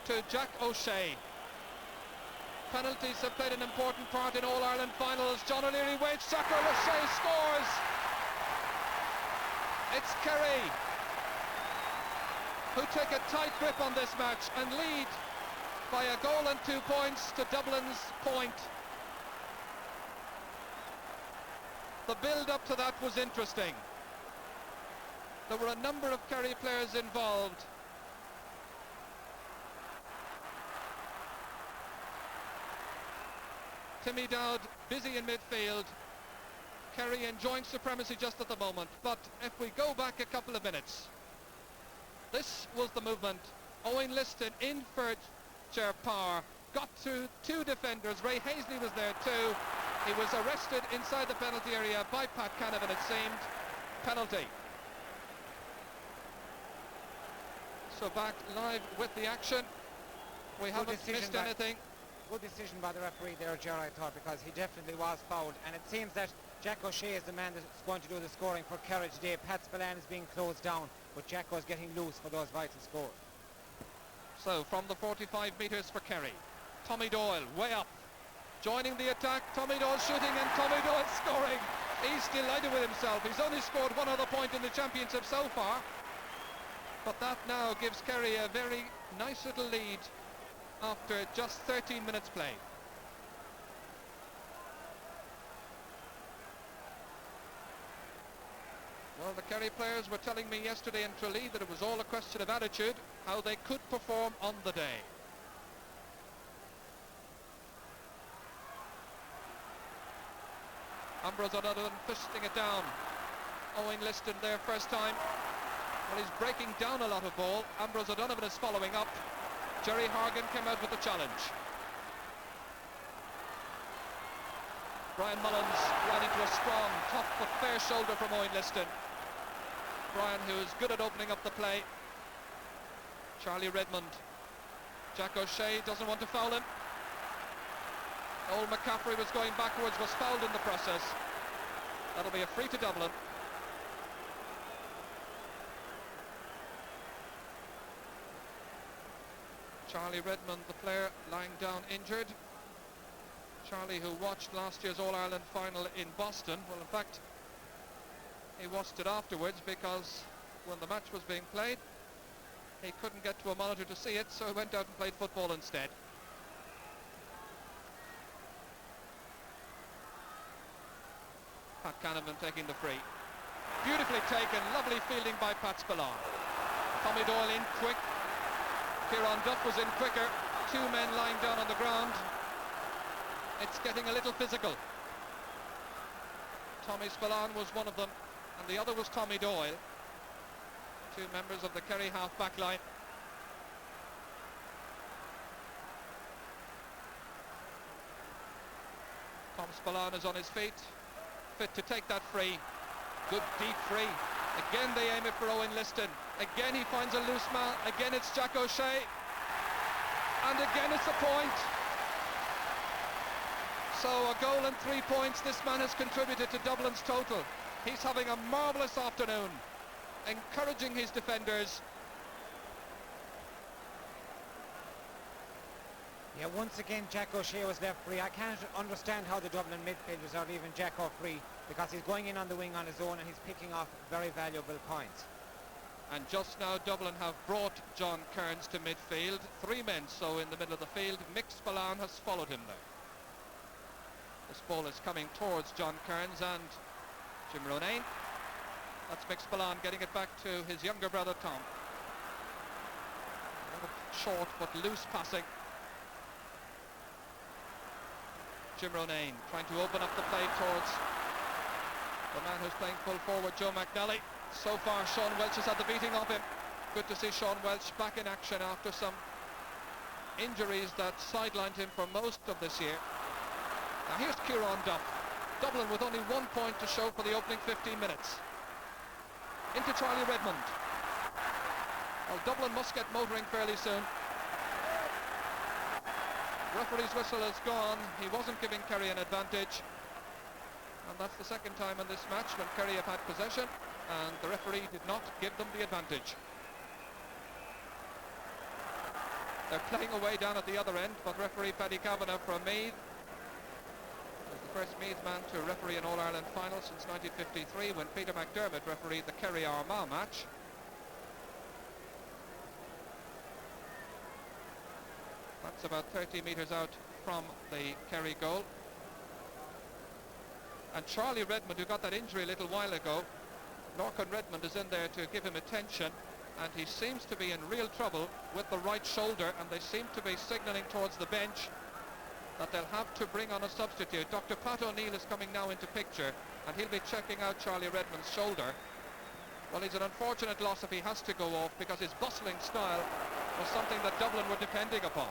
to Jack O'Shea. Penalties have played an important part in All-Ireland finals. John O'Leary waits, Jack O'Shea scores! It's Kerry who take a tight grip on this match and lead by a goal and 2 points to Dublin's point. The build-up to that was interesting. There were a number of Kerry players involved. Timmy Dowd busy in midfield. Kerry enjoying supremacy just at the moment. But if we go back a couple of minutes, this was the movement. Owen Liston in for Ger Power. Got through two defenders. Ray Hazley was there too. He was arrested inside the penalty area by Pat Canavan, it seemed. Penalty. So back live with the action. We haven't missed anything. Good decision by the referee there, Ger, I thought, because he definitely was fouled. And it seems that Jack O'Shea is the man that's going to do the scoring for Kerry today. Pat Spillane is being closed down, but Jacko's getting loose for those vital scores. So from the 45 metres for Kerry, Tommy Doyle way up, joining the attack. Tommy Doyle shooting and Tommy Doyle scoring. He's delighted with himself. He's only scored one other point in the championship so far, but that now gives Kerry a very nice little lead after just 13 minutes play. Well, the Kerry players were telling me yesterday in Tralee that it was all a question of attitude, how they could perform on the day. Ambrose O'Donovan fisting it down. Owen Liston there first time. Well, he's breaking down a lot of ball. Ambrose O'Donovan is following up. Jerry Hargan came out with the challenge. Brian Mullins ran into a strong, tough but fair shoulder from Owen Liston. Brian, who is good at opening up the play. Charlie Redmond. Jack O'Shea doesn't want to foul him. Old McCaffrey was going backwards, was fouled in the process. That'll be a free to Dublin. Charlie Redmond, the player, lying down injured. Charlie, who watched last year's All-Ireland final in Boston. Well, in fact, he watched it afterwards because when the match was being played, he couldn't get to a monitor to see it, so he went out and played football instead. Pat Canavan taking the free. Beautifully taken, lovely fielding by Pat Spillane. Tommy Doyle in quick. Kieran Duff was in quicker. Two men lying down on the ground. It's getting a little physical. Tommy Spillane was one of them, and the other was Tommy Doyle. Two members of the Kerry half-back line. Tom Spillane is on his feet, fit to take that free. Good deep free. Again they aim it for Owen Liston. Again he finds a loose man. Again it's Jack O'Shea. And again it's a point. So a goal and 3 points. This man has contributed to Dublin's total. He's having a marvellous afternoon, encouraging his defenders. Yeah, once again Jack O'Shea was left free. I can't understand how the Dublin midfielders are leaving Jack free, because he's going in on the wing on his own and he's picking off very valuable points. And just now Dublin have brought John Kearns to midfield. Three men so in the middle of the field. Mick Spillane has followed him there. This ball is coming towards John Kearns and Jim Ronayne. That's Mick Spillane getting it back to his younger brother Tom. Short but loose passing. Jim Ronayne trying to open up the play towards the man who's playing full forward, Joe McNally. So far Sean Welch has had the beating of him. Good to see Sean Welch back in action after some injuries that sidelined him for most of this year. Now here's Kieran Duff. Dublin with only 1 point to show for the opening 15 minutes. Into Charlie Redmond. Well, Dublin must get motoring fairly soon. Referee's whistle has gone. He wasn't giving Kerry an advantage. And that's the second time in this match when Kerry have had possession and the referee did not give them the advantage. They're playing away down at the other end, but referee Paddy Kavanagh from Meath is the first Meath man to referee an All-Ireland final since 1953 when Peter McDermott refereed the Kerry Armagh match. That's about 30 metres out from the Kerry goal. And Charlie Redmond, who got that injury a little while ago, Lorcan Redmond is in there to give him attention, and he seems to be in real trouble with the right shoulder, and they seem to be signalling towards the bench that they'll have to bring on a substitute. Dr. Pat O'Neill is coming now into picture, and he'll be checking out Charlie Redmond's shoulder. Well, he's an unfortunate loss if he has to go off, because his bustling style was something that Dublin were depending upon.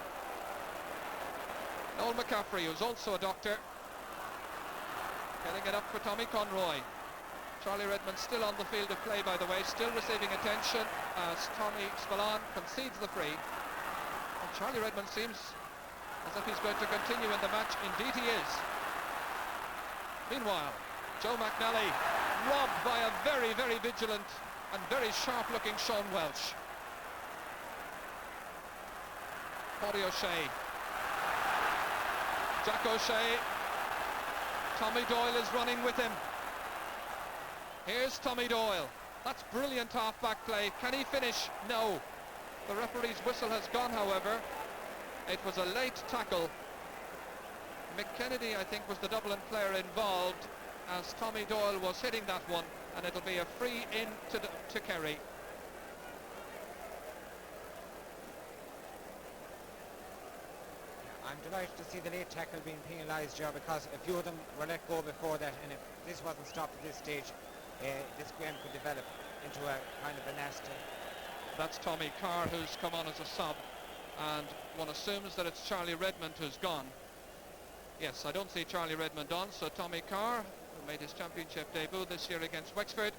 Noel McCaffrey, who's also a doctor, getting it up for Tommy Conroy. Charlie Redmond still on the field of play, by the way, still receiving attention as Tommy Spillane concedes the free. And Charlie Redmond seems as if he's going to continue in the match. Indeed he is. Meanwhile, Joe McNally robbed by a very, very vigilant and very sharp-looking Sean Welch. Paddy O'Shea. Jack O'Shea. Tommy Doyle is running with him. Here's Tommy Doyle. That's brilliant half-back play. Can he finish? No. The referee's whistle has gone, however. It was a late tackle. Mick Kennedy, I think, was the Dublin player involved as Tommy Doyle was hitting that one, and it'll be a free in to Kerry. I'm delighted to see the late tackle being penalised, Joe, because a few of them were let go before that, and if this wasn't stopped at this stage, this game could develop into a kind of a nasty. That's Tommy Carr, who's come on as a sub, and one assumes that it's Charlie Redmond who's gone. Yes, I don't see Charlie Redmond on, so Tommy Carr, who made his championship debut this year against Wexford,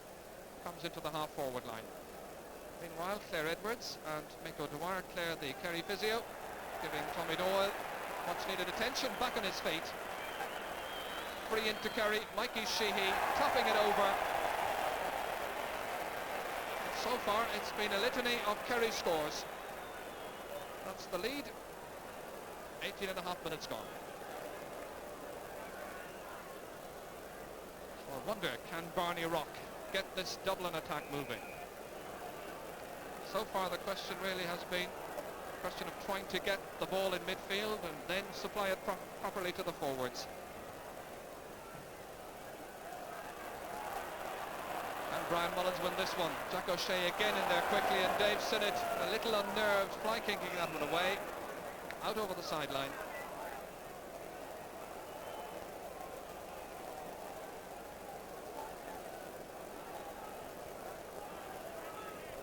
comes into the half-forward line. Meanwhile, Claire Edwards and Mick O'Dwyer, Claire the Kerry physio, giving Tommy Doyle much needed attention, back on his feet. Free into Kerry, Mikey Sheehy tapping it over. And so far it's been a litany of Kerry scores. That's the lead. 18.5 minutes gone. I wonder, can Barney Rock get this Dublin attack moving? So far the question really has been question of trying to get the ball in midfield and then supply it properly to the forwards. And Brian Mullins won this one. Jack O'Shea again in there quickly, and Dave Sinnott a little unnerved, fly kicking that one away, out over the sideline.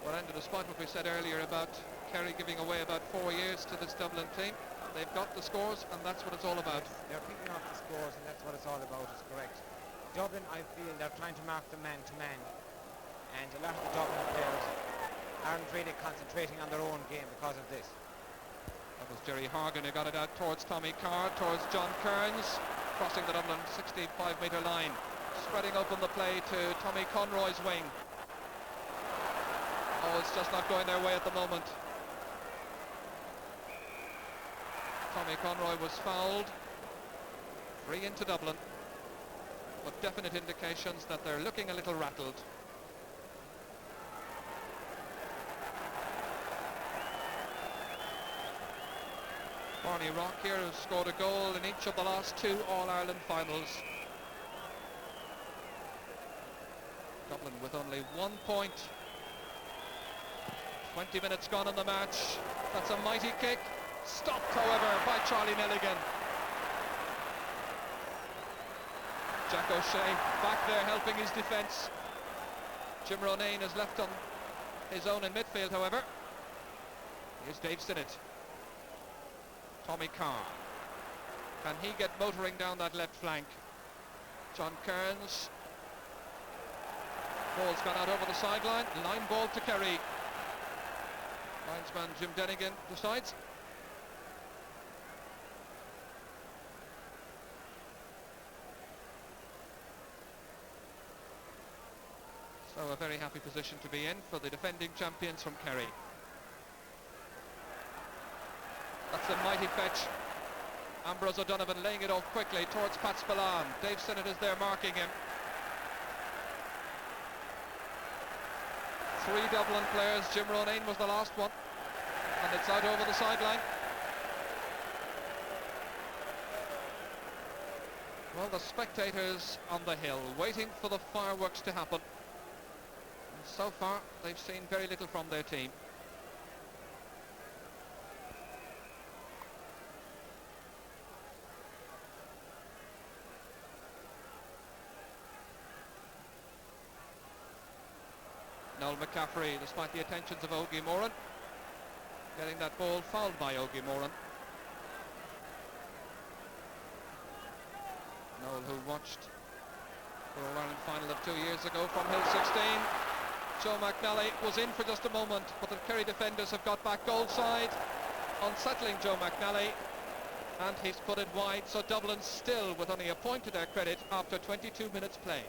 Well, and despite what we said earlier about Kerry giving away about 4 years to this Dublin team, they've got the scores, and that's what it's all about. They're picking off the scores, and that's what it's all about, is correct. Dublin, I feel they're trying to mark them man-to-man, and a lot of the Dublin players aren't really concentrating on their own game because of this. That was Jerry Horgan who got it out towards Tommy Carr, towards John Kearns, crossing the Dublin 65-metre line, spreading open the play to Tommy Conroy's wing. Oh, it's just not going their way at the moment. Tommy Conroy was fouled. Free into Dublin, but definite indications that they're looking a little rattled. Barney Rock here has scored a goal in each of the last 2 All-Ireland finals. Dublin with only 1 point. 20 minutes gone in the match. That's a mighty kick. Stopped, however, by Charlie Nelligan. Jack O'Shea back there helping his defence. Jim Ronayne is left on his own in midfield, however. Here's Dave Sinnott. Tommy Carr. Can he get motoring down that left flank? John Kearns. Ball's gone out over the sideline. Line ball to Kerry. Linesman Jim Denigan decides. So a very happy position to be in for the defending champions from Kerry. That's a mighty fetch. Ambrose O'Donovan laying it off quickly towards Pat Spillane. Dave Sinnott is there marking him. 3 Dublin players. Jim Ronayne was the last one. And it's out over the sideline. Well, the spectators on the hill waiting for the fireworks to happen. And so far, they've seen very little from their team. Noel McCaffrey, despite the attentions of Ogie Moran, getting that ball fouled by Ogie Moran. Noel, who watched the All-Ireland final of 2 years ago from Hill 16. Joe McNally was in for just a moment, but the Kerry defenders have got back goal side, unsettling Joe McNally, and he's put it wide, so Dublin still with only a point to their credit after 22 minutes play.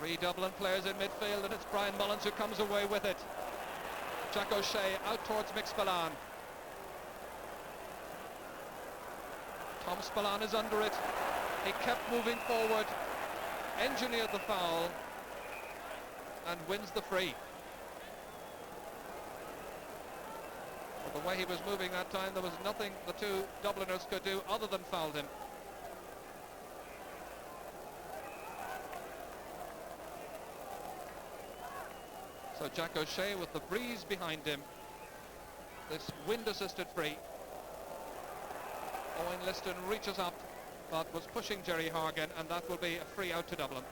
Three Dublin players in midfield, and it's Brian Mullins who comes away with it. Jack O'Shea out towards Mick Spillane. Tom Spillane is under it. He kept moving forward, engineered the foul, and wins the free. But the way he was moving that time, there was nothing the 2 Dubliners could do other than foul him. So Jack O'Shea with the breeze behind him. This wind-assisted free. Owen Liston reaches up, but was pushing Jerry Hargan, and that will be a free out to Dublin.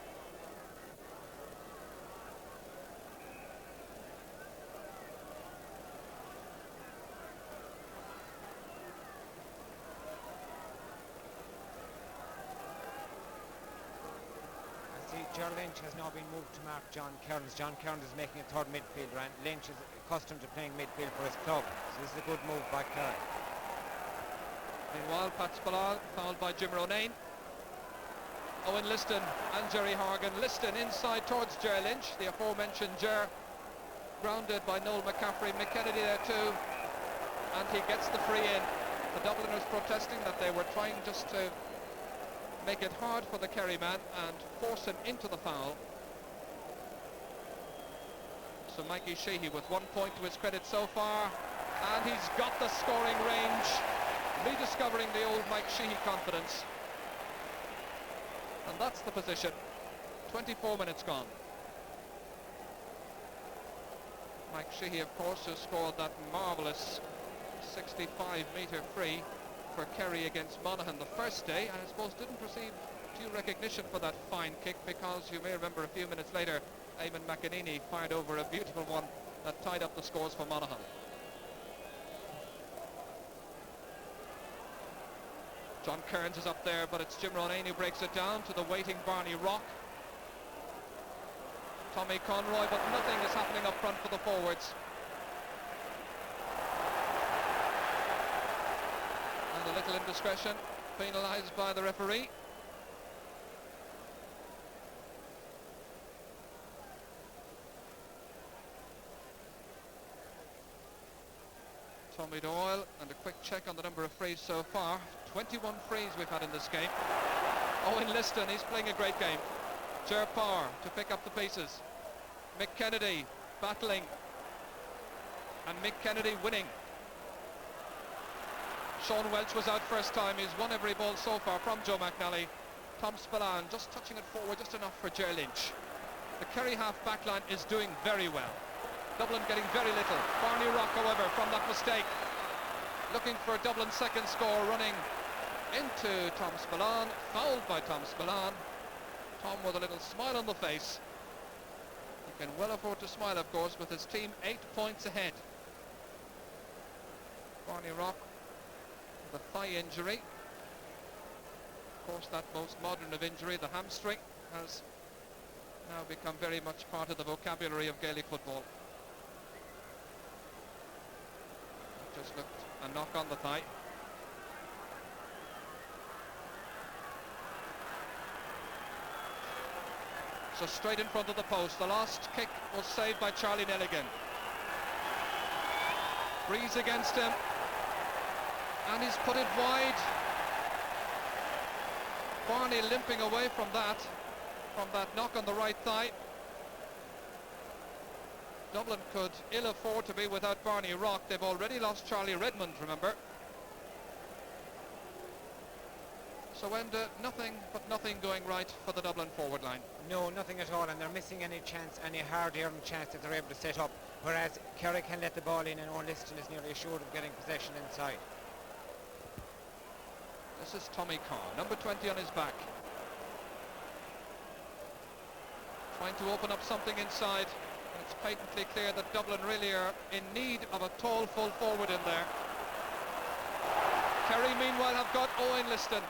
Ger Lynch has now been moved to mark John Kearns. John Kearns is making a third midfielder, and Lynch is accustomed to playing midfield for his club. So this is a good move by Kerry. Meanwhile, Pat Spillane fouled by Jim Ronayne. Owen Liston and Jerry Hargan. Liston inside towards Ger Lynch, the aforementioned Ger, grounded by Noel McCaffrey. McKennedy there too, and he gets the free in. The Dubliners protesting that they were trying just to make it hard for the Kerry man and force him into the foul. So Mikey Sheehy with 1 point to his credit so far, and he's got the scoring range, rediscovering the old Mike Sheehy confidence. And that's the position. 24 minutes gone. Mike Sheehy, of course, has scored that marvellous 65-metre free for Kerry against Monaghan the first day, and I suppose didn't receive due recognition for that fine kick, because you may remember a few minutes later Eamon McEnany fired over a beautiful one that tied up the scores for Monaghan. John Kearns is up there, but it's Jim Ronayne who breaks it down to the waiting Barney Rock. Tommy Conroy, but nothing is happening up front for the forwards. A little indiscretion penalised by the referee. Tommy Doyle, and a quick check on the number of frees so far. 21 frees we've had in this game. Owen Liston, he's playing a great game. Ger Parr to pick up the pieces. Mick Kennedy battling, and Mick Kennedy winning. Sean Welch was out first time. He's won every ball so far from Joe McNally. Tom Spillane just touching it forward just enough for Ger Lynch. The Kerry half back line is doing very well. Dublin getting very little. Barney Rock, however, from that mistake, looking for Dublin's second score, running into Tom Spillane, fouled by Tom Spillane. Tom with a little smile on the face. He can well afford to smile, of course, with his team 8 points ahead. Barney Rock with a thigh injury. Of course, that most modern of injury, the hamstring, has now become very much part of the vocabulary of Gaelic football. Just looked a knock on the thigh. So straight in front of the post. The last kick was saved by Charlie Nelligan. Breeze against him, and he's put it wide. Barney limping away from that knock on the right thigh. Dublin could ill afford to be without Barney Rock. They've already lost Charlie Redmond, remember. So nothing going right for the Dublin forward line. No, nothing at all, and they're missing any chance, any hard-earned chance that they're able to set up, whereas Kerry can let the ball in, and Owen Liston is nearly assured of getting possession inside. This is Tommy Carr, number 20 on his back. Trying to open up something inside. It's patently clear that Dublin really are in need of a tall full forward in there. Kerry meanwhile have got Owen Liston,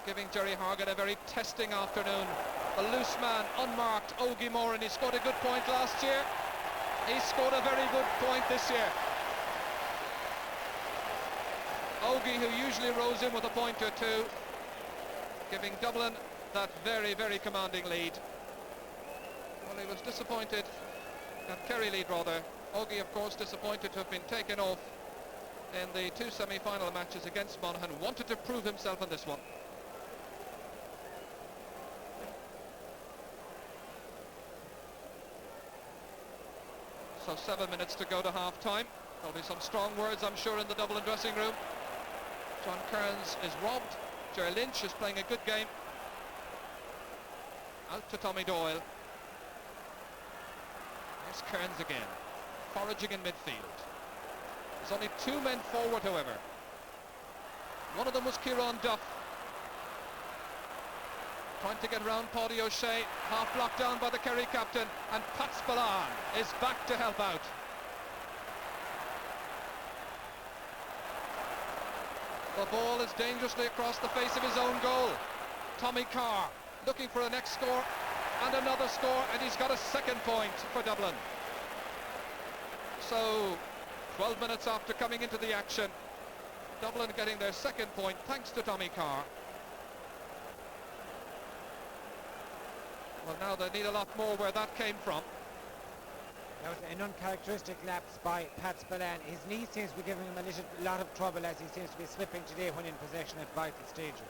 giving Jerry Hargan a very testing afternoon. The loose man, unmarked, Ogie Moran. He scored a good point last year. He scored a very good point this year. Ogie, who usually rows in with a point or two, giving Dublin that very, very commanding lead. Well, he was disappointed, that Kerry lead rather. Ogie, of course, disappointed to have been taken off in the two semi-final matches against Monaghan. Wanted to prove himself in this one. So 7 minutes to go to half-time. There'll be some strong words, I'm sure, in the Dublin dressing room. John Kearns is robbed. Ger Lynch is playing a good game. Out to Tommy Doyle. There's Kearns again, foraging in midfield. There's only 2 men forward, however. One of them was Kieran Duff, trying to get around Paddy O'Shea, half blocked down by the Kerry captain, and Pat Spillane is back to help out. The ball is dangerously across the face of his own goal. Tommy Carr looking for the next score, and another score, and he's got a second point for Dublin. So 12 minutes after coming into the action, Dublin getting their second point thanks to Tommy Carr. Well, now they need a lot more where that came from. That was an uncharacteristic lapse by Pat Spillane. His knee seems to be giving him a lot of trouble, as he seems to be slipping today when in possession at vital stages.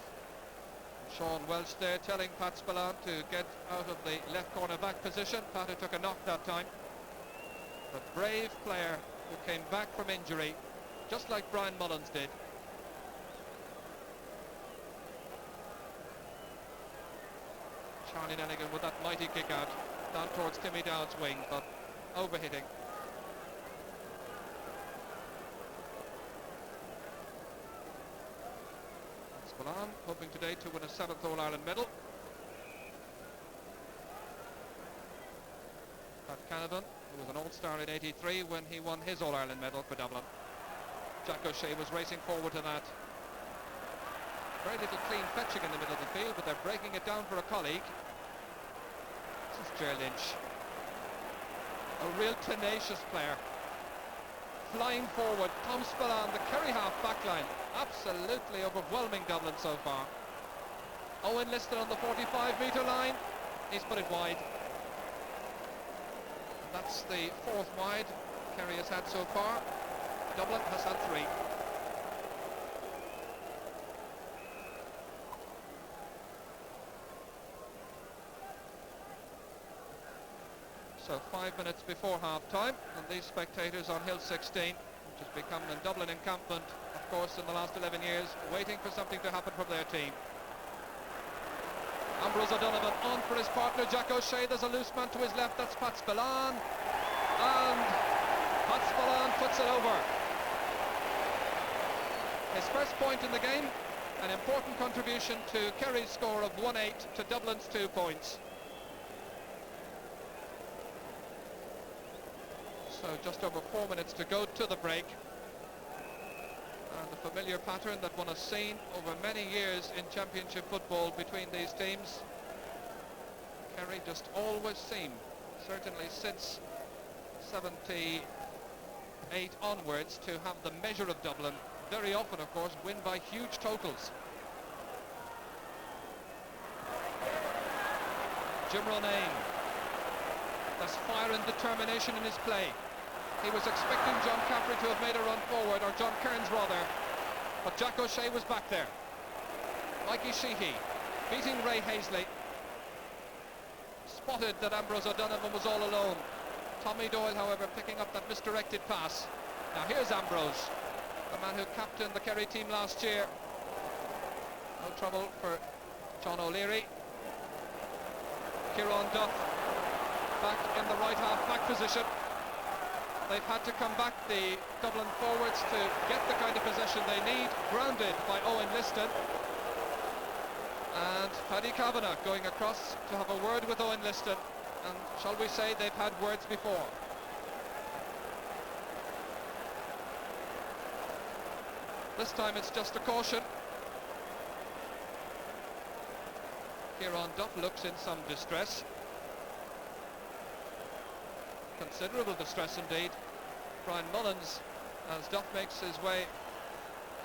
Sean Welch there telling Pat Spillane to get out of the left corner back position. Pat who took a knock that time. The brave player who came back from injury, just like Brian Mullins did. Charlie Nelligan with that mighty kick out down towards Timmy Dowd's wing, but overhitting. Spillane hoping today to win a 7th All-Ireland medal. Pat Canavan, who was an All-Star in '83 when he won his All-Ireland medal for Dublin. Jack O'Shea was racing forward to that. Very little clean fetching in the middle of the field, but they're breaking it down for a colleague. This is Ger Lynch. A real tenacious player. Flying forward, Tom Spillane, the Kerry half back line. Absolutely overwhelming Dublin so far. Owen Liston on the 45-metre line. He's put it wide. And that's the 4th wide Kerry has had so far. Dublin has had 3. So 5 minutes before half-time, and these spectators on Hill 16, which has become a Dublin encampment, of course, in the last 11 years, waiting for something to happen from their team. Ambrose O'Donovan on for his partner, Jack O'Shea. There's a loose man to his left, that's Pat Spillane. And Pat Spillane puts it over. His first point in the game, an important contribution to Kerry's score of 1-8 to Dublin's 2 points. So just over 4 minutes to go to the break. And the familiar pattern that one has seen over many years in championship football between these teams. Kerry just always seem, certainly since 78 onwards, to have the measure of Dublin. Very often, of course, win by huge totals. Jim Ronayne. There's fire and determination in his play. He was expecting John Caffrey to have made a run forward, or John Kearns rather, but Jack O'Shea was back there. Mikey Sheehy beating Ray Hazley. Spotted that Ambrose O'Donovan was all alone. Tommy Doyle, however, picking up that misdirected pass. Now here's Ambrose, the man who captained the Kerry team last year. No trouble for John O'Leary. Kieran Duff back in the right half back position. They've had to come back, the Dublin forwards, to get the kind of possession they need, grounded by Owen Liston. And Paddy Kavanagh going across to have a word with Owen Liston, and shall we say they've had words before. This time it's just a caution. Kieran Duff looks in some distress. Considerable distress indeed. Brian Mullins, as Duff makes his way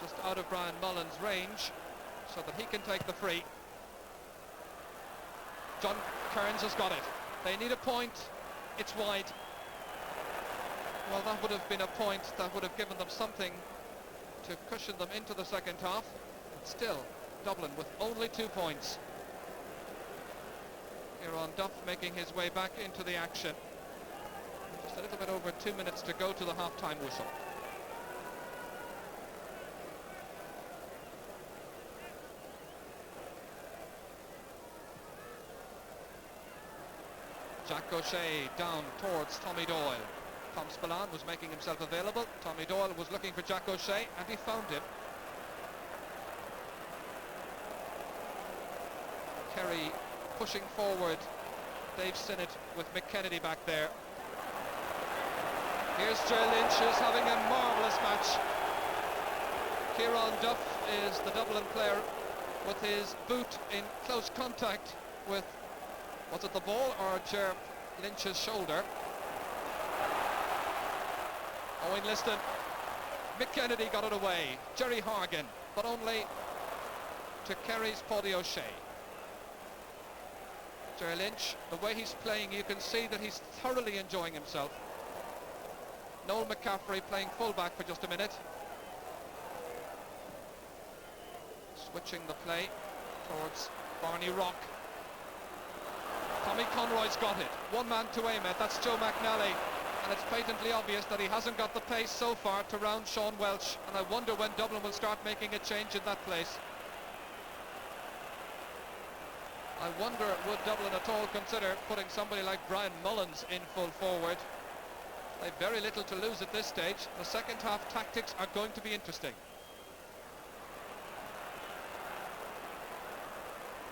just out of Brian Mullins' range so that he can take the free. John Kearns has got it. They need a point. It's wide. Well, that would have been a point that would have given them something to cushion them into the second half. But still, Dublin with only 2 points. Kieran Duff making his way back into the action. Just a little bit over 2 minutes to go to the half-time whistle. Jack O'Shea down towards Tommy Doyle. Tom Spillane was making himself available. Tommy Doyle was looking for Jack O'Shea, and he found him. Kerry pushing forward. Dave Sinnott with Mick Kennedy back there. Here's Ger Lynch, who's having a marvellous match. Kieran Duff is the Dublin player with his boot in close contact with, was it the ball or Ger Lynch's shoulder? Owen Liston. Mick Kennedy got it away. Jerry Hargan, but only to Kerry's Paddy O'Shea. Ger Lynch, the way he's playing, you can see that he's thoroughly enjoying himself. Noel McCaffrey playing full-back for just a minute. Switching the play towards Barney Rock. Tommy Conroy's got it. One man to aim at, that's Joe McNally. And it's patently obvious that he hasn't got the pace so far to round Sean Welch. And I wonder when Dublin will start making a change in that place. I wonder, would Dublin at all consider putting somebody like Brian Mullins in full forward? They've very little to lose at this stage. The second half tactics are going to be interesting.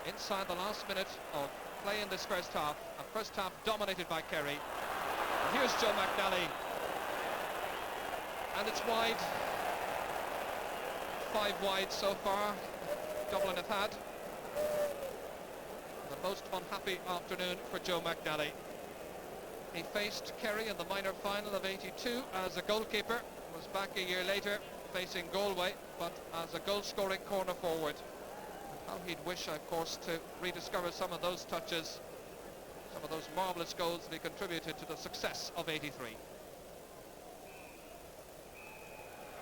Inside the last minute of play in this first half, a first half dominated by Kerry. And here's Joe McNally. And it's wide. 5 wide so far Dublin have had. The most unhappy afternoon for Joe McNally. He faced Kerry in the minor final of '82 as a goalkeeper, was back a year later facing Galway, but as a goal-scoring corner forward. And how he'd wish, of course, to rediscover some of those touches, some of those marvellous goals that he contributed to the success of '83.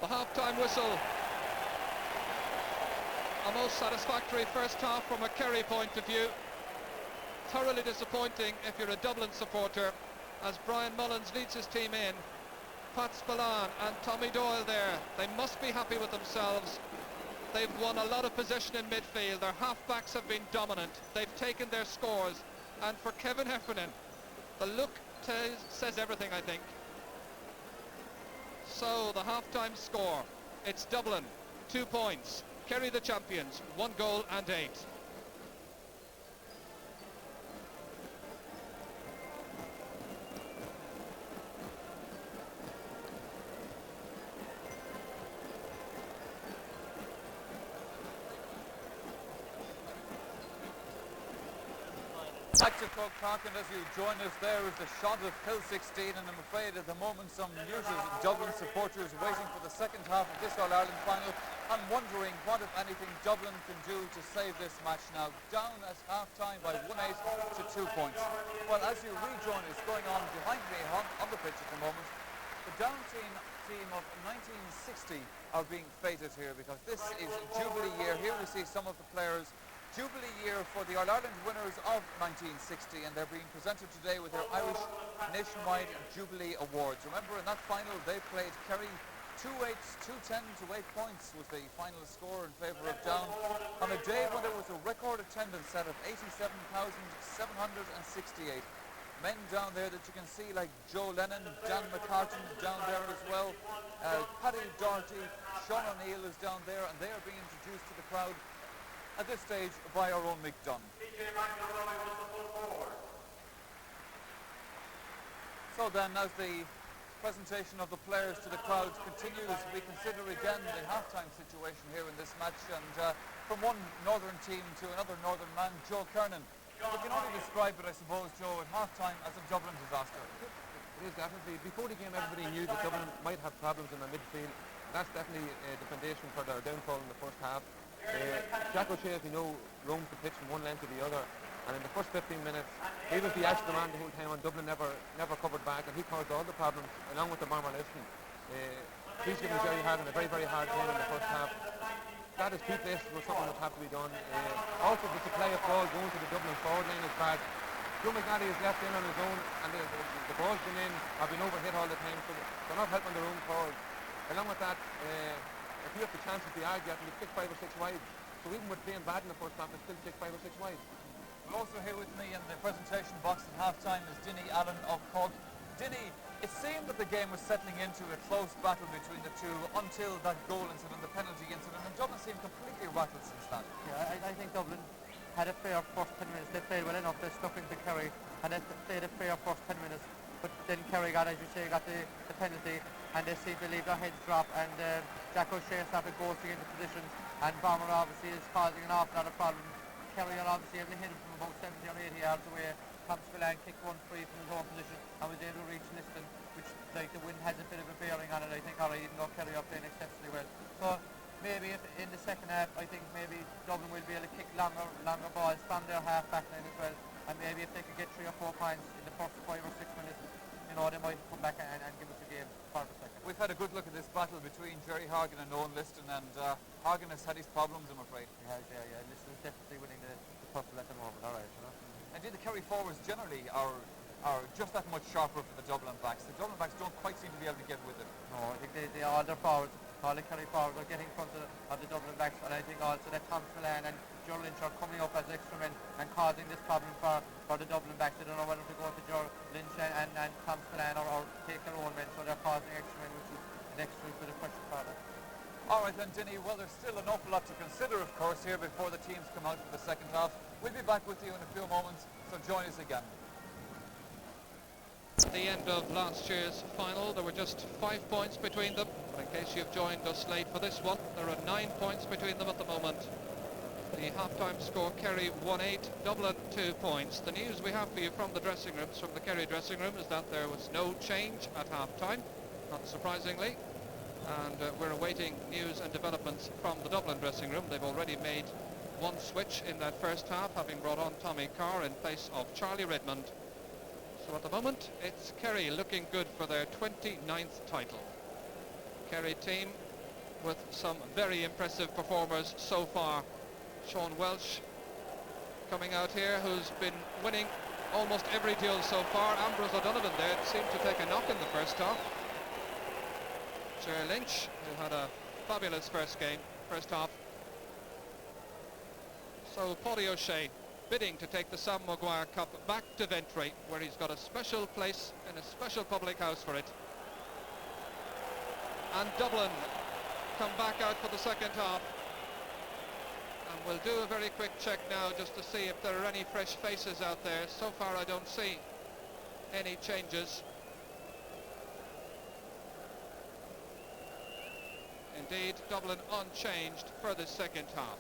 The half-time whistle. A most satisfactory first half from a Kerry point of view. Thoroughly disappointing if you're a Dublin supporter, as Brian Mullins leads his team in. Pat Spillane and Tommy Doyle there. They must be happy with themselves. They've won a lot of possession in midfield. Their half-backs have been dominant. They've taken their scores. And for Kevin Heffernan, the look says everything, I think. So the half-time score. It's Dublin, 2 points. Kerry the champions, 1 goal and 8. Back to Croke Park, and as you join us, there is the shot of Hill 16, and I'm afraid at the moment some usual Dublin supporters waiting for the second half of this All-Ireland final and wondering what, if anything, Dublin can do to save this match now. Down at half-time by 1-8 to 2 points. Well, as you rejoin us, going on behind me on the pitch at the moment, the down team of 1960 are being feted here because this is Jubilee year. Here we see some of the players. Jubilee year for the All-Ireland winners of 1960, and they're being presented today with their Irish Nationwide Jubilee Awards. Remember, in that final they played Kerry 2-8s, 2-10 to 8 points was the final score in favour of Down on a day when there was a record attendance set of 87,768. Men down there that you can see like Joe Lennon, Dan McCartan down there as well, Paddy Doherty, Sean O'Neill is down there, and they are being introduced to the crowd at this stage by our own Mick Dunn. So then, as the presentation of the players to the crowd continues, we consider again the half-time situation here in this match, and from one northern team to another northern man, Joe Kernan. We can only describe it, I suppose, Joe, at half-time as a Dublin disaster. It is definitely. Before the game, everybody knew that Dublin might have problems in their midfield. That's definitely the foundation for their downfall in the first half. Jack O'Shea, as we know, roamed the pitch from one end to the other, and in the first 15 minutes he was the extra man the whole time, and Dublin never covered back, and he caused all the problems along with the bomber lifting. He's given Jerry Harden a very, very hard time in the first half. That is two places where something would have to be done. Also, the supply of ball going to the Dublin forward line is bad. Joe McNally is left in on his own, and the ball's been in, have been overhit all the time, so they're not helping their own forward. Along with that, if you have the chance at the Argyle, you kick 5 or 6 wide. So even with playing bad in the first half, they still kick 5 or 6 wide. Well, also here with me in the presentation box at half-time is Dinny Allen of Cork. Dinny, it seemed that the game was settling into a close battle between the two until that goal incident, the penalty incident, and Dublin seemed completely rattled since that. Yeah, I think Dublin had a fair first 10 minutes. They played well enough. They stuck into Kerry, and they played a fair first 10 minutes. But then Kerry got, as you say, got the penalty, and they seemed to leave their heads drop, and Jack O'Shea started ghosting into positions, and Bomber obviously is causing an awful lot of problems. Kerry are obviously able to hit him from about 70 or 80 yards away. Tom Spillane kicked one free from his own position and was able to reach Liston, which, like, the wind has a bit of a bearing on it, I think, alright, even though Kerry are playing exceptionally well. So maybe if in the second half, I think maybe Dublin will be able to kick longer balls from their half-back line as well, and maybe if they could get 3 or 4 points in the first 5 or 6 minutes, you know, they might come back and give us a game for the second. We've had a good look at this battle between Jerry Horgan and Owen Liston, and Horgan has had his problems, I'm afraid. He has, yeah. Liston is definitely winning the tussle at the moment, alright, you know. Indeed, the Kerry forwards generally are just that much sharper for the Dublin backs. The Dublin backs don't quite seem to be able to get with it. No, I think they all their forwards, all the Kerry forwards are getting in front of the Dublin backs, and I think also that Tom Spillane and Joe Lynch are coming up as extra men and causing this problem for the Dublin backs. They don't know whether to go to Joe Lynch and Tom Spillane or take their own men, so they're causing extra men, which is an extra bit of pressure for them. All right then, Dinny, well, there's still an awful lot to consider, of course, here before the teams come out for the second half. We'll be back with you in a few moments, so join us again. At the end of last year's final, there were just 5 points between them. But in case you've joined us late for this one, there are 9 points between them at the moment. The half-time score, Kerry 1-8, Dublin 2 points. The news we have for you from the dressing rooms, from the Kerry dressing room, is that there was no change at half-time, not surprisingly. And we're awaiting news and developments from the Dublin dressing room. They've already made one switch in that first half, having brought on Tommy Carr in place of Charlie Redmond. So at the moment, it's Kerry looking good for their 29th title. Kerry team with some very impressive performers so far. Sean Welsh coming out here, who's been winning almost every duel so far. Ambrose O'Donovan there seemed to take a knock in the first half. Ger Lynch, who had a fabulous first half. So Paddy O'Shea bidding to take the Sam Maguire Cup back to Ventry, where he's got a special place in a special public house for it. And Dublin come back out for the second half. And we'll do a very quick check now just to see if there are any fresh faces out there. So far I don't see any changes. Indeed, Dublin unchanged for the second half.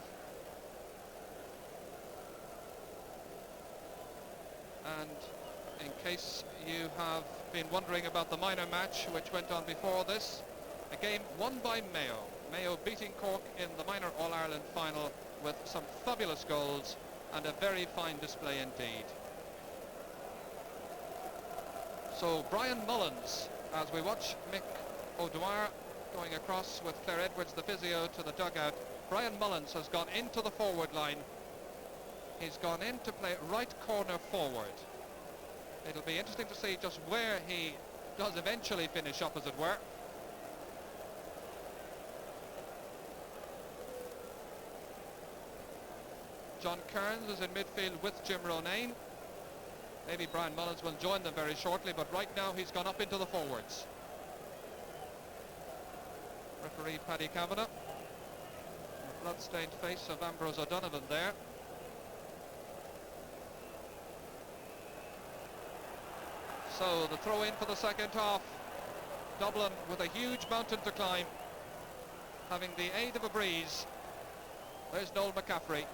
And in case you have been wondering about the minor match which went on before this, a game won by Mayo. Mayo beating Cork in the minor All-Ireland final with some fabulous goals and a very fine display indeed. So Brian Mullins, as we watch Mick O'Dwyer going across with Claire Edwards, the physio, to the dugout. Brian Mullins has gone into the forward line. He's gone in to play right corner forward. It'll be interesting to see just where he does eventually finish up, as it were. John Kearns is in midfield with Jim Ronayne. Maybe Brian Mullins will join them very shortly, but right now he's gone up into the forwards. Referee Paddy Kavanagh. The blood-stained face of Ambrose O'Donovan there. So the throw in for the second half. Dublin with a huge mountain to climb, having the aid of a breeze. There's Noel McCaffrey.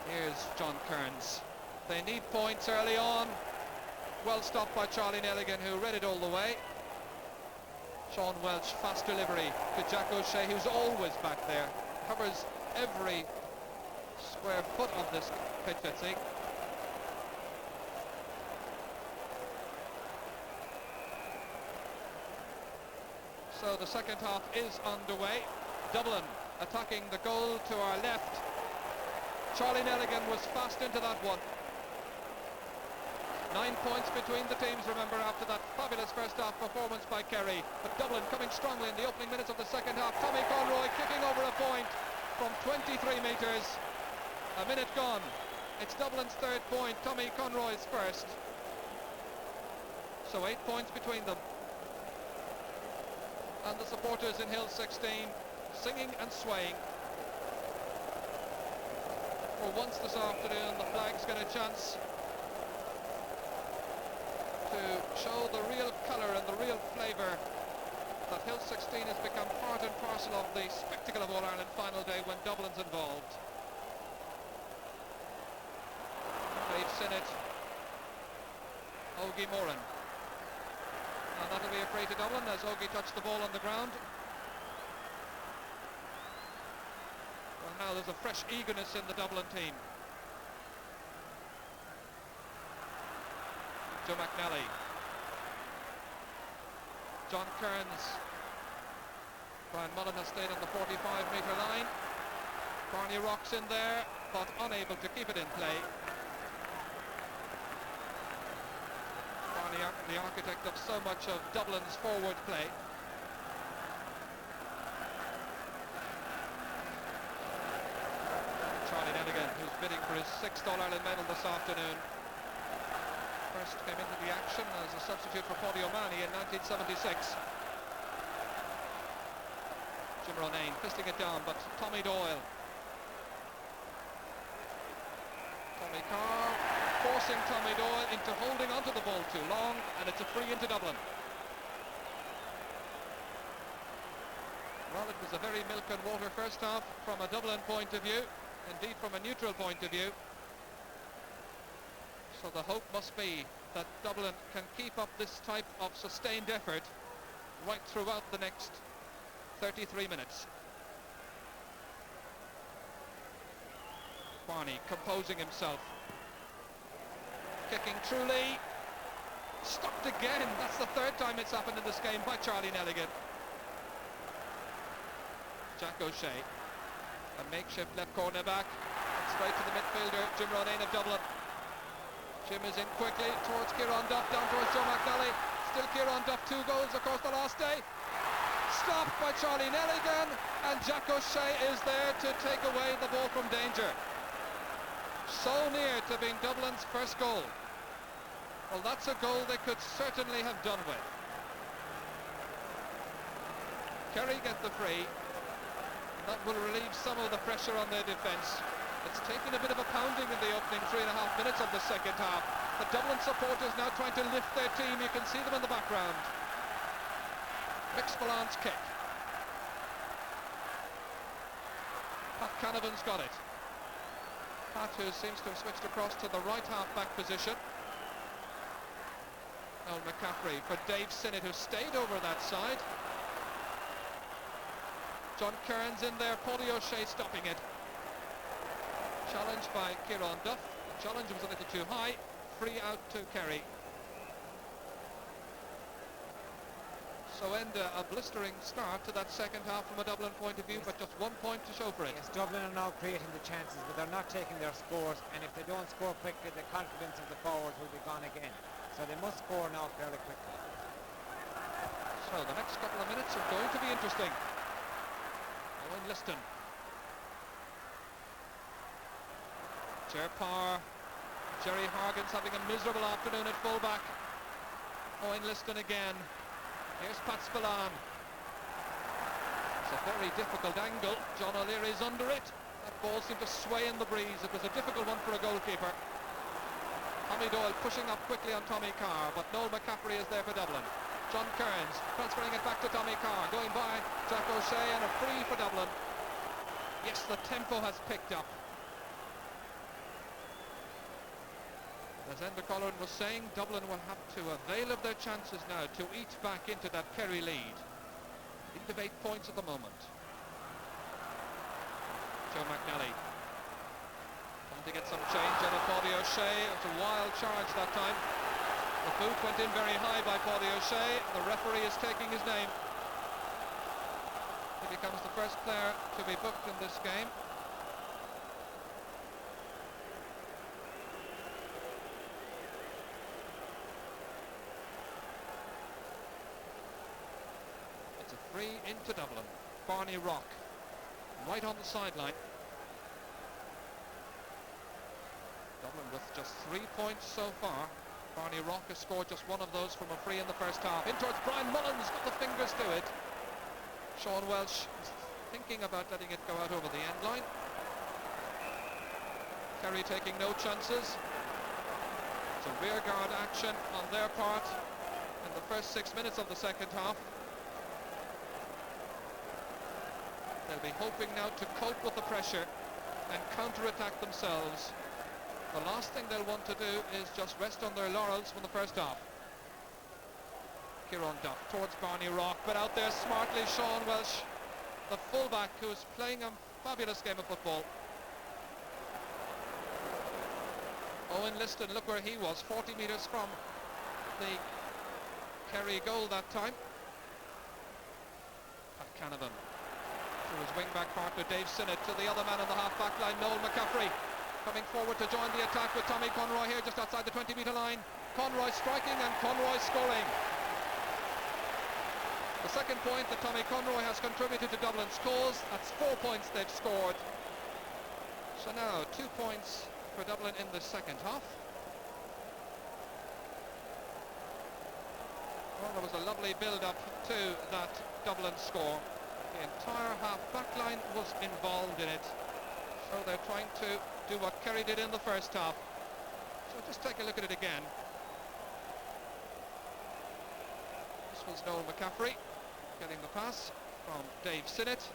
Here's John Kearns. They need points early on. Well stopped by Charlie Nelligan, who read it all the way. Sean Welch, fast delivery to Jack O'Shea, who's always back there. Covers every square foot of this pitch, I think. So the second half is underway. Dublin attacking the goal to our left. Charlie Nelligan was fast into that one. 9 points between the teams, remember, after that fabulous first half performance by Kerry. But Dublin coming strongly in the opening minutes of the second half. Tommy Conroy kicking over a point from 23 metres. A minute gone. It's Dublin's third point, Tommy Conroy's first. So 8 points between them. And the supporters in Hill 16 singing and swaying. For once this afternoon, the flags get a chance to show the real colour and the real flavour that Hill 16 has become part and parcel of the spectacle of All-Ireland final day when Dublin's involved. Dave Sinnott, Ogie Moran. And that'll be a free to Dublin as Ogie touched the ball on the ground. Well, now there's a fresh eagerness in the Dublin team. Joe McNally. John Kearns. Brian Mullen has stayed on the 45-metre line. Barney rocks in there, but unable to keep it in play. Barney, the architect of so much of Dublin's forward play. Charlie Nelligan, who's bidding for his 6th All-Ireland medal this afternoon. First came into the action as a substitute for Paddy O'Mahony in 1976. Jim Ronayne fisting it down, but Tommy Doyle. Tommy Carr forcing Tommy Doyle into holding onto the ball too long, and it's a free into Dublin. Well, it was a very milk and water first half from a Dublin point of view, indeed from a neutral point of view. So the hope must be that Dublin can keep up this type of sustained effort right throughout the next 33 minutes. Barney composing himself. Kicking truly. Stopped again. That's the third time it's happened in this game by Charlie Nelligan. Jack O'Shea. A makeshift left corner back. Straight to the midfielder, Jim Ronayne of Dublin. Jim is in quickly towards Kieran Duff, down towards Joe McNally. Still Kieran Duff, 2 goals, of course, the last day. Stopped by Charlie Nelligan, and Jack O'Shea is there to take away the ball from danger. So near to being Dublin's first goal. Well, that's a goal they could certainly have done with. Kerry get the free. That will relieve some of the pressure on their defence. It's taken a bit of a pounding in the opening 3.5 minutes of the second half. The Dublin supporters now trying to lift their team. You can see them in the background. Mick Spillane's kick. Pat Canavan's got it. Pat, who seems to have switched across to the right half-back position. Noel McCaffrey for Dave Sinnott, who stayed over that side. John Kearns in there, Paddy O'Shea stopping it. Challenged by Kieran Duff. The challenge was a little too high. Free out to Kerry. So a blistering start to that second half from a Dublin point of view, but just 1 point to show for it. Yes, Dublin are now creating the chances, but they're not taking their scores, and if they don't score quickly, the confidence of the forwards will be gone again. So they must score now fairly quickly. So the next couple of minutes are going to be interesting. Owen Liston. Ger Parr. Jerry Hargan's having a miserable afternoon at fullback. Owen Liston again. Here's Pat Spillane. It's a very difficult angle. John O'Leary's under it. That ball seemed to sway in the breeze. It was a difficult one for a goalkeeper. Tommy Doyle pushing up quickly on Tommy Carr, but Noel McCaffrey is there for Dublin. John Kearns transferring it back to Tommy Carr, going by Jack O'Shea, and a free for Dublin. Yes, the tempo has picked up. As Enda Colleran was saying, Dublin will have to avail of their chances now to eat back into that Kerry lead. Lead of 8 points at the moment. Joe McNally trying to get some change out of Paddy O'Shea. It's a wild charge that time. The boot went in very high by Paddy O'Shea. The referee is taking his name. He becomes the first player to be booked in this game. Free into Dublin. Barney Rock right on the sideline. Dublin with just 3 points so far. Barney Rock has scored just one of those from a free in the first half. In towards Brian Mullins, got the fingers to it. Sean Welsh is thinking about letting it go out over the end line. Kerry taking no chances. It's a rear guard action on their part in the first 6 minutes of the second half. They'll be hoping now to cope with the pressure and counter-attack themselves. The last thing they'll want to do is just rest on their laurels from the first half. Kieran Duff towards Barney Rock, but out there smartly Sean Welsh, the fullback, who is playing a fabulous game of football. Owen Liston, look where he was, 40 metres from the Kerry goal that time. Pat Canavan. To his wing-back partner Dave Sinnott, to the other man on the half-back line, Noel McCaffrey, coming forward to join the attack with Tommy Conroy here just outside the 20-metre line. Conroy striking and Conroy scoring. The second point that Tommy Conroy has contributed to Dublin's cause. That's 4 points they've scored. So now 2 points for Dublin in the second half. Well, there was a lovely build-up to that Dublin score. The entire half-back line was involved in it. So they're trying to do what Kerry did in the first half. So just take a look at it again. This was Noel McCaffrey getting the pass from Dave Sinnott,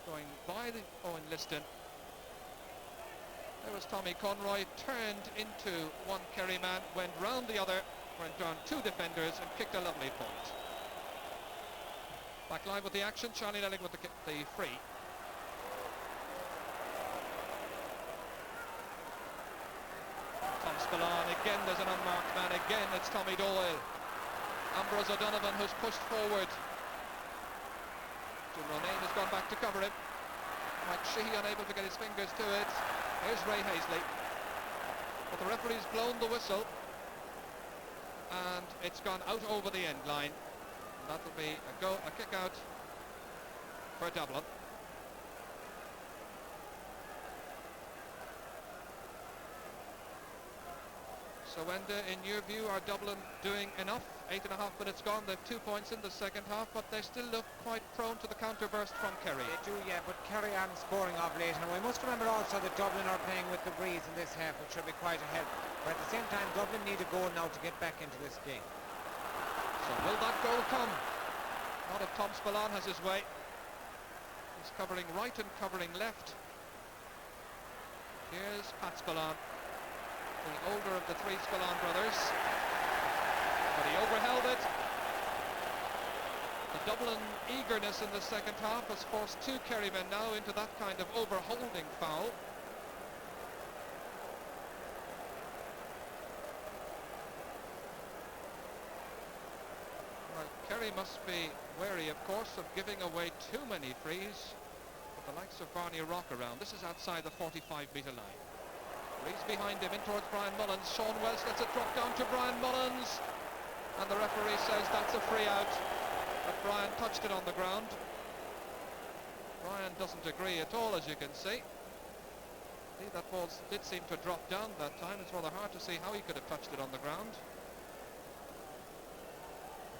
going by the Owen Liston. There was Tommy Conroy, turned into one Kerry man, went round the other, went down 2 defenders and kicked a lovely point. Back line with the action, Charlie Nellig with the free. Tom Spillane, again there's an unmarked man, again it's Tommy Doyle. Ambrose O'Donovan, who's pushed forward. Jim Ronayne has gone back to cover him. Mike Sheehy unable to get his fingers to it. Here's Ray Hazley. But the referee's blown the whistle. And it's gone out over the end line. And that'll be a kick out for Dublin. So Wenda, in your view, are Dublin doing enough? 8.5 minutes gone, they've 2 points in the second half, but they still look quite prone to the counterburst from Kerry. They do, yeah, but Kerry aren't scoring of late, and we must remember also that Dublin are playing with the breeze in this half, which should be quite a help. But at the same time, Dublin need a goal now to get back into this game. So will that goal come? Not if Tom Spillane has his way. He's covering right and covering left. Here's Pat Spillane, the older of the three Spillane brothers. But he overheld it. The Dublin eagerness in the second half has forced two Kerry men now into that kind of overholding foul. Well, Kerry must be wary, of course, of giving away too many frees with the likes of Barney Rock around. This is outside the 45-metre line. Rees behind him, in towards Brian Mullins. Sean Welsh lets it drop down to Brian Mullins. And the referee says that's a free out. But Brian touched it on the ground. Brian doesn't agree at all, as you can see. Indeed, that ball did seem to drop down that time. It's rather hard to see how he could have touched it on the ground.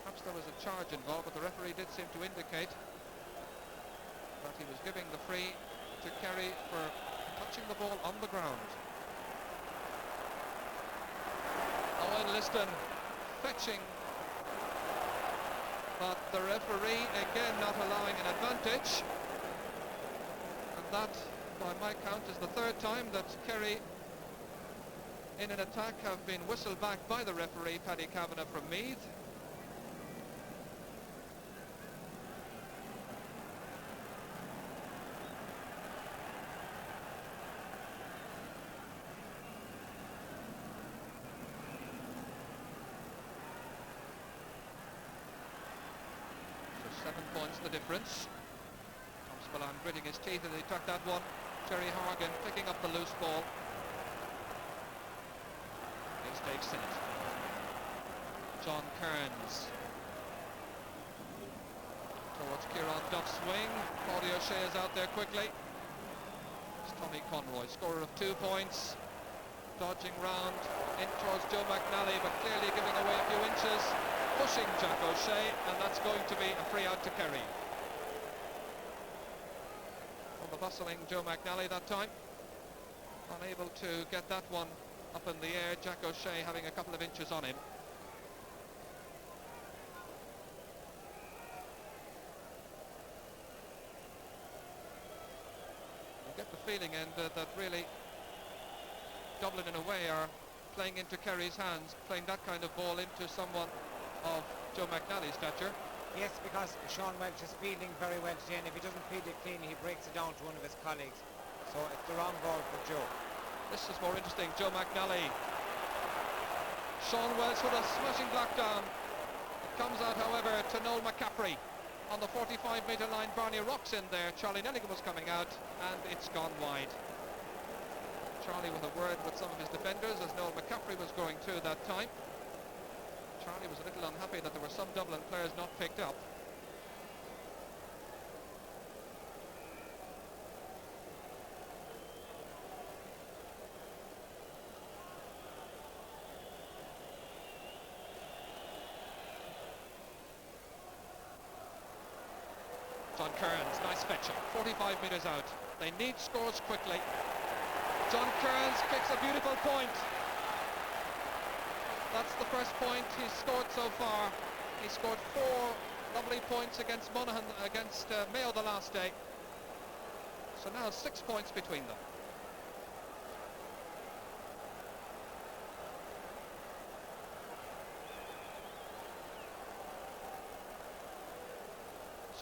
Perhaps there was a charge involved, but the referee did seem to indicate that he was giving the free to Kerry for touching the ball on the ground. Owen Liston fetching, but the referee again not allowing an advantage, and that by my count is the third time that Kerry in an attack have been whistled back by the referee Paddy Kavanagh from Meath. The difference. Tom Spillane gritting his teeth as he took that one. Terry Horgan picking up the loose ball. Here's Dave Sinnott. John Kearns towards Kieran Duff's wing. Claudio O'Shea is out there quickly. It's Tommy Conroy, scorer of 2 points, dodging round in towards Joe McNally, but clearly giving away a few inches, pushing Jack O'Shea, and that's going to be a free out to Kerry. On the bustling Joe McNally that time, unable to get that one up in the air. Jack O'Shea having a couple of inches on him. You get the feeling, and that really Dublin in a way are playing into Kerry's hands, playing that kind of ball into someone of Joe McNally's stature. Yes, because Sean Welsh is fielding very well today, and if he doesn't field it clean, he breaks it down to one of his colleagues. So it's the wrong ball for Joe. This is more interesting. Joe McNally. Sean Welsh with a smashing block down. It comes out, however, to Noel McCaffrey. On the 45-metre line, Barney Rock's in there. Charlie Nelligan was coming out, and it's gone wide. Charlie with a word with some of his defenders as Noel McCaffrey was going through that time. Charlie was a little unhappy that there were some Dublin players not picked up. John Kearns, nice fetch, 45 metres out. They need scores quickly. John Kearns kicks a beautiful point. That's the first point he's scored so far. He scored 4 lovely points against Monaghan, against Mayo the last day. So now 6 points between them.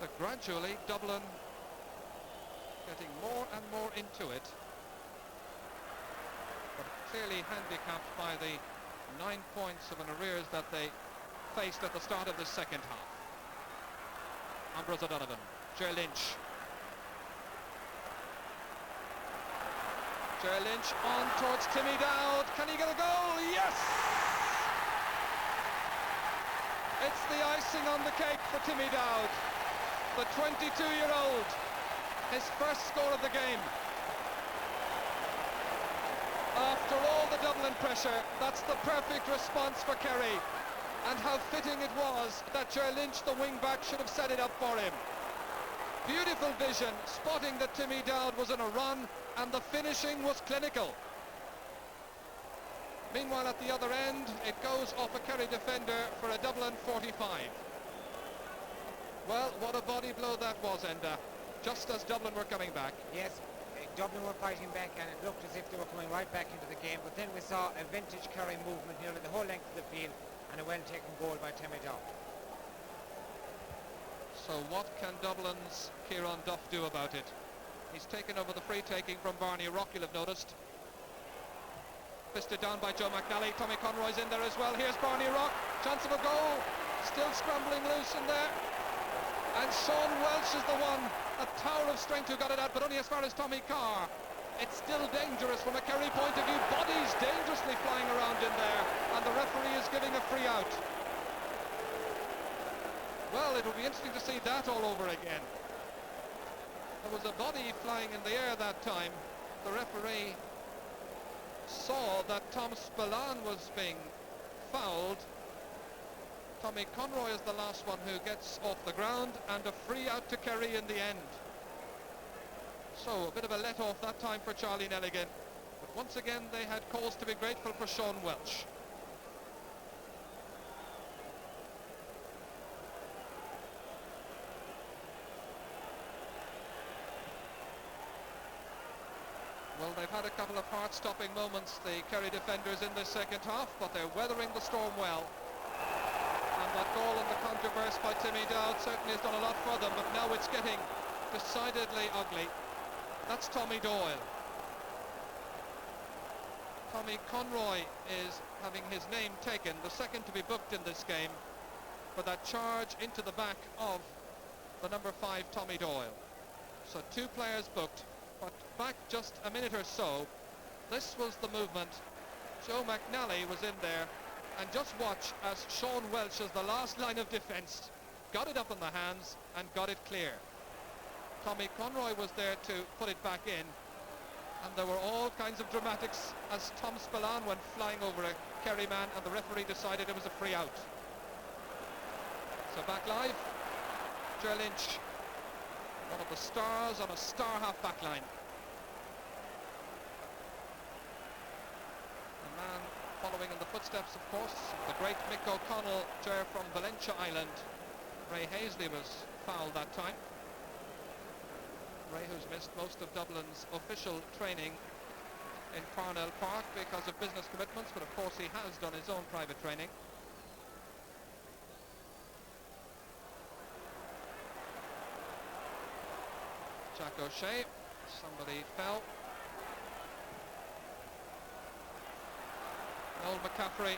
So gradually Dublin getting more and more into it, but clearly handicapped by the 9 points of an arrears that they faced at the start of the second half. Ambrose O'Donovan, Ger Lynch. Ger Lynch on towards Timmy Dowd. Can he get a goal? Yes! It's the icing on the cake for Timmy Dowd, the 22-year-old. His first score of the game. After all the Dublin pressure, that's the perfect response for Kerry. And how fitting it was that Ger Lynch, the wing-back, should have set it up for him. Beautiful vision, spotting that Timmy Dowd was on a run, and the finishing was clinical. Meanwhile, at the other end, it goes off a Kerry defender for a Dublin 45. Well, what a body blow that was, Enda, just as Dublin were coming back. Yes, Dublin were fighting back, and it looked as if they were coming right back into the game, but then we saw a vintage Kerry movement nearly the whole length of the field, and a well-taken goal by Timmy Dowd. So what can Dublin's Kieran Duff do about it? He's taken over the free taking from Barney Rock, you'll have noticed. Fisted down by Joe McNally. Tommy Conroy's in there as well. Here's Barney Rock, chance of a goal, still scrambling loose in there. And Sean Welsh is the one, a tower of strength, who got it out, but only as far as Tommy Carr. It's still dangerous from a Kerry point of view. Bodies dangerously flying around in there, and the referee is giving a free out. Well, it'll be interesting to see that all over again. There was a body flying in the air that time. The referee saw that Tom Spillane was being fouled. Tommy Conroy is the last one who gets off the ground, and a free out to Kerry in the end. So a bit of a let-off that time for Charlie Nelligan. But once again, they had cause to be grateful for Sean Welsh. Well, they've had a couple of heart-stopping moments, the Kerry defenders, in the second half, but they're weathering the storm well. And that goal in the controversy by Timmy Dowd certainly has done a lot for them, but now it's getting decidedly ugly. That's Tommy Doyle. Tommy Conroy is having his name taken, the second to be booked in this game, for that charge into the back of the number 5 Tommy Doyle. So 2 players booked. But back just a minute or so, this was the movement. Joe McNally was in there, and just watch as Sean Welsh, as the last line of defence, got it up in the hands and got it clear. Tommy Conroy was there to put it back in, and there were all kinds of dramatics as Tom Spillane went flying over a Kerry man, and the referee decided it was a free out. So back live, Ger Lynch, one of the stars on a star half back line. A man following in the footsteps, of course, the great Mick O'Connell, Ger from Valentia Island. Ray Hazley was fouled that time. Ray, who's missed most of Dublin's official training in Parnell Park because of business commitments, but of course he has done his own private training. Jack O'Shea, somebody fell. Noel McCaffrey,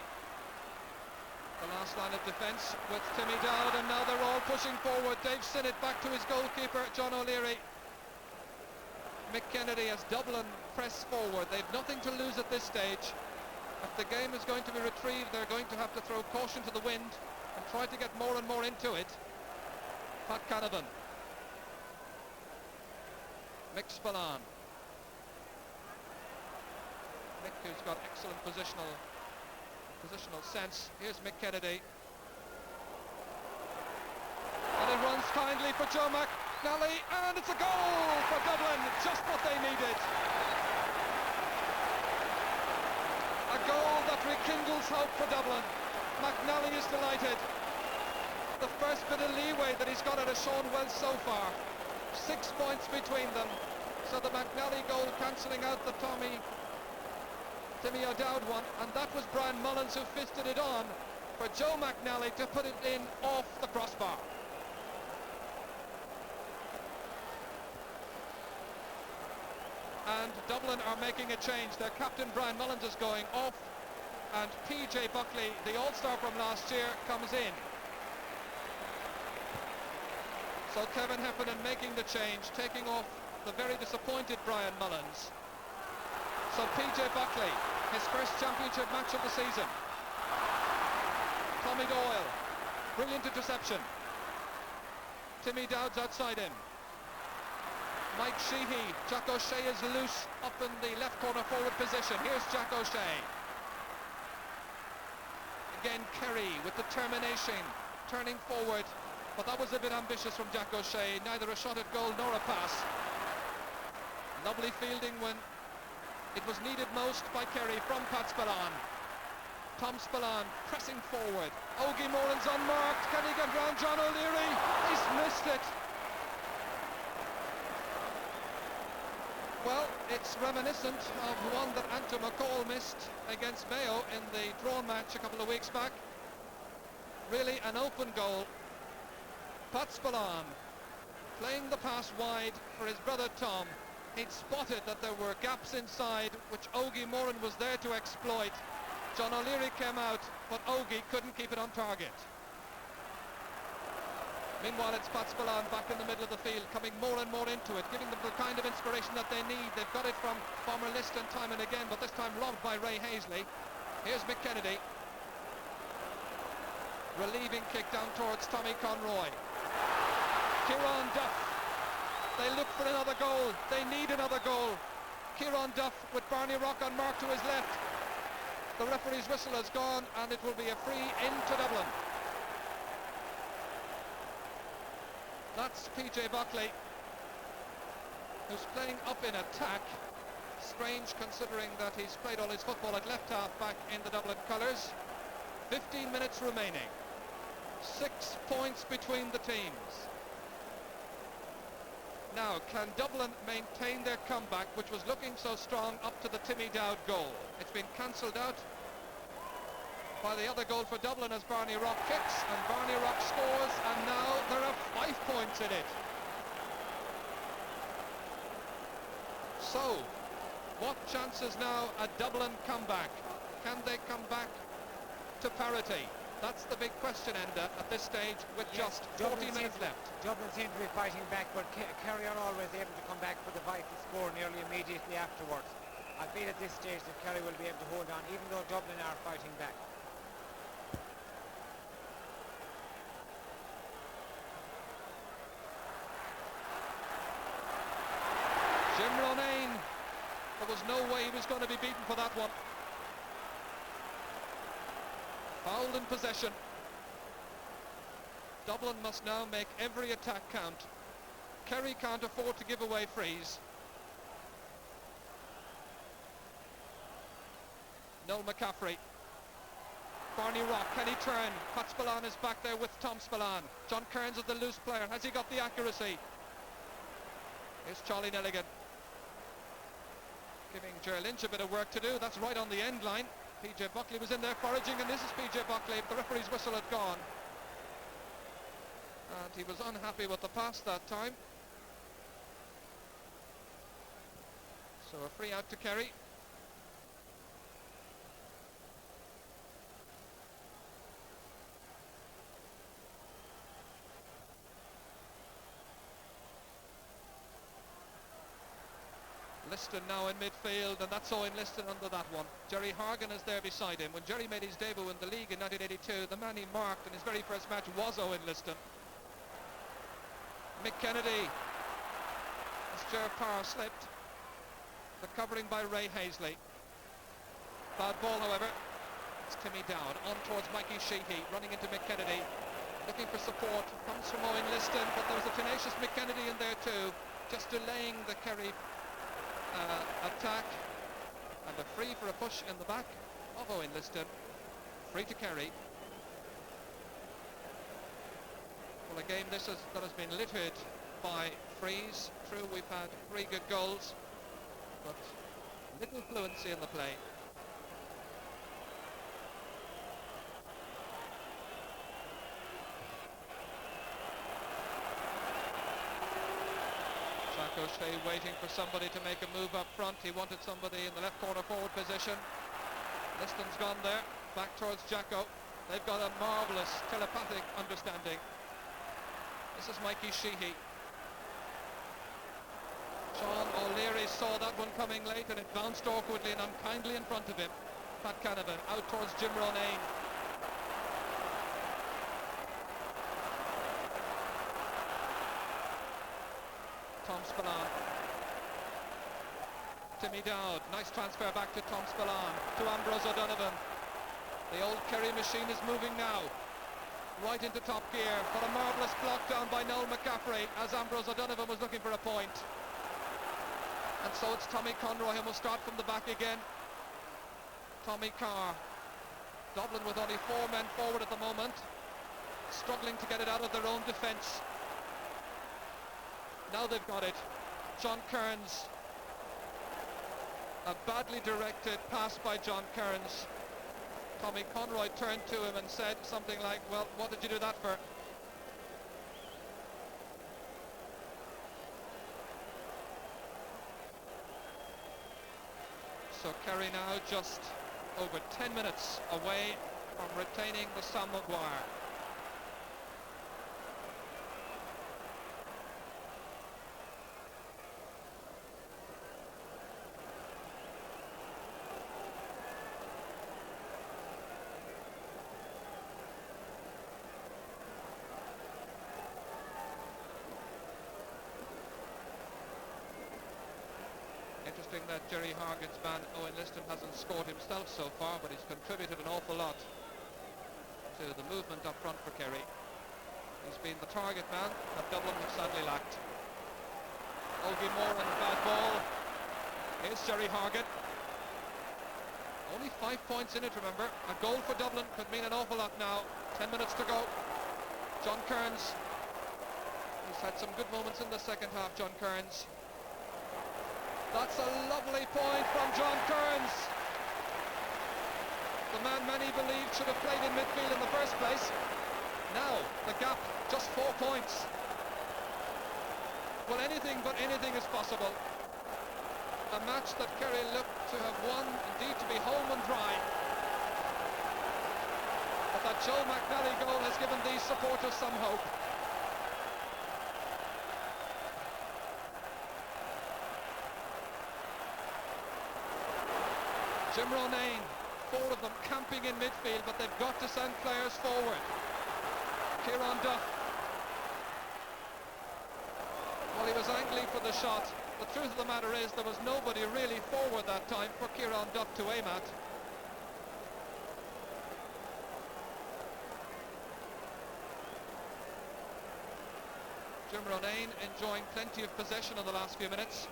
the last line of defence with Timmy Dowd, and now they're all pushing forward. Dave Sinnott back to his goalkeeper, John O'Leary. Mick Kennedy as Dublin press forward. They've nothing to lose at this stage. If the game is going to be retrieved, they're going to have to throw caution to the wind and try to get more and more into it. Pat Canavan. Mick Spillane. Mick, who's got excellent positional sense. Here's Mick Kennedy. And it runs kindly for Joe McNally, and it's a goal for Dublin, just what they needed. A goal that rekindles hope for Dublin. McNally is delighted. The first bit of leeway that he's got out of Sean Welsh so far. 6 points between them. So the McNally goal cancelling out the Timmy O'Dowd one, and that was Brian Mullins who fisted it on for Joe McNally to put it in off the crossbar. And Dublin are making a change. Their captain Brian Mullins is going off, and PJ Buckley, the all-star from last year, comes in. So Kevin Heffernan making the change, taking off the very disappointed Brian Mullins. So PJ Buckley, his first championship match of the season. Tommy Doyle, brilliant interception. Timmy Dowd's outside him. Mike Sheehy, Jack O'Shea is loose up in the left corner forward position. Here's Jack O'Shea. Again Kerry with determination, turning forward, but that was a bit ambitious from Jack O'Shea, neither a shot at goal nor a pass. Lovely fielding when it was needed most by Kerry from Pat Spillane. Tom Spillane pressing forward. Ogie Moran's unmarked. Can he get round John O'Leary? He's missed it. Well, it's reminiscent of one that Anto McCall missed against Mayo in the draw match a couple of weeks back. Really an open goal. Pat Spillane playing the pass wide for his brother Tom. He'd spotted that there were gaps inside which Ogie Moran was there to exploit. John O'Leary came out, but Ogie couldn't keep it on target. Meanwhile, it's Pat Spillane back in the middle of the field, coming more and more into it, giving them the kind of inspiration that they need. They've got it from Bomber Liston time and again, but this time robbed by Ray Hazley. Here's McKennedy. Relieving kick down towards Tommy Conroy. Kieran Duff. They look for another goal. They need another goal. Kieran Duff with Barney Rock on mark to his left. The referee's whistle has gone and it will be a free into Dublin. That's PJ Buckley, who's playing up in attack. Strange considering that he's played all his football at left half back in the Dublin colours. 15 minutes remaining. 6 points between the teams. Now, can Dublin maintain their comeback, which was looking so strong up to the Timmy Dowd goal? It's been cancelled out by the other goal for Dublin as Barney Rock kicks, and Barney Rock scores, and now there are 5 points in it. So, what chances now a Dublin comeback? Can they come back to parity? That's the big question, Enda, at this stage with just 40 minutes left. Dublin seem to be fighting back, but Kerry are always able to come back for the vital score nearly immediately afterwards. I feel at this stage that Kerry will be able to hold on, even though Dublin are fighting back. Jim Ronayne, there was no way he was going to be beaten for that one. Fouled in possession. Dublin must now make every attack count. Kerry can't afford to give away frees. Noel McCaffrey. Barney Rock, can he turn? Pat Spillane is back there with Tom Spillane. John Kearns is the loose player. Has he got the accuracy? Here's Charlie Nelligan. Giving Ger Lynch a bit of work to do. That's right on the end line. PJ Buckley was in there foraging, and this is PJ Buckley. The referee's whistle had gone. And he was unhappy with the pass that time. So a free out to Kerry. Liston now in midfield, and that's Owen Liston under that one. Jerry Hargan is there beside him. When Jerry made his debut in the league in 1982, the man he marked in his very first match was Owen Liston. Mick Kennedy, as Ger Parr slipped. The covering by Ray Hazley. Bad ball, however. It's Timmy Dowd on towards Mikey Sheehy, running into Mick Kennedy. Looking for support, comes from Owen Liston, but there was a tenacious Mick Kennedy in there too, just delaying the Kerry attack, and a free for a push in the back of Owen Liston. Free to Kerry. Well, a game that has been littered by frees. True, we've had 3 good goals, but little fluency in the play. Jack O'Shea waiting for somebody to make a move up front. He wanted somebody in the left corner forward position. Liston's gone there, back towards Jacko. They've got a marvellous telepathic understanding. This is Mikey Sheehy. Sean O'Leary saw that one coming late and it bounced awkwardly and unkindly in front of him. Pat Canavan out towards Jim Ronayne. Tom Spillane. Timmy Dowd, nice transfer back to Tom Spillane, to Ambrose O'Donovan. The old Kerry machine is moving now, right into top gear, but a marvellous block down by Noel McCaffrey as Ambrose O'Donovan was looking for a point. And so it's Tommy Conroy who will start from the back again. Tommy Carr. Dublin with only 4 men forward at the moment, struggling to get it out of their own defence. Now they've got it. John Kearns. A badly directed pass by John Kearns. Tommy Conroy turned to him and said something like, well, what did you do that for? So Kerry now just over 10 minutes away from retaining the Sam Maguire. Interesting that Jerry Hargan's man Owen Liston hasn't scored himself so far, but he's contributed an awful lot to the movement up front for Kerry. He's been the target man that Dublin have sadly lacked. Ogie Moran, bad ball. Here's Jerry Hargan. Only 5 points in it, remember. A goal for Dublin could mean an awful lot now. 10 minutes to go. John Kearns. He's had some good moments in the second half, John Kearns. That's a lovely point from John Kearns. The man many believed should have played in midfield in the first place. Now, the gap, just 4 points. Well, anything but anything is possible. A match that Kerry looked to have won, indeed to be home and dry. But that Joe McNally goal has given these supporters some hope. Jim Ronayne, 4 of them camping in midfield, but they've got to send players forward. Kieran Duff. Well, he was angling for the shot. The truth of the matter is there was nobody really forward that time for Kieran Duff to aim at. Jim Ronayne enjoying plenty of possession in the last few minutes.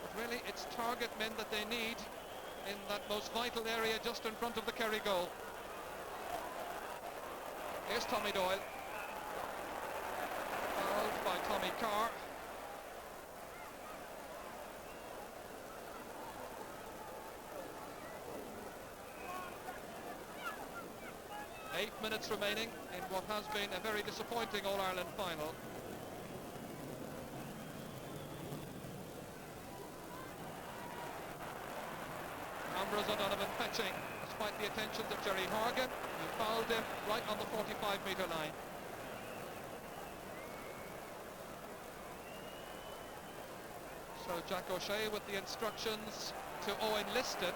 But really, it's target men that they need in that most vital area just in front of the Kerry goal. Here's Tommy Doyle. Fouled by Tommy Carr. Eight minutes remaining in what has been a very disappointing All-Ireland final. Ambrose O'Donovan fetching, despite the attentions of Jerry Hargan, who fouled him right on the 45-metre line. So Jack O'Shea with the instructions to Owen Liston.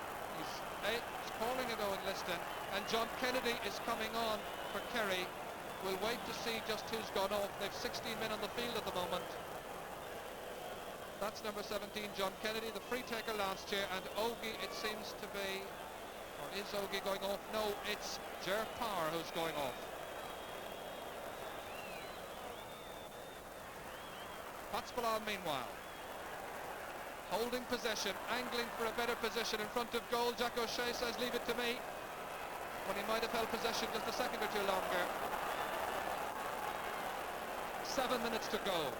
He's calling it Owen Liston, and John Kennedy is coming on for Kerry. We'll wait to see just who's gone off. They've 16 men on the field at the moment. That's number 17, John Kennedy, the free taker last year, and Ogie, it seems to be, or is Ogie going off? No, it's Ger Power who's going off. Pat Spillane, meanwhile, holding possession, angling for a better position in front of goal. Jack O'Shea says, leave it to me, when he might have held possession just a second or two longer. 7 minutes to go.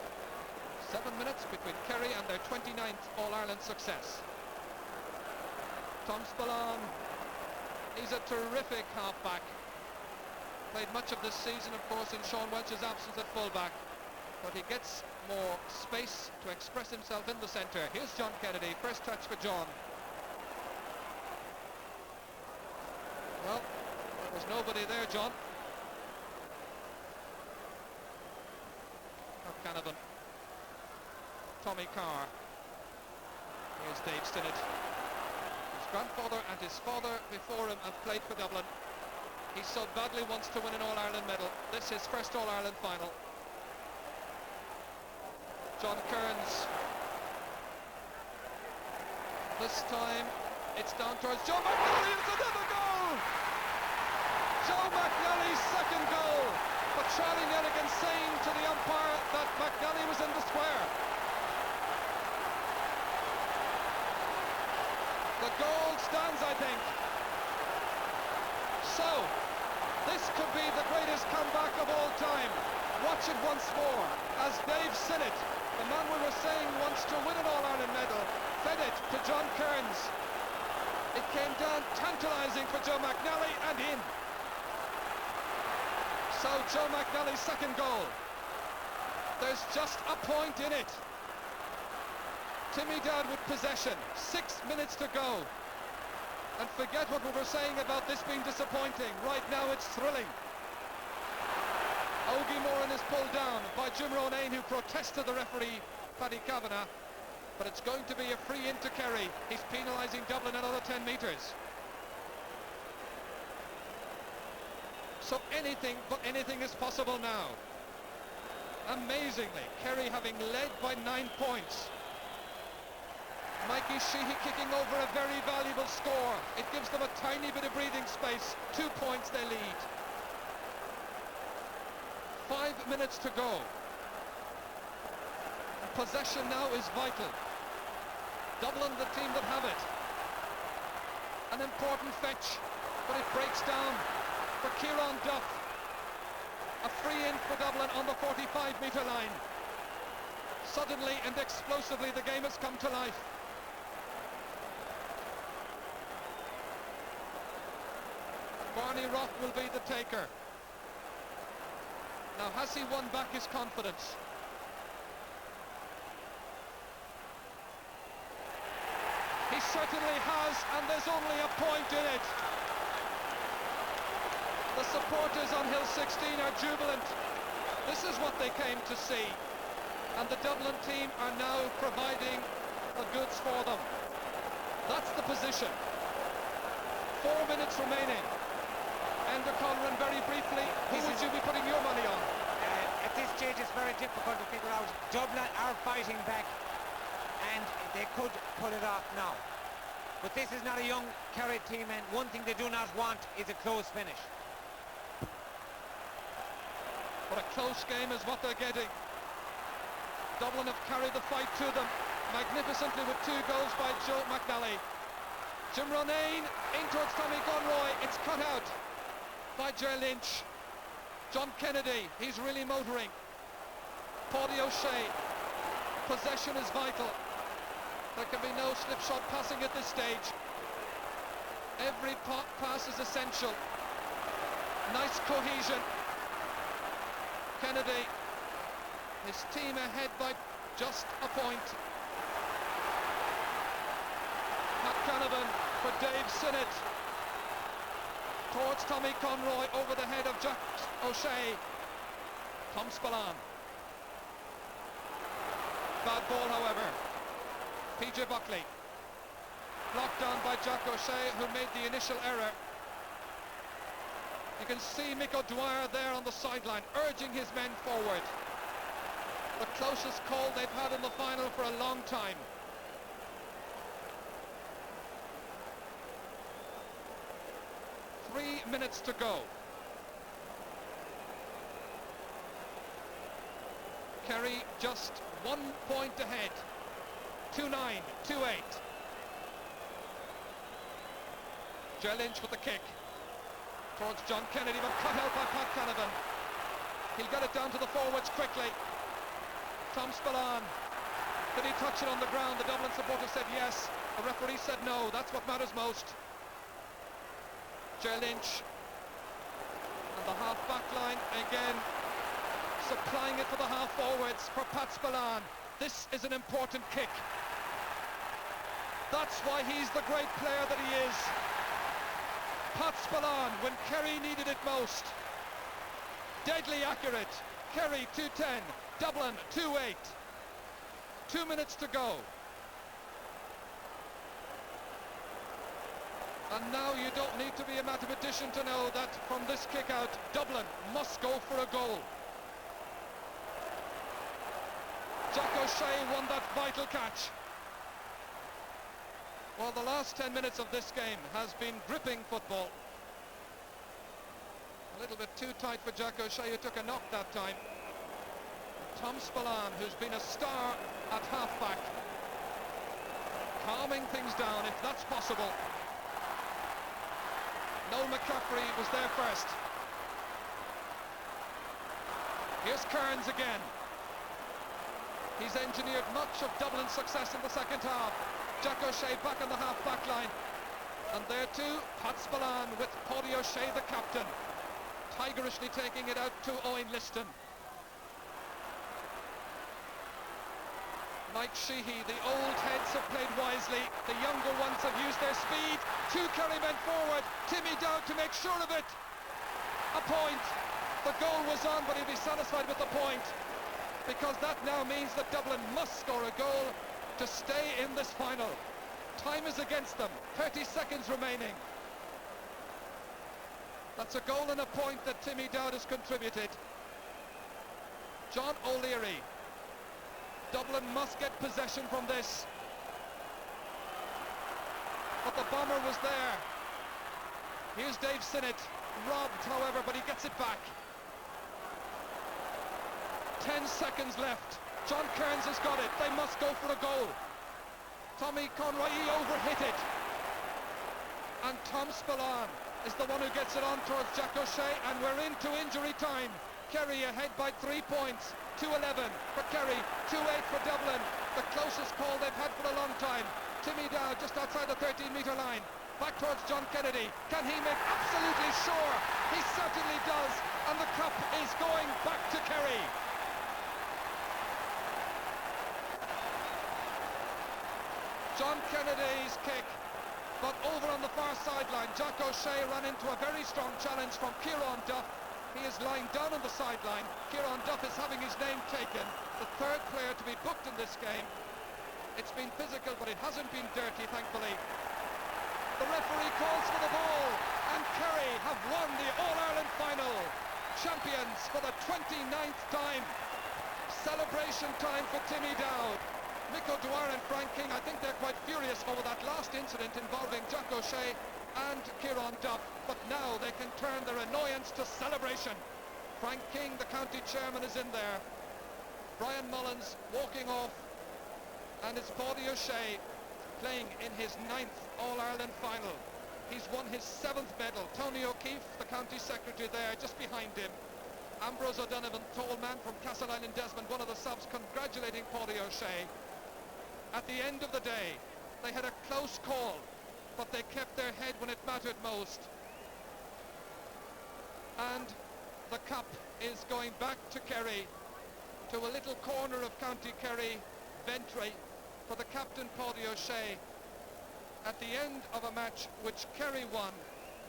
7 minutes between Kerry and their 29th All-Ireland success. Tom Spillane, he's a terrific half-back. Played much of this season, of course, in Sean Welch's absence at full-back. But he gets more space to express himself in the centre. Here's John Kennedy, first touch for John. Well, there was nobody there, John. Canavan. Tommy Carr. Here's Dave Stinnett. His grandfather and his father before him have played for Dublin. He so badly wants to win an All-Ireland medal. This is his first All-Ireland final. John Kearns. This time it's down towards Joe McNally. It's another goal! Joe McNally's second goal. But Charlie Nelligan saying to the umpire that McNally was in the square. The goal stands, I think. So, this could be the greatest comeback of all time. Watch it once more as Dave Sinnott, the man we were saying wants to win an All-Ireland medal, fed it to John Kearns. It came down tantalising for Joe McNally and in. So Joe McNally's second goal. There's just a point in it. Timmy Dowd with possession, 6 minutes to go. And forget what we were saying about this being disappointing. Right now it's thrilling. Ogie Moran is pulled down by Jim Ronayne, who protested the referee, Paddy Kavanagh. But it's going to be a free in to Kerry. He's penalising Dublin another 10 metres. So anything but anything is possible now. Amazingly, Kerry having led by 9 points. Mikey Sheehy kicking over a very valuable score. It gives them a tiny bit of breathing space. 2 points they lead. 5 minutes to go. And possession now is vital. Dublin, the team that have it. An important fetch, but it breaks down for Kieran Duff. A free in for Dublin on the 45-metre line. Suddenly and explosively the game has come to life. Barney Roth will be the taker. Now, has he won back his confidence? He certainly has, and there's only a point in it. The supporters on Hill 16 are jubilant. This is what they came to see. And the Dublin team are now providing the goods for them. That's the position. 4 minutes remaining. Enda Colleran, very briefly, who would you be putting your money on? At this stage it's very difficult to figure out. Dublin are fighting back and they could pull it off now. But this is not a young Kerry team, and one thing they do not want is a close finish. But a close game is what they're getting. Dublin have carried the fight to them magnificently with 2 goals by Joe McNally. Jim Ronayne in towards Tommy Conroy. It's cut out by Ger Lynch. John Kennedy, he's really motoring. Paddy O'Shea. Possession is vital. There can be no slipshod passing at this stage. Every pass is essential. Nice cohesion. Kennedy, his team ahead by just a point. Pat Canavan for Dave Sinnott. Towards Tommy Conroy over the head of Jack O'Shea. Tom Spillane. Bad ball, however. PJ Buckley. Blocked down by Jack O'Shea, who made the initial error. You can see Mick O'Dwyer there on the sideline, urging his men forward. The closest call they've had in the final for a long time. Three minutes to go. Kerry just 1 point ahead. 2-9, 2-8. Ger Lynch with the kick. Towards John Kennedy, but cut out by Pat Canavan. He'll get it down to the forwards quickly. Tom Spillane. Did he touch it on the ground? The Dublin supporter said yes. The referee said no. That's what matters most. Ger Lynch. And the half-back line again. Supplying it for the half-forwards for Pat Spillane. This is an important kick. That's why he's the great player that he is. Pat Spillane, when Kerry needed it most. Deadly accurate. Kerry 2-10. Dublin 2-8. 2 minutes to go. And now you don't need to be a mathematician to know that from this kick out, Dublin must go for a goal. Jack O'Shea won that vital catch. Well, the last 10 minutes of this game has been gripping football. A little bit too tight for Jack O'Shea, who took a knock that time. Tom Spillane, who's been a star at half-back, calming things down if that's possible. Noel McCaffrey was there first. Here's Kearns again. He's engineered much of Dublin's success in the second half. Jack O'Shea back on the half-back line. And there too, Pat Spillane with Paddy O'Shea, the captain, tigerishly taking it out to Owen Liston. Mike Sheehy, the old heads have played wisely. The younger ones have used their speed. 2 Kerry men forward. Timmy down to make sure of it. A point. The goal was on, but he'll be satisfied with the point, because that now means that Dublin must score a goal to stay in this final. Time is against them. 30 seconds remaining. That's a goal and a point that Timmy Dowd has contributed. John O'Leary. Dublin must get possession from this. But the bomber was there. Here's Dave Sinnott. Robbed, however, but he gets it back. 10 seconds left. John Kearns has got it. They must go for a goal. Tommy Conroy, he overhit it. And Tom Spillane is the one who gets it on towards Jack O'Shea, and we're into injury time. Kerry ahead by 3 points. 2-11 for Kerry, 2-8 for Dublin. The closest call they've had for a long time. Timmy Dowd just outside the 13-metre line. Back towards John Kennedy. Can he make absolutely sure? He certainly does. And the cup is going back to Kerry. John Kennedy's kick, but over on the far sideline. Jack O'Shea ran into a very strong challenge from Kieran Duff. He is lying down on the sideline. Kieran Duff is having his name taken. The third player to be booked in this game. It's been physical, but it hasn't been dirty, thankfully. The referee calls for the ball, and Kerry have won the All-Ireland final. Champions for the 29th time. Celebration time for Timmy Dowd. Mick O'Dwyer and Frank King, I think they're quite furious over that last incident involving Jack O'Shea and Kieran Duff, but now they can turn their annoyance to celebration. Frank King, the county chairman, is in there. Brian Mullins walking off, and it's Paddy O'Shea playing in his 9th All-Ireland final. He's won his 7th medal. Tony O'Keefe, the county secretary, there just behind him. Ambrose O'Donovan, tall man from Castle Island Desmond, one of the subs, congratulating Paddy O'Shea. At the end of the day, they had a close call, but they kept their head when it mattered most. And the cup is going back to Kerry, to a little corner of County Kerry, Ventry, for the captain Paddy O'Shea, at the end of a match which Kerry won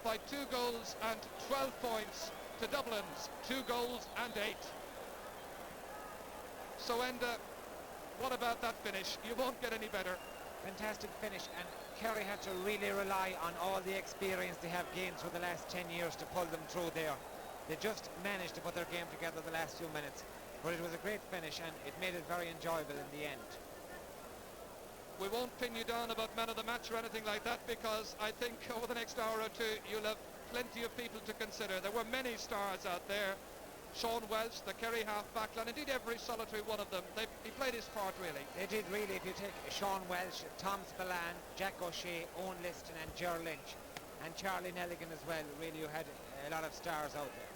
by 2 goals and 12 points to Dublin's 2 goals and 8. So Enda, what about that finish? You won't get any better. Fantastic finish, and Kerry had to really rely on all the experience they have gained through the last 10 years to pull them through there. They just managed to put their game together the last few minutes, but it was a great finish and it made it very enjoyable in the end. We won't pin you down about man of the match or anything like that, because I think over the next hour or two you'll have plenty of people to consider. There were many stars out there. Sean Welsh, the Kerry half-back line, indeed every solitary one of them. He played his part, really. They did, really. If you take Sean Welsh, Tom Spillane, Jack O'Shea, Owen Liston and Ger Lynch, and Charlie Nelligan as well, really, you had a lot of stars out there.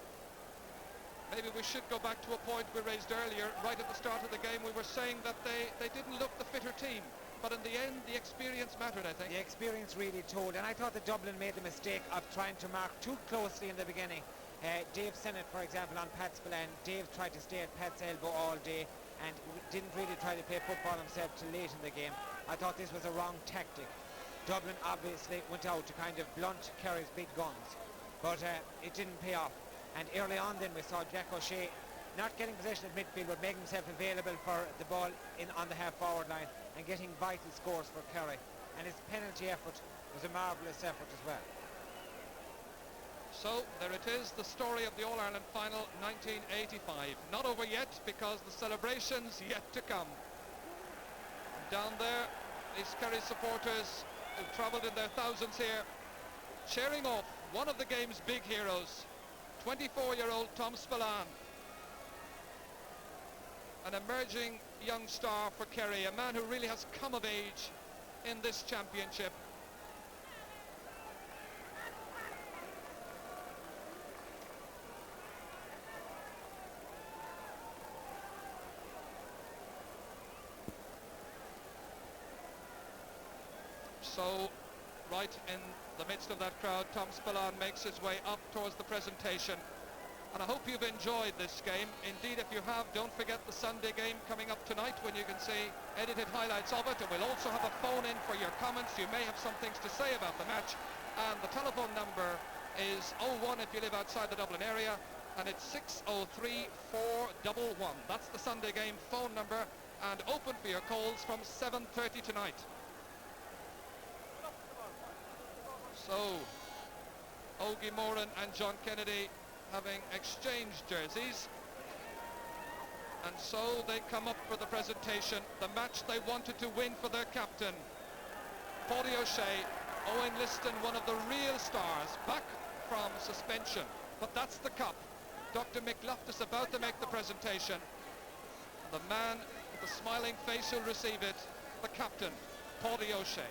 Maybe we should go back to a point we raised earlier. Right at the start of the game, we were saying that they didn't look the fitter team. But in the end, the experience mattered, I think. The experience really told, and I thought that Dublin made the mistake of trying to mark too closely in the beginning. Dave Sinnott, for example, on Pat Spillane, Dave tried to stay at Pat's elbow all day and didn't really try to play football himself till late in the game. I thought this was a wrong tactic. Dublin obviously went out to kind of blunt Kerry's big guns, but it didn't pay off. And early on then we saw Jack O'Shea not getting possession of midfield, but making himself available for the ball on the half-forward line and getting vital scores for Kerry. And his penalty effort was a marvellous effort as well. So there it is, the story of the All-Ireland final 1985. Not over yet, because the celebration's yet to come. Down there, these Kerry supporters who've travelled in their thousands here, cheering off one of the game's big heroes, 24-year-old Tom Spillane, an emerging young star for Kerry, a man who really has come of age in this championship. So, right in the midst of that crowd, Tom Spillane makes his way up towards the presentation. And I hope you've enjoyed this game. Indeed, if you have, don't forget the Sunday game coming up tonight, when you can see edited highlights of it. And we'll also have a phone in for your comments. You may have some things to say about the match. And the telephone number is 01 if you live outside the Dublin area, and it's 603 411. That's the Sunday game phone number, and open for your calls from 7:30 tonight. So, Ogie Moran and John Kennedy having exchanged jerseys, and so they come up for the presentation, the match they wanted to win for their captain, Paddy O'Shea. Owen Liston, one of the real stars, back from suspension, but that's the cup. Dr. Mick Loftus about to make the presentation. The man with the smiling face who'll receive it, the captain, Paddy O'Shea.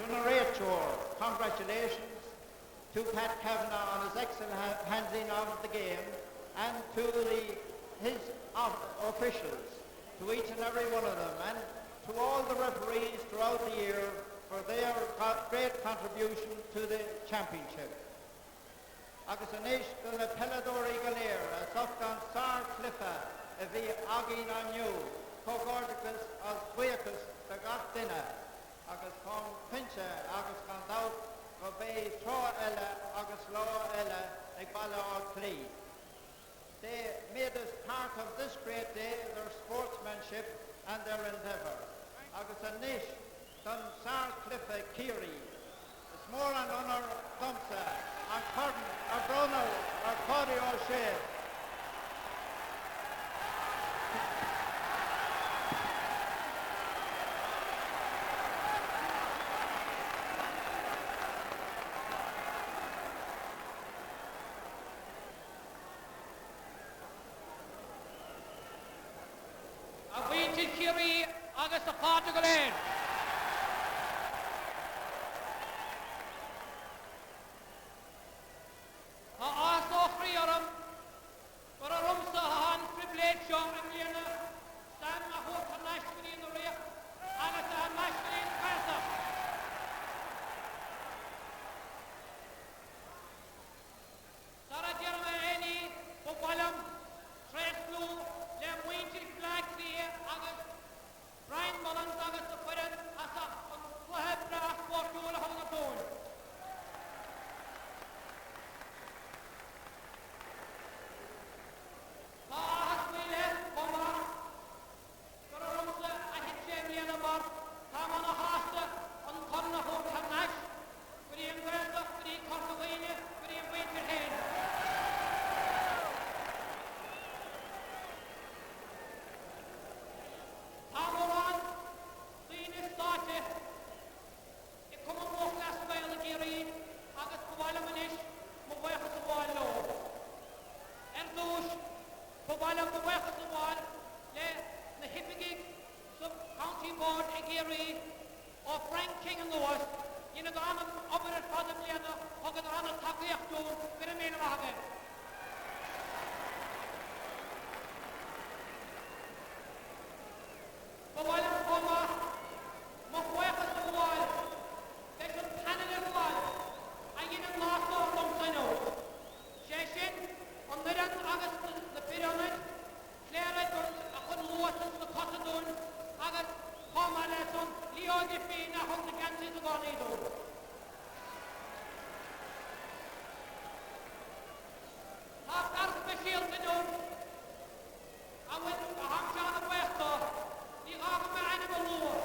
To narrate your congratulations to Pat Kavanagh on his excellent handling of the game, and to his officials, to each and every one of them, and to all the referees throughout the year for their great contribution to the championship. Agus anis gonna peladori galir, a sofgan sar cliffa, a vi agin anu, cogordicus as queacus the gardina, agus con pincha, agus con daut, go be tro ella, agus lo ella, ag bala or three. They made us part of this great day, their sportsmanship and their endeavour. Agus anis done sar cliffa Kerry, it's more an honour Thumpsa, and Curtin, our Bruno, our Paddy O'Shea. A waited Kerry, August the Portugal in. Brian Mullins, August or Frank King and Lewis, you know, I'm over at Father Blader, Hogan on a Takiak do, with a man of Hagen. But while I'm over, my wife is the wall, there's a panic as well. I get a last off long time out. Shashin, on the run August the pyramid, Clara done, I couldn't watch the Cotta done, August, Palmer lesson, Leo Giffey, now hold the ganses of on either. Half that's the shield to do. I went to the Hamshire of Wester, the Arkham Animal Law,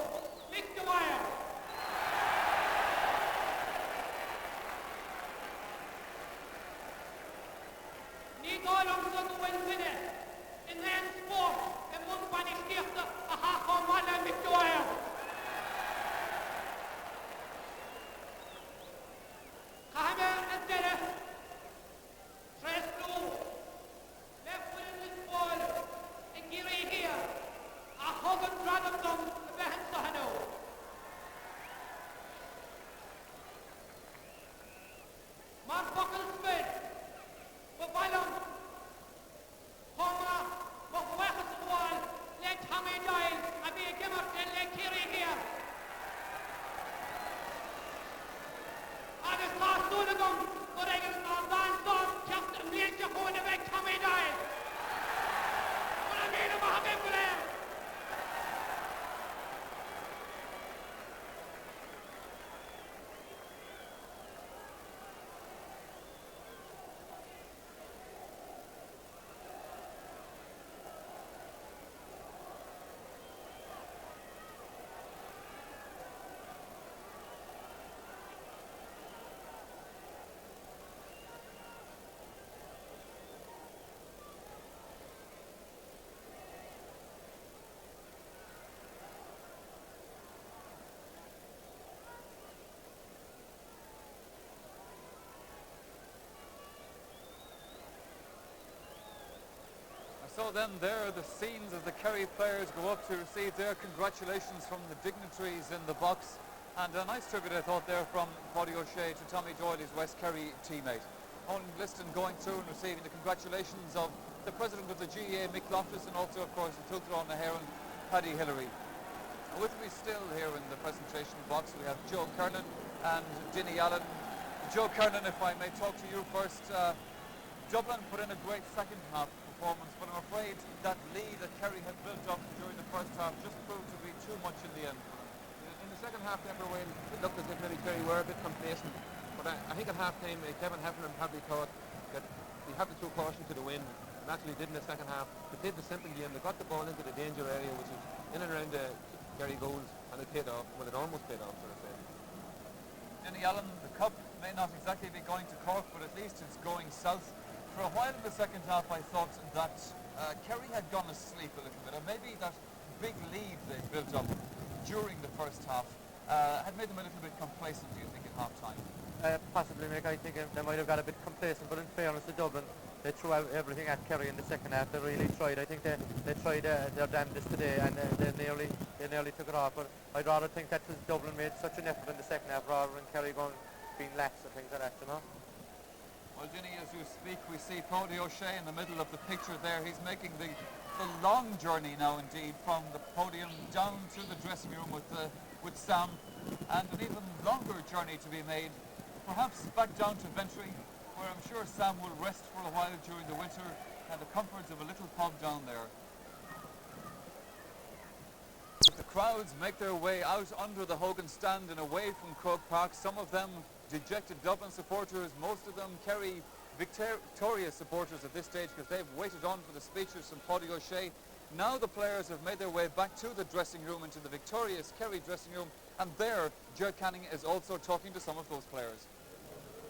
lick the wire. Niet all om te doen winnen. In hand sport, en moet van die stichte, a half van mannen met de wire. Kamer en derde. Tres blue. Left foot in this ball. En Kerry here. A Hogan Radom dom, de behind Sahano. Mark Buckle Smith. But Bylon. Homer. But West Wall. Let Tommy Doyle. I be a gimmer and let Kerry here. Agus last door of them. But I get on dance on. Just a major phone of a Tommy Doyle. But I made him a hug for them. So then there are the scenes as the Kerry players go up to receive their congratulations from the dignitaries in the box. And a nice tribute, I thought, there from Paddy O'Shea to Tommy Doyle, his West Kerry teammate. Owen Liston going through and receiving the congratulations of the president of the GAA, Mick Loftus, and also, of course, the Tultron Naheran, Paddy Hillary. With me still here in the presentation box, we have Joe Kernan and Dinny Allen. Joe Kernan, if I may talk to you first. Dublin put in a great second half performance, but I'm afraid that lead that Kerry had built up during the first half just proved to be too much in the end. In the second half, Deborah Wayne, it looked as if maybe Kerry were a bit complacent. But I think at half-time, Kevin Heffernan probably thought that we have to throw caution to the wind. And actually did in the second half. They did the simple game. They got the ball into the danger area, which is in and around the Kerry goals, and it paid off. Well, it almost paid off, so to say. Dinny Allen, the cup may not exactly be going to Cork, but at least it's going south. For a while in the second half, I thought that Kerry had gone asleep a little bit, or maybe that big lead they built up during the first half had made them a little bit complacent, do you think, at half-time? Possibly, Mick. I think they might have got a bit complacent, but in fairness to Dublin, they threw out everything at Kerry in the second half. They really tried. I think they tried their damnedest today, and they nearly took it off. But I'd rather think that Dublin made such an effort in the second half rather than Kerry being lax and things like that, you know. Well, Dinny, as you speak, we see Paddy O'Shea in the middle of the picture there. He's making the long journey now, indeed, from the podium down to the dressing room with Sam, and an even longer journey to be made, perhaps back down to Ventry, where I'm sure Sam will rest for a while during the winter, and the comforts of a little pub down there. The crowds make their way out under the Hogan stand and away from Croke Park, some of them dejected Dublin supporters, most of them Kerry victorious supporters at this stage because they've waited on for the speeches from Paddy O'Shea. Now the players have made their way back to the dressing room, into the victorious Kerry dressing room, and there Ger Canning is also talking to some of those players.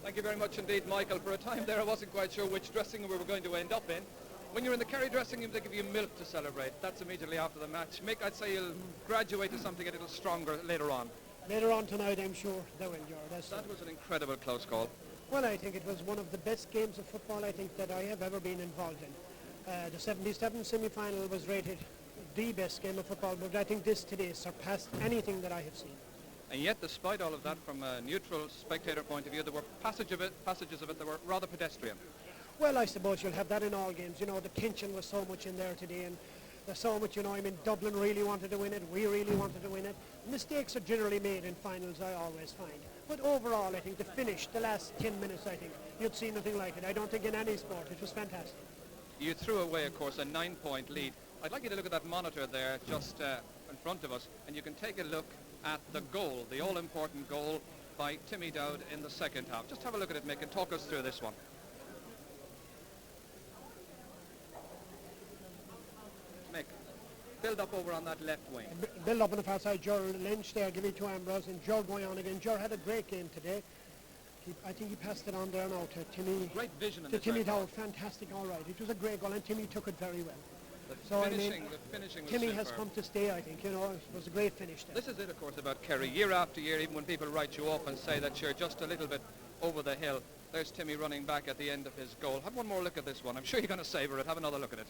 Thank you very much indeed, Michael. For a time there I wasn't quite sure which dressing room we were going to end up in. When you're in the Kerry dressing room, they give you milk to celebrate. That's immediately after the match. Mick, I'd say you'll graduate to something a little stronger later on. Later on tonight, I'm sure they will, George. That was an incredible close call. Well, I think it was one of the best games of football I think that I have ever been involved in. The 77 semi-final was rated the best game of football, but I think this today surpassed anything that I have seen. And yet, despite all of that, from a neutral spectator point of view, there were passages of it that were rather pedestrian. Well, I suppose you'll have that in all games. You know, the tension was so much in there today, and there's so much, you know, I mean, Dublin really wanted to win it, we really wanted to win it. Mistakes are generally made in finals, I always find. But overall, I think the finish, the last 10 minutes, I think, you'd see nothing like it. I don't think in any sport. It was fantastic. You threw away, of course, a 9-point lead. I'd like you to look at that monitor there just in front of us, and you can take a look at the goal, the all-important goal by Timmy Dowd in the second half. Just have a look at it, Mick, and talk us through this one. Mick, build up over on that left wing. Build up on the far side, Gerald Lynch there, give it to Ambrose, and Gerald going on again. Gerald had a great game today. I think he passed it on there now to Timmy. Great vision in to this Timmy right Dowd, fantastic, all right. It was a great goal, and Timmy took it very well. The finishing was Timmy superb. has come to stay, I think. You know, it was a great finish there. This is it, of course, about Kerry. Year after year, even when people write you off and say that you're just a little bit over the hill, there's Timmy running back at the end of his goal. Have one more look at this one. I'm sure you're going to savour it. Have another look at it.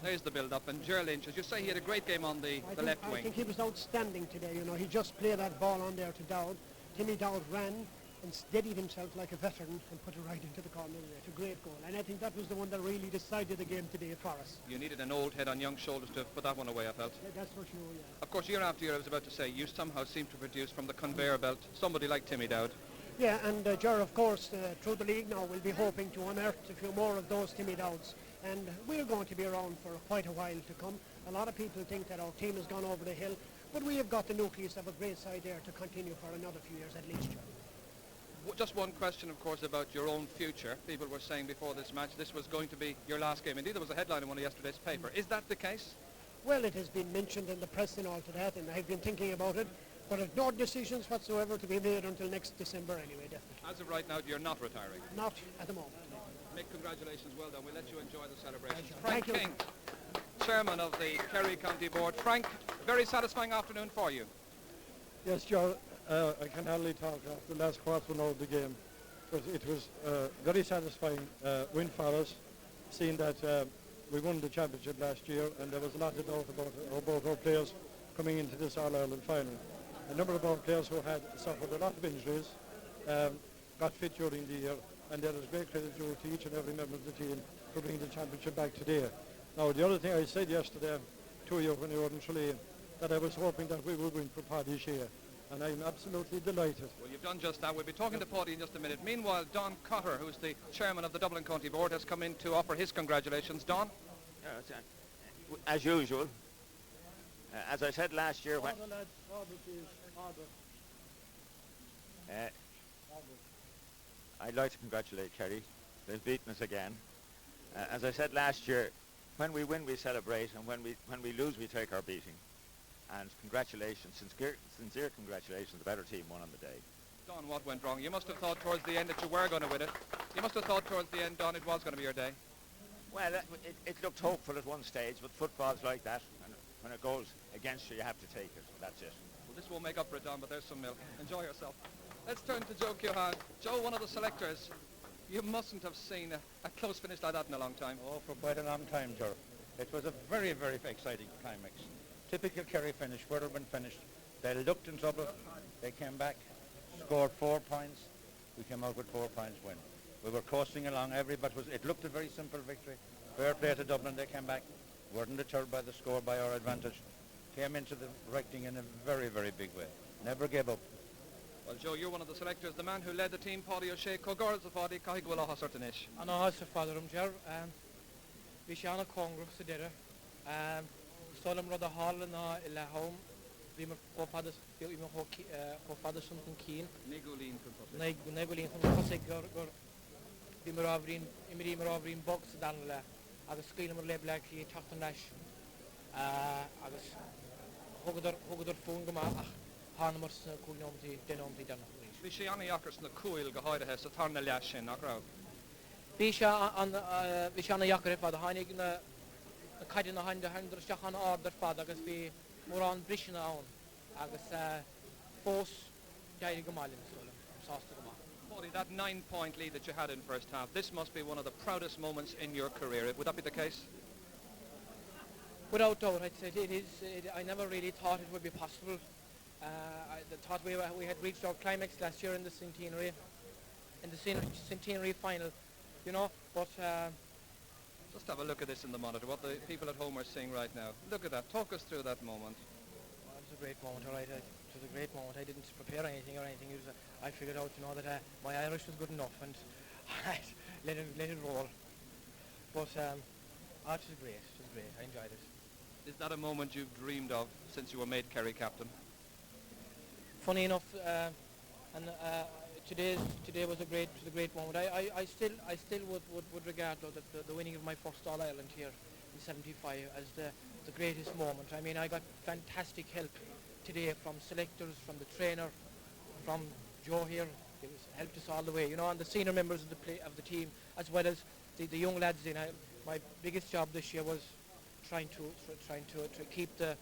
There's the build-up. And Ger Lynch, as you say, he had a great game on the left wing. I think he was outstanding today. You know, he just played that ball on there to Dowd. Timmy Dowd ran and steadied himself like a veteran and put it right into the corner. It's a great goal, and I think that was the one that really decided the game today for us. You needed an old head on young shoulders to put that one away, I felt. Yeah, that's for sure, yeah. Of course, year after year, I was about to say, you somehow seem to produce from the conveyor belt somebody like Timmy Dowd. Yeah, and Ger, of course, through the league now, we'll be hoping to unearth a few more of those Timmy Dowds, and we're going to be around for quite a while to come. A lot of people think that our team has gone over the hill, but we have got the nucleus of a great side there to continue for another few years at least, Ger. Just one question, of course, about your own future. People were saying before this match this was going to be your last game. Indeed, there was a headline in one of yesterday's paper. Is that the case? Well, it has been mentioned in the press and all to that, and I've been thinking about it, but there's no decisions whatsoever to be made until next December anyway, definitely. As of right now, you're not retiring? Not at the moment. Mick, congratulations, well done. We'll let you enjoy the celebrations. Thank you. Frank King, Chairman of the Kerry County Board. Frank, very satisfying afternoon for you. Yes, Joe, I can hardly talk after the last quarter of the game. But it was a very satisfying win for us, seeing that we won the championship last year, and there was a lot of doubt about our players coming into this All-Ireland final. A number of our players who had suffered a lot of injuries got fit during the year, and there is great credit due to each and every member of the team for bringing the championship back today. Now, the other thing I said yesterday to you when you were in Tralee, that I was hoping that we would win for Paddy Shea, and I'm absolutely delighted. Well, you've done just that. We'll be talking to Paddy in just a minute. Meanwhile, Don Cotter, who's the chairman of the Dublin County Board, has come in to offer his congratulations. Don? As usual, as I said last year, when I'd like to congratulate Kerry. They've beaten us again. As I said last year, when we win, we celebrate, and when we lose, we take our beating. And congratulations, sincere congratulations, the better team won on the day. Don, what went wrong? You must have thought towards the end that you were going to win it. You must have thought towards the end, Don, it was going to be your day. Well, it looked hopeful at one stage, but football's like that. And when it goes against you, you have to take it. That's it. Well, this won't make up for it, Don, but there's some milk. Enjoy yourself. Let's turn to Joe Keohane. Joe, one of the selectors. You mustn't have seen a close finish like that in a long time. Oh, for quite a long time, Joe. It was a very, very exciting climax. Typical Kerry finish, where they've been finished. They looked in trouble. They came back, scored 4 points. We came out with 4 points win. We were coasting along. It looked a very simple victory. Fair play to Dublin. They came back. Weren't deterred by the score, by our advantage. Came into the writing in a very, very big way. Never gave up. Well, Joe, you're one of the selectors, the man who led the team, Paddy O'Shea, Cogorls of Paddy, Kahigwala Hossertanish. And I also father him, Ger. Vishana Congress together. Solemn Rada Hall and La Home. We were co-fathers something keen. Negulin from Cossegur. We were over in box down there. I was screaming with Leblack, he talked on Nash. I was Hogador Fungama, Hanmers, Kunomti, Denomti, Dana. Vishana Yakers, the Kuil, Gahoida has a Tarna Lash in Akrau. Bisha on Vishana Yakar for the Hanig, the Kadina Hand, the Hundred Shahan order father, because we were on Brishna on. I was force Jaigamalin, Paddy, that 9-point lead that you had in first half, this must be one of the proudest moments in your career. Would that be the case? Without doubt, I'd say it is. I never really thought it would be possible. thought we had reached our climax last year in the centenary final, you know. But just have a look at this in the monitor, what the people at home are seeing right now. Look at that. Talk us through that moment. Well, it was a great moment, all right. It was a great moment. I didn't prepare anything or anything. I figured out, you know, that my Irish was good enough, and I let it roll. But it was great. It was great. I enjoyed it. Is that a moment you've dreamed of since you were made Kerry captain? Funny enough, today was a great moment. I still would regard though the winning of my first All Ireland here in '75 as the greatest moment. I mean, I got fantastic help today from selectors, from the trainer, from Joe here. It helped us all the way, you know, and the senior members of the team, as well as the young lads. My biggest job this year was trying to keep the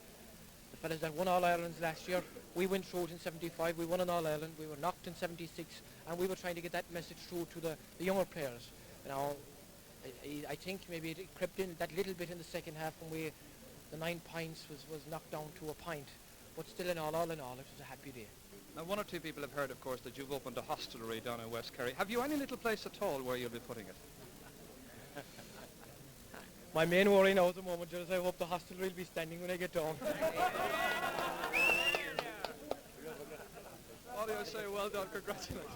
fellas that won All Irelands last year. We went through it in '75, we won an All Ireland, we were knocked in '76, and we were trying to get that message through to the younger players. You know, I think maybe it crept in that little bit in the second half when the 9 pints was knocked down to a pint. But still all in all, it was a happy day. Now, one or two people have heard, of course, that you've opened a hostelry down in West Kerry. Have you any little place at all where you'll be putting it? My main worry now at the moment is I hope the hostelry will be standing when I get down. What do I say? Well done, congratulations.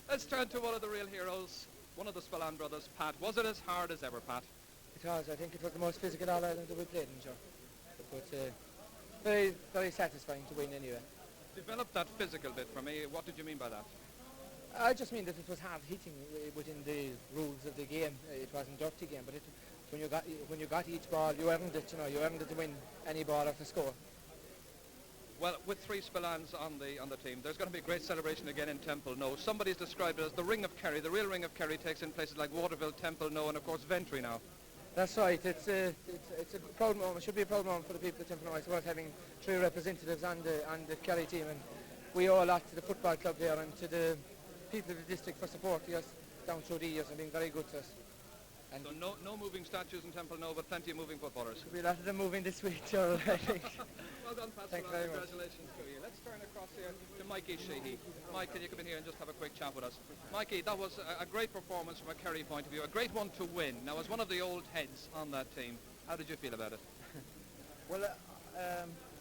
Let's turn to one of the real heroes, one of the Spillane brothers, Pat. Was it as hard as ever, Pat? It was. I think it was the most physical All Ireland that we played in, Joe. But very, very satisfying to win anyway. Develop that physical bit for me. What did you mean by that? I just mean that it was hard hitting within the rules of the game. It wasn't a dirty game, but when you got each ball, you earned it. You know, you earned it to win any ball off the score. Well, with 3 Spillanes on the team, there's going to be a great celebration again in Temple No. Somebody's described it as the Ring of Kerry. The real Ring of Kerry takes in places like Waterville, Temple No, and of course Ventry now. That's right. It's a proud moment. It should be a proud moment for the people of Temple No. It's worth having 3 representatives on the Kerry team, and we owe a lot to the football club there and to the people of the district for supporting us down through the years and being very good to us. And so no moving statues in Temple No, but plenty of moving footballers. There'll be a lot of them moving this week, Joe. I think. Well done, Pat. Thank you very much. Congratulations to you. Let's turn across here to Mikey Sheehy. Mike, can you come in here and just have a quick chat with us? Mikey, that was a great performance from a Kerry point of view, a great one to win. Now, as one of the old heads on that team, how did you feel about it? Well,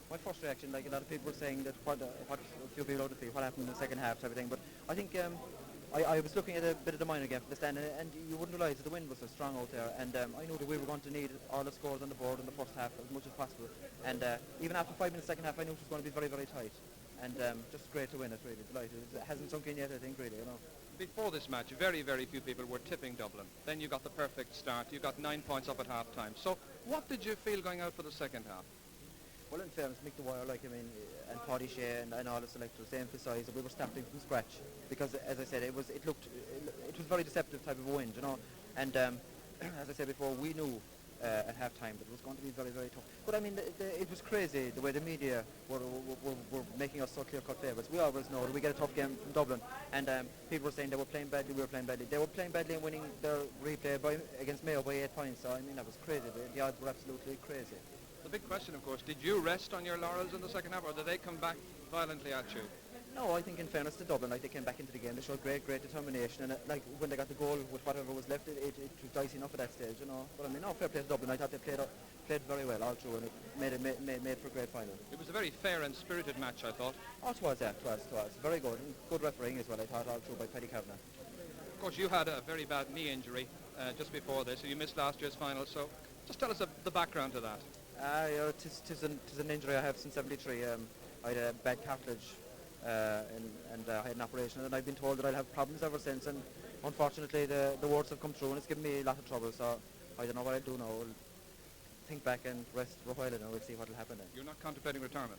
my first reaction, like a lot of people were saying that what a few people out of what happened in the second half, everything. But I think I was looking at a bit of the minor game from the stand, and you wouldn't realise that the wind was so strong out there. And I knew that we were going to need all the scores on the board in the first half as much as possible. And even after 5 minutes second half, I knew it was going to be very, very tight. And just great to win it, really. Delighted. It hasn't sunk in yet, I think, really, you know. Before this match, very, very few people were tipping Dublin. Then you got the perfect start. You got 9 points up at half-time. So what did you feel going out for the second half? Well, in fairness, Mick Dwyer, and Paddy Shea and all the selectors, they emphasised that we were starting from scratch because, as I said, it was very deceptive type of a wind, you know. And as I said before, we knew at half-time that it was going to be very, very tough. But I mean, it was crazy the way the media were making us so clear-cut favourites. We always know that we get a tough game from Dublin, and people were saying they were playing badly, we were playing badly. They were playing badly and winning their replay against Mayo by 8 points. So I mean, that was crazy. The odds were absolutely crazy. The big question, of course, did you rest on your laurels in the second half, or did they come back violently at you? No, I think in fairness to Dublin, they came back into the game. They showed great determination, and when they got the goal with whatever was left, it was dicey enough at that stage, you know. But I mean, no, fair play to Dublin. I thought they played very well all through, and it made for a great final. It was a very fair and spirited match, I thought. Oh, it was, yeah, it was. Very good. And good refereeing as well, I thought, all through by Paddy Kavanagh. Of course, you had a very bad knee injury just before this, so you missed last year's final, so just tell us the background to that. Tis an injury I have since '73. I had a bad cartilage and I had an operation, and I've been told that I'll have problems ever since, and unfortunately the words have come true and it's given me a lot of trouble, so I don't know what I'll do now. I'll think back and rest for a while and we'll see what will happen then. You're not contemplating retirement?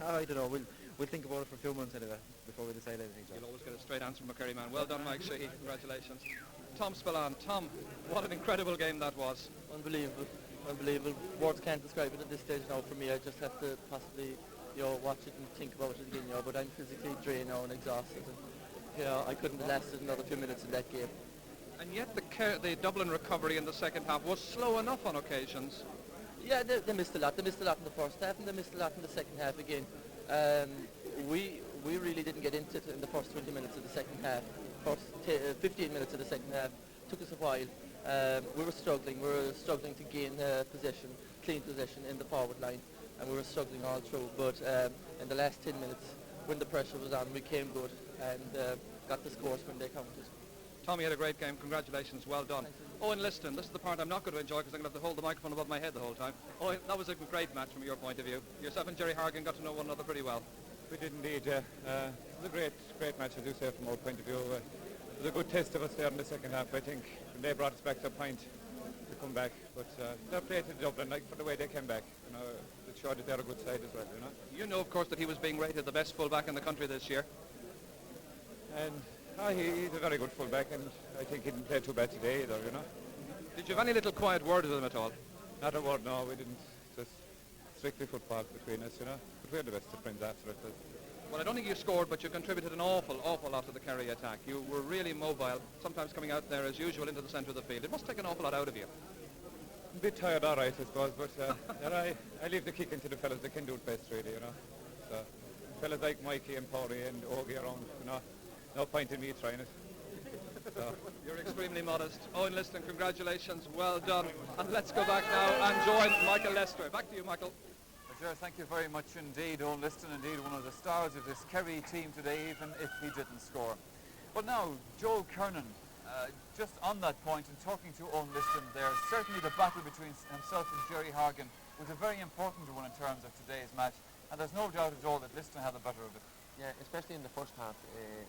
I don't know, we'll think about it for a few months anyway before we decide anything. You'll always get a straight answer from a Kerry man. Well done, Mike Sheehy, congratulations. Tom Spillane. Tom, what an incredible game that was. Unbelievable. Words can't describe it at this stage now for me. I just have to possibly, watch it and think about it again, but I'm physically drained now and exhausted. And, I couldn't have lasted another few minutes in that game. And yet the Dublin recovery in the second half was slow enough on occasions. Yeah, they missed a lot. They missed a lot in the first half and they missed a lot in the second half again. We we really didn't get into it in the first 20 minutes of the second half. First 15 minutes of the second half took us a while. We were struggling to gain possession, clean possession in the forward line, and we were struggling all through. But in the last 10 minutes, when the pressure was on, we came good and got the scores when they counted. Tommy had a great game. Congratulations. Well done. Owen Liston, this is the part I'm not going to enjoy because I'm going to have to hold the microphone above my head the whole time. Owen, that was a great match from your point of view. Yourself and Jerry Hargan got to know one another pretty well. We did indeed, yeah. It was a great match, as you say, from our point of view. It was a good test of us there in the second half, I think. They brought us back to a point to come back. But they're played to Dublin, like, for the way they came back. You know, it showed that they're a good side as well, you know. You know, of course, that he was being rated the best full-back in the country this year. And he's a very good full-back, and I think he didn't play too bad today either, you know. Did you have any little quiet word with him at all? Not a word, no, we didn't. Just strictly football between us, you know. But we're the best of friends after it. Well, I don't think you scored, but you contributed an awful lot to the Kerry attack. You were really mobile, sometimes coming out there as usual into the centre of the field. It must take an awful lot out of you. A bit tired, all right, I suppose, but I leave the kicking to the fellas. They can do it best, really, you know. So, fellas like Mikey and Paulie and Ogie around, you know, no point in me trying it. So. You're extremely modest. Owen Liston, congratulations, well done. And let's go back now and join Michael Lester. Back to you, Michael. Sure, thank you very much indeed, Owen Liston, indeed one of the stars of this Kerry team today, even if he didn't score. But now, Joe Kernan, just on that point, and talking to Owen Liston there, certainly the battle between himself and Jerry Hargan was a very important one in terms of today's match, and there's no doubt at all that Liston had the better of it. Yeah, especially in the first half,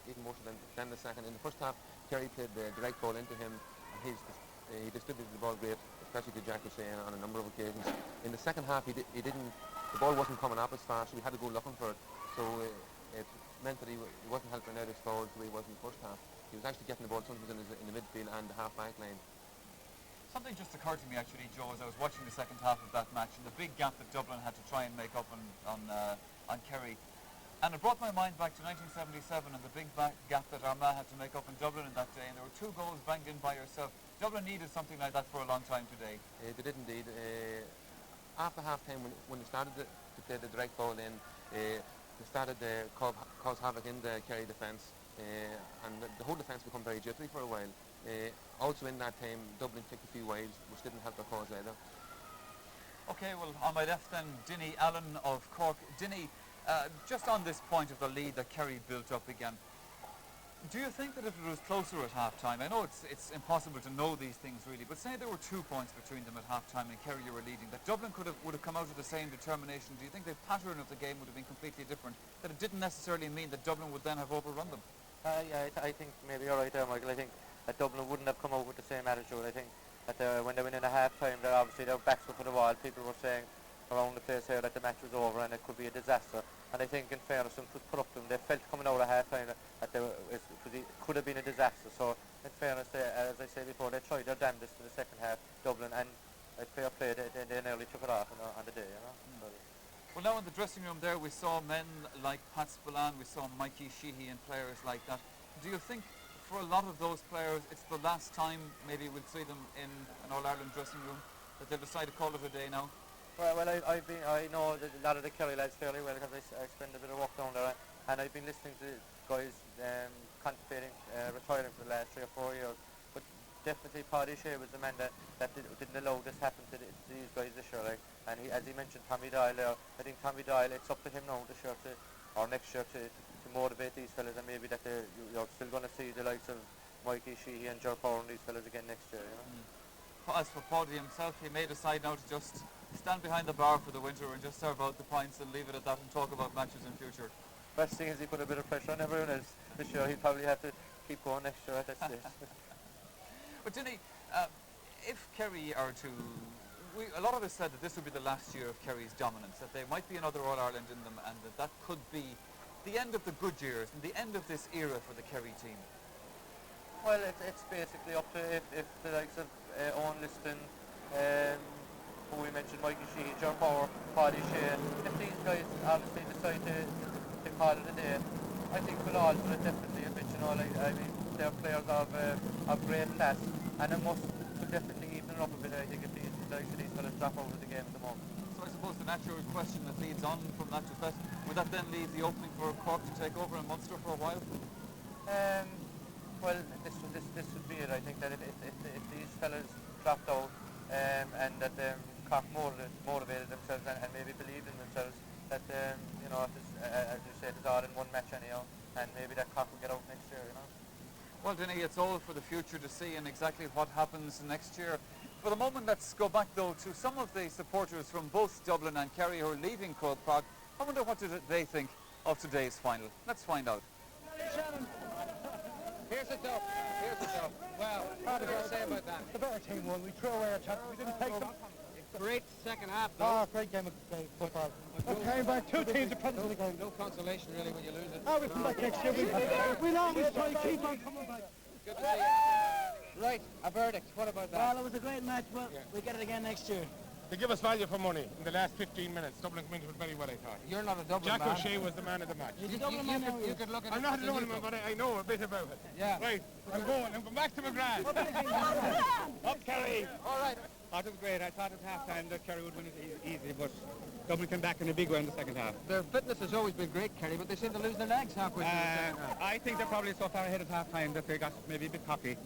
even more so than the second. In the first half, Kerry played the direct ball into him, and he distributed the ball great, especially to Jack Hussein on a number of occasions. In the second half, he didn't. The ball wasn't coming up as fast, so we had to go looking for it. So it meant that he wasn't helping out his forwards the way he was in the first half. He was actually getting the ball sometimes in the midfield and the half-back line. Something just occurred to me actually, Joe, as I was watching the second half of that match, and the big gap that Dublin had to try and make up on Kerry. And it brought my mind back to 1977 and the big gap that Armagh had to make up in Dublin in that day, and there were 2 goals banged in by yourself. Dublin needed something like that for a long time today. They did indeed. After half-time, when they started to play the direct ball in, they started to cause havoc in the Kerry defence, and the whole defence became very jittery for a while. Also in that time, Dublin kicked a few wides, which didn't help their cause either. Okay, well, on my left then, Dinny Allen of Cork. Dinny, just on this point of the lead that Kerry built up again, do you think that if it was closer at half-time, I know it's impossible to know these things really, but say there were 2 points between them at half-time and Kerry were leading, that Dublin would have come out with the same determination? Do you think the pattern of the game would have been completely different, that it didn't necessarily mean that Dublin would then have overrun them? Yeah, I think maybe you're right there, Michael. I think that Dublin wouldn't have come out with the same attitude. I think that when they went in at half-time, that obviously their backs were to the wall. People were saying around the place here that the match was over and it could be a disaster. And I think, in fairness, it was put up to them. They felt coming out at half-time that it could have been a disaster. So, in fairness, as I said before, they tried their damnedest in the second half, Dublin, and fair play, they nearly took it off on the day, you know. Well, now in the dressing room there, we saw men like Pat Spillane, we saw Mikey Sheehy and players like that. Do you think, for a lot of those players, it's the last time maybe we'll see them in an All-Ireland dressing room, that they'll decide to call it a day now? Well, I know a lot of the Kerry lads fairly well because I spend a bit of work down there, and I've been listening to guys contemplating retiring for the last 3 or 4 years. But definitely Paddy Shea was the man that didn't allow this happen to these guys this year. Like, and as he mentioned, Tommy Doyle there, I think Tommy Doyle, it's up to him now this year or next year to motivate these fellas, and maybe that you're still going to see the likes of Mikey Sheehy and Ger Power and these fellas again next year. You know? As for Paddy himself, he may decide now to just stand behind the bar for the winter and just serve out the pints and leave it at that and talk about matches in future. Best thing is he put a bit of pressure on everyone else this year. He'll probably have to keep going next year at that stage. But Dinny, if Kerry are to... a lot of us said that this would be the last year of Kerry's dominance, that there might be another All-Ireland in them, and that could be the end of the good years and the end of this era for the Kerry team. Well, it's basically up to if the likes of Owen Liston, who we mentioned, Mikey Sheehy, Ger Power, Paddy Shea, if these guys obviously decide to call it a day, I think we'll all do it definitely a bit, you know, like, I mean, they're players of great class, and it will definitely even it up a bit, I think, if these fellas drop out of the game at the moment. So I suppose the natural question that leads on from that is that would that then leave the opening for Cork to take over in Munster for a while? Well, this would be it. I think that if these fellas dropped out and that Cork motivated themselves and maybe believed in themselves, that you know, as you said, it's all in one match anyhow, and maybe that Cork will get out next year, you know. Well, Denny, it's all for the future to see and exactly what happens next year. For the moment, let's go back though to some of the supporters from both Dublin and Kerry who are leaving Croke Park. I wonder what did they think of today's final. Let's find out. Here's a dub. Here's a dub. Well, what do you say about that? The better team won. We threw away our chances. We didn't take them. Great second half, though. Great game of football. We came back. Two teams are present in the game. No consolation, really, when you lose it. We'll come back next year. We'll always try to keep on coming back. Good to see you. Right, a verdict. What about that? Well, it was a great match, but we'll get it again next year. They give us value for money in the last 15 minutes. Dublin came into it very well, I thought. You're not a Dublin Jack man. O'Shea was the man of the match. You could look at I'm it not as a a Dublin man, neutral. but I know a bit about it. Yeah. Right, I'm back to McGrath. Up, Kerry. All right. I thought it was great. I thought at half-time that Kerry would win it easily, but Dublin came back in a big way in the second half. Their fitness has always been great, Kerry, but they seem to lose their legs halfway through the second half. I think they're probably so far ahead at half-time that they got maybe a bit cocky.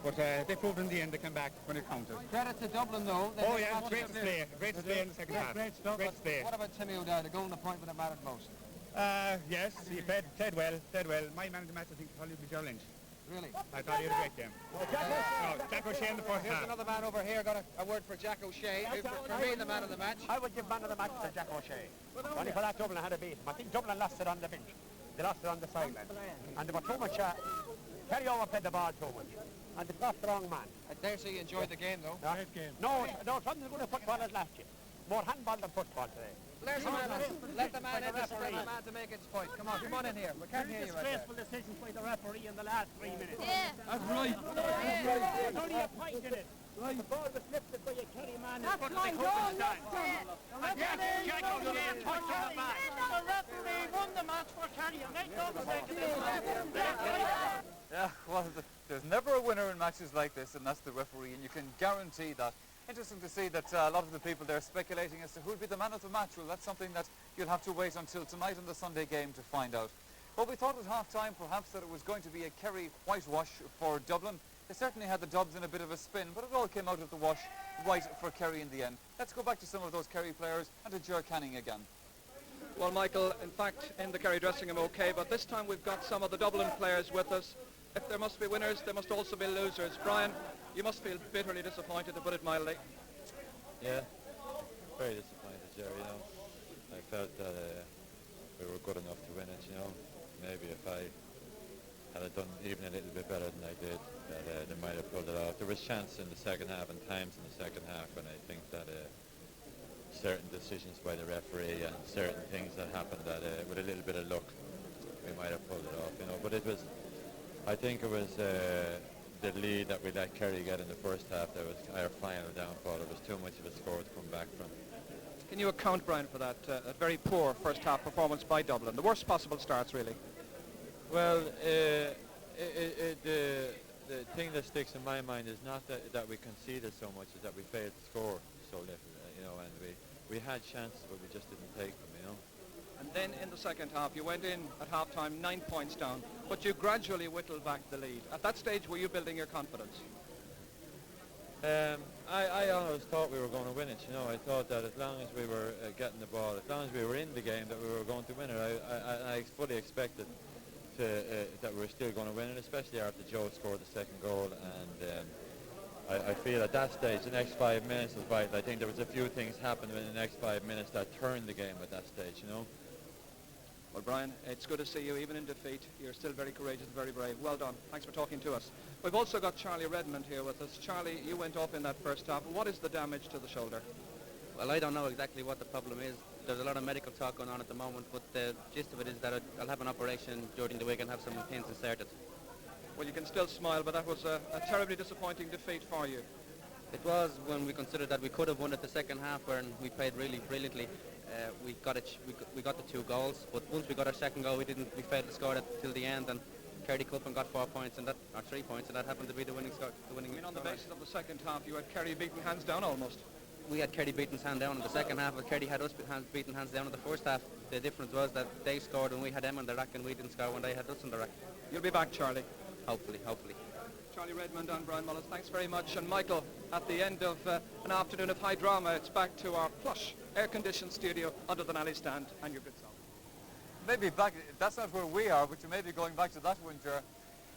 But they proved in the end they came back when it counted. Credit to Dublin, though. Oh, yeah, great display. Great display in the second half. Great stuff. Great display. What about Timmy O'Dowd, the golden appointment that mattered most? Yes, he played well. My man of the match, I think, probably be Joe Lynch. Really? I thought he had a great game. Jack O'Shea in the first Here's half. another man over here, got a word for Jack O'Shea, who for me the man of the match. I would give man of the match to Jack O'Shea. Only for that Dublin had a beat him. I think Dublin lost it on the bench. They lost it on the sideline. And they were too much, Kerry overplayed the ball too much. And they got the wrong man. I dare say you enjoyed the game, though. Great game. No, it wasn't as good a football as last year. More handball than football today. Let the man in, the man to make its point. Come on in here. We can't hear you right there. Disgraceful decisions by the referee in the last 3 minutes. Yeah. That's right. There's only a point in it. Right. The ball was lifted by a Kerry man. That's right. And Jack O'Shea touched on the back. The referee won the match for Kerry. Make no mistake. Yeah, well, there's never a winner in matches like this, and that's the referee, and you can guarantee that. Interesting to see that a lot of the people there speculating as to who'll be the man of the match. Well, that's something that you'll have to wait until tonight in the Sunday game to find out. Well, we thought at half-time perhaps that it was going to be a Kerry whitewash for Dublin. They certainly had the Dubs in a bit of a spin, but it all came out of the wash right for Kerry in the end. Let's go back to some of those Kerry players and to Ger Canning again. Well, Michael, in fact, in the Kerry dressing room, okay, but this time we've got some of the Dublin players with us. If there must be winners, there must also be losers. Brian, you must feel bitterly disappointed, to put it mildly. Yeah, very disappointed, Jerry, you know. I felt that we were good enough to win it, you know. Maybe if I had done even a little bit better than I did, that they might have pulled it off. There was chance in the second half and times in the second half when I think that certain decisions by the referee and certain things that happened that with a little bit of luck, we might have pulled it off, you know. But it was, I think it was the lead that we let Kerry get in the first half that was our final downfall. It was too much of a score to come back from. Can you account, Brian, for that a very poor first half performance by Dublin? The worst possible starts, really. Well, the thing that sticks in my mind is not that we conceded so much, is that we failed to score so little, you know, and we had chances, but we just didn't take them, you know. And then in the second half, you went in at half-time 9 points down, but you gradually whittled back the lead. At that stage, were you building your confidence? I always thought we were going to win it, you know. I thought that as long as we were getting the ball, as long as we were in the game, that we were going to win it. I fully expected that we were still going to win it, especially after Joe scored the second goal. And I feel at that stage, the next 5 minutes was vital. I think there was a few things happened in the next 5 minutes that turned the game at that stage, you know. Well, Brian, it's good to see you, even in defeat. You're still very courageous, very brave. Well done. Thanks for talking to us. We've also got Charlie Redmond here with us. Charlie, you went off in that first half. What is the damage to the shoulder? Well, I don't know exactly what the problem is. There's a lot of medical talk going on at the moment, but the gist of it is that I'll have an operation during the week and have some pins inserted. Well, you can still smile, but that was a terribly disappointing defeat for you. It was, when we considered that we could have won it the second half, when we played really brilliantly. We got the 2 goals, but once we got our second goal, we failed to score it till the end, and Kerry Culpin got 4 points, and 3 points, and that happened to be the winning score. I mean, on the basis of the second half, you had Kerry beaten hands down almost. we had Kerry beating us hand down in the second half, but Kerry had us beating hands down in the first half. The difference was that they scored when we had them on the rack, and we didn't score when they had us on the rack. You'll be back, Charlie. Hopefully, hopefully. Charlie Redmond and Brian Mullins, thanks very much. And Michael, at the end of an afternoon of high drama, it's back to our plush air-conditioned studio under the Nally stand and your good song. Maybe back, that's not where we are, but you may be going back to that one, Ger.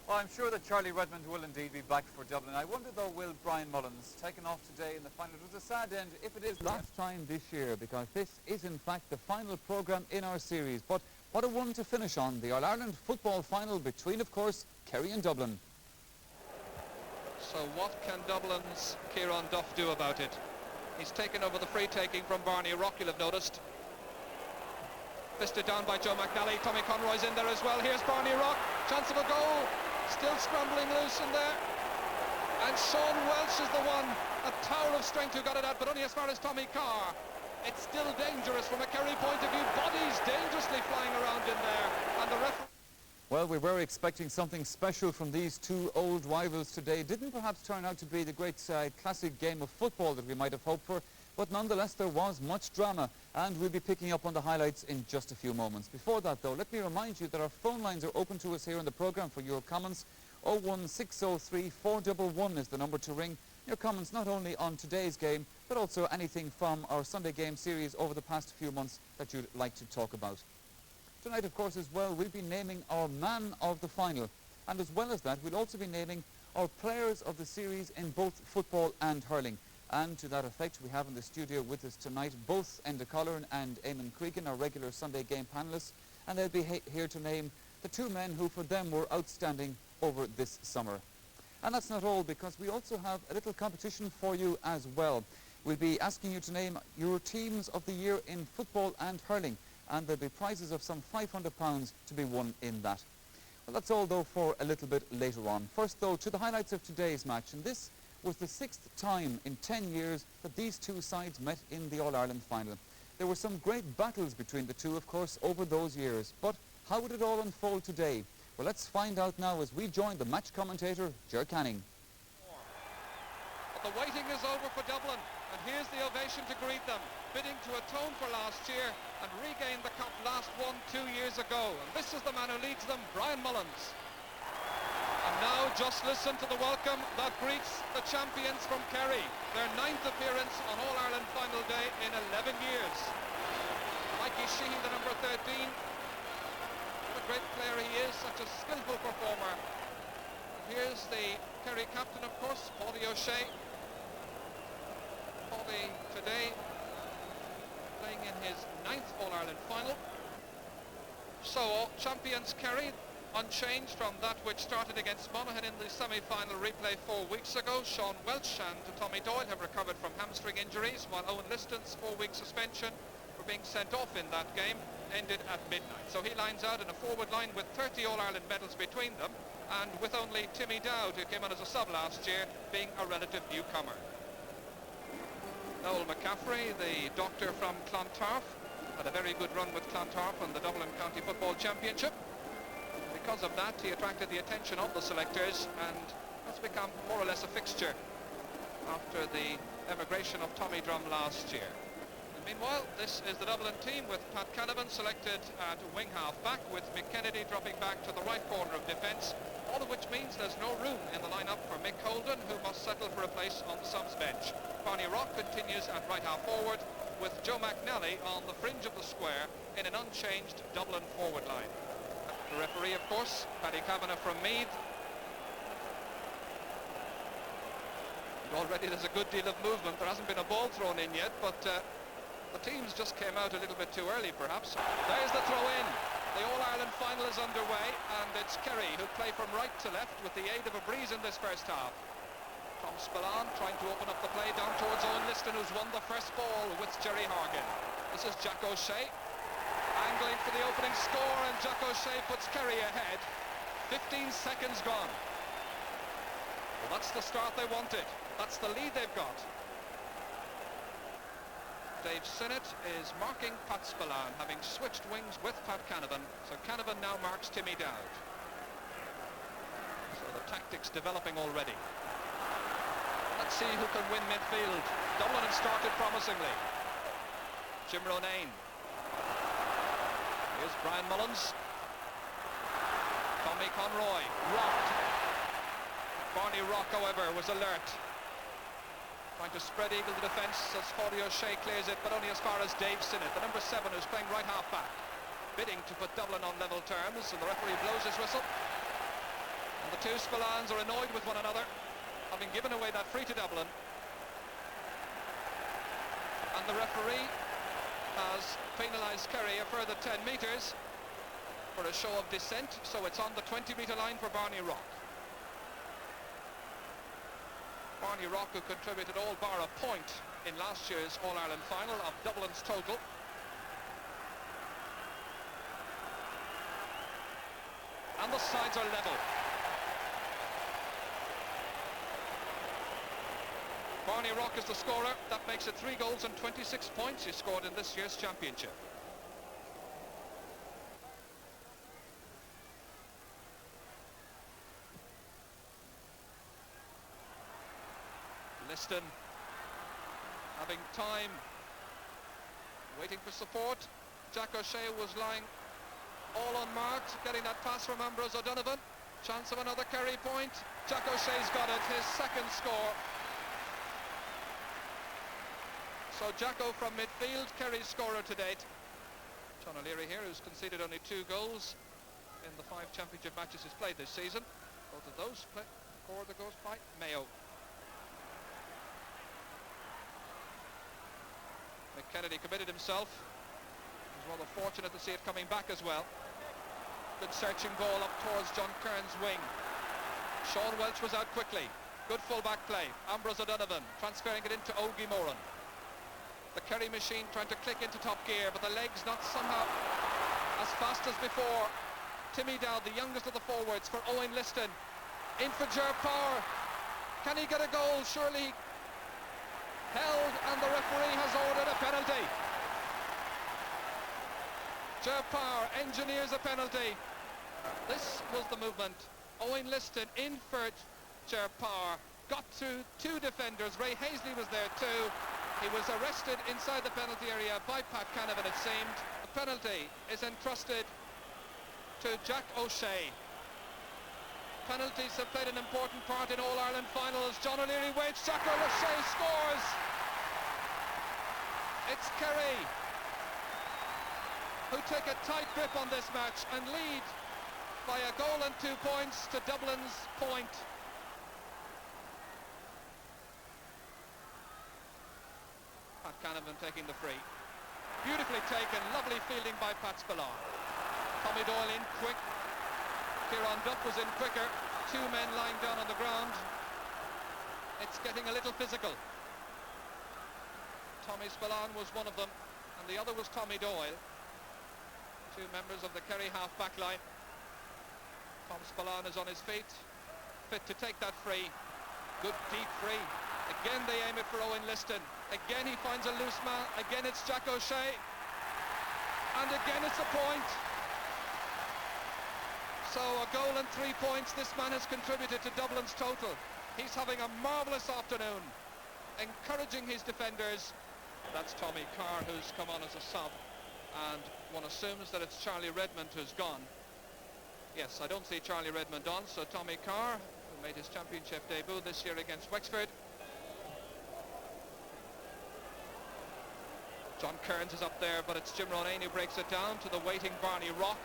Well, I'm sure that Charlie Redmond will indeed be back for Dublin. I wonder, though, will Brian Mullins, taken off today in the final? It was a sad end, if it is last time this year, because this is, in fact, the final programme in our series. But what a one to finish on, the All-Ireland football final between, of course, Kerry and Dublin. So what can Dublin's Kieran Duff do about it? He's taken over the free taking from Barney Rock, you'll have noticed. Fisted down by Joe McNally. Tommy Conroy's in there as well. Here's Barney Rock. Chance of a goal. Still scrambling loose in there. And Sean Welsh is the one, a tower of strength, who got it out, but only as far as Tommy Carr. It's still dangerous from a Kerry point of view. Bodies dangerously flying around in there. And the referee... Well, we were expecting something special from these two old rivals today. Didn't perhaps turn out to be the great classic game of football that we might have hoped for, but nonetheless there was much drama, and we'll be picking up on the highlights in just a few moments. Before that, though, let me remind you that our phone lines are open to us here on the programme for your comments. 01603 411 is the number to ring. Your comments not only on today's game, but also anything from our Sunday game series over the past few months that you'd like to talk about. Tonight, of course, as well, we'll be naming our man of the final. And as well as that, we'll also be naming our players of the series in both football and hurling. And to that effect, we have in the studio with us tonight both Enda Colleran and Eamon Cregan, our regular Sunday game panellists. And they'll be here to name the two men who, for them, were outstanding over this summer. And that's not all, because we also have a little competition for you as well. We'll be asking you to name your teams of the year in football and hurling. And there'll be prizes of some £500 to be won in that. Well, that's all, though, for a little bit later on. First, though, to the highlights of today's match. And this was the 6th time in 10 years that these two sides met in the All-Ireland final. There were some great battles between the two, of course, over those years. But how would it all unfold today? Well, let's find out now as we join the match commentator, Ger Canning. But the waiting is over for Dublin, and here's the ovation to greet them, bidding to atone for last year and regain the cup last won 2 years ago. And this is the man who leads them, Brian Mullins. And now just listen to the welcome that greets the champions from Kerry, their 9th appearance on All-Ireland final day in 11 years. Mikey Sheehan, the number 13. What a great player he is, such a skillful performer. Here's the Kerry captain, of course, Paulie O'Shea. Paulie today playing in his 9th All-Ireland final. So, champions Kerry, unchanged from that which started against Monaghan in the semi-final replay 4 weeks ago. Sean Welsh and Tommy Doyle have recovered from hamstring injuries, while Owen Liston's 4-week suspension for being sent off in that game ended at midnight. So he lines out in a forward line with 30 All-Ireland medals between them, and with only Timmy Dowd, who came on as a sub last year, being a relative newcomer. Noel McCaffrey, the doctor from Clontarf, had a very good run with Clontarf on the Dublin County Football Championship. Because of that, he attracted the attention of the selectors and has become more or less a fixture after the emigration of Tommy Drum last year. And meanwhile, this is the Dublin team with Pat Canavan selected at wing half back, with Mick Kennedy dropping back to the right corner of defence, all of which means there's no room in the lineup for Mick Holden, who must settle for a place on the subs bench. Barney Rock continues at right half forward, with Joe McNally on the fringe of the square in an unchanged Dublin forward line. The referee, of course, Paddy Kavanagh from Meath. And already there's a good deal of movement. There hasn't been a ball thrown in yet, but the teams just came out a little bit too early, perhaps. There's the throw-in. The All-Ireland final is underway, and it's Kerry who play from right to left with the aid of a breeze in this first half. Tom Spillane trying to open up the play down towards Owen Liston, who's won the first ball with Jerry Hargan. This is Jack O'Shea, angling for the opening score, and Jack O'Shea puts Kerry ahead. 15 seconds gone. Well, that's the start they wanted. That's the lead they've got. Dave Sinnott is marking Pat Spillane, having switched wings with Pat Canavan. So Canavan now marks Timmy Dowd. So the tactics developing already. Let's see who can win midfield. Dublin have started promisingly. Jim Ronayne. Here's Brian Mullins. Tommy Conroy. Rocked. Barney Rock, however, was alert. Trying to spread eagle the defence as Foddy O'Shea clears it, but only as far as Dave Sinnott, the number 7, who's playing right half back. Bidding to put Dublin on level terms, and the referee blows his whistle. And the two Spillans are annoyed with one another, having given away that free to Dublin. And the referee has penalised Kerry a further 10 metres for a show of dissent, so it's on the 20-metre line for Barney Rock. Barney Rock, who contributed all bar a point in last year's All-Ireland final of Dublin's total. And the sides are level. Barney Rock is the scorer. That makes it 3 goals and 26 points he scored in this year's championship. Liston having time, waiting for support. Jack O'Shea was lying all unmarked, getting that pass from Ambrose O'Donovan. Chance of another Kerry point. Jack O'Shea's got it, his second score. So Jacko from midfield, Kerry's scorer to date. John O'Leary here, who's conceded only 2 goals in the 5 championship matches he's played this season. Both of those scored the goals by Mayo. McKennedy committed himself. He was rather fortunate to see it coming back as well. Good searching ball up towards John Kearns' wing. Sean Welch was out quickly. Good full-back play. Ambrose O'Donovan transferring it into Ogie Moran. The Kerry machine trying to click into top gear, but the legs not somehow as fast as before. Timmy Dowd, the youngest of the forwards, for Owen Liston. In for Ger Power. Can he get a goal? Surely held, and the referee has ordered a penalty. Ger Power engineers a penalty. This was the movement. Owen Liston in for Ger Power. Got through 2 defenders. Ray Hazley was there too. He was arrested inside the penalty area by Pat Canavan, it seemed. The penalty is entrusted to Jack O'Shea. Penalties have played an important part in All-Ireland finals. John O'Leary waits, Jack O'Shea scores! It's Kerry who take a tight grip on this match and lead by a goal and 2 points to Dublin's point. Pat Canavan taking the free. Beautifully taken, lovely fielding by Pat Spillane. Tommy Doyle in quick. Kieran Duff was in quicker. 2 men lying down on the ground. It's getting a little physical. Tommy Spillane was one of them, and the other was Tommy Doyle. 2 members of the Kerry half-back line. Tom Spillane is on his feet, fit to take that free. Good deep free. Again they aim it for Owen Liston. Again he finds a loose man. Again it's Jack O'Shea. And again it's a point. So a goal and 3 points. This man has contributed to Dublin's total. He's having a marvellous afternoon, encouraging his defenders. That's Tommy Carr, who's come on as a sub, and one assumes that it's Charlie Redmond who's gone. Yes, I don't see Charlie Redmond on, so Tommy Carr, who made his championship debut this year against Wexford. John Kearns is up there, but it's Jim Ronayne who breaks it down to the waiting Barney Rock.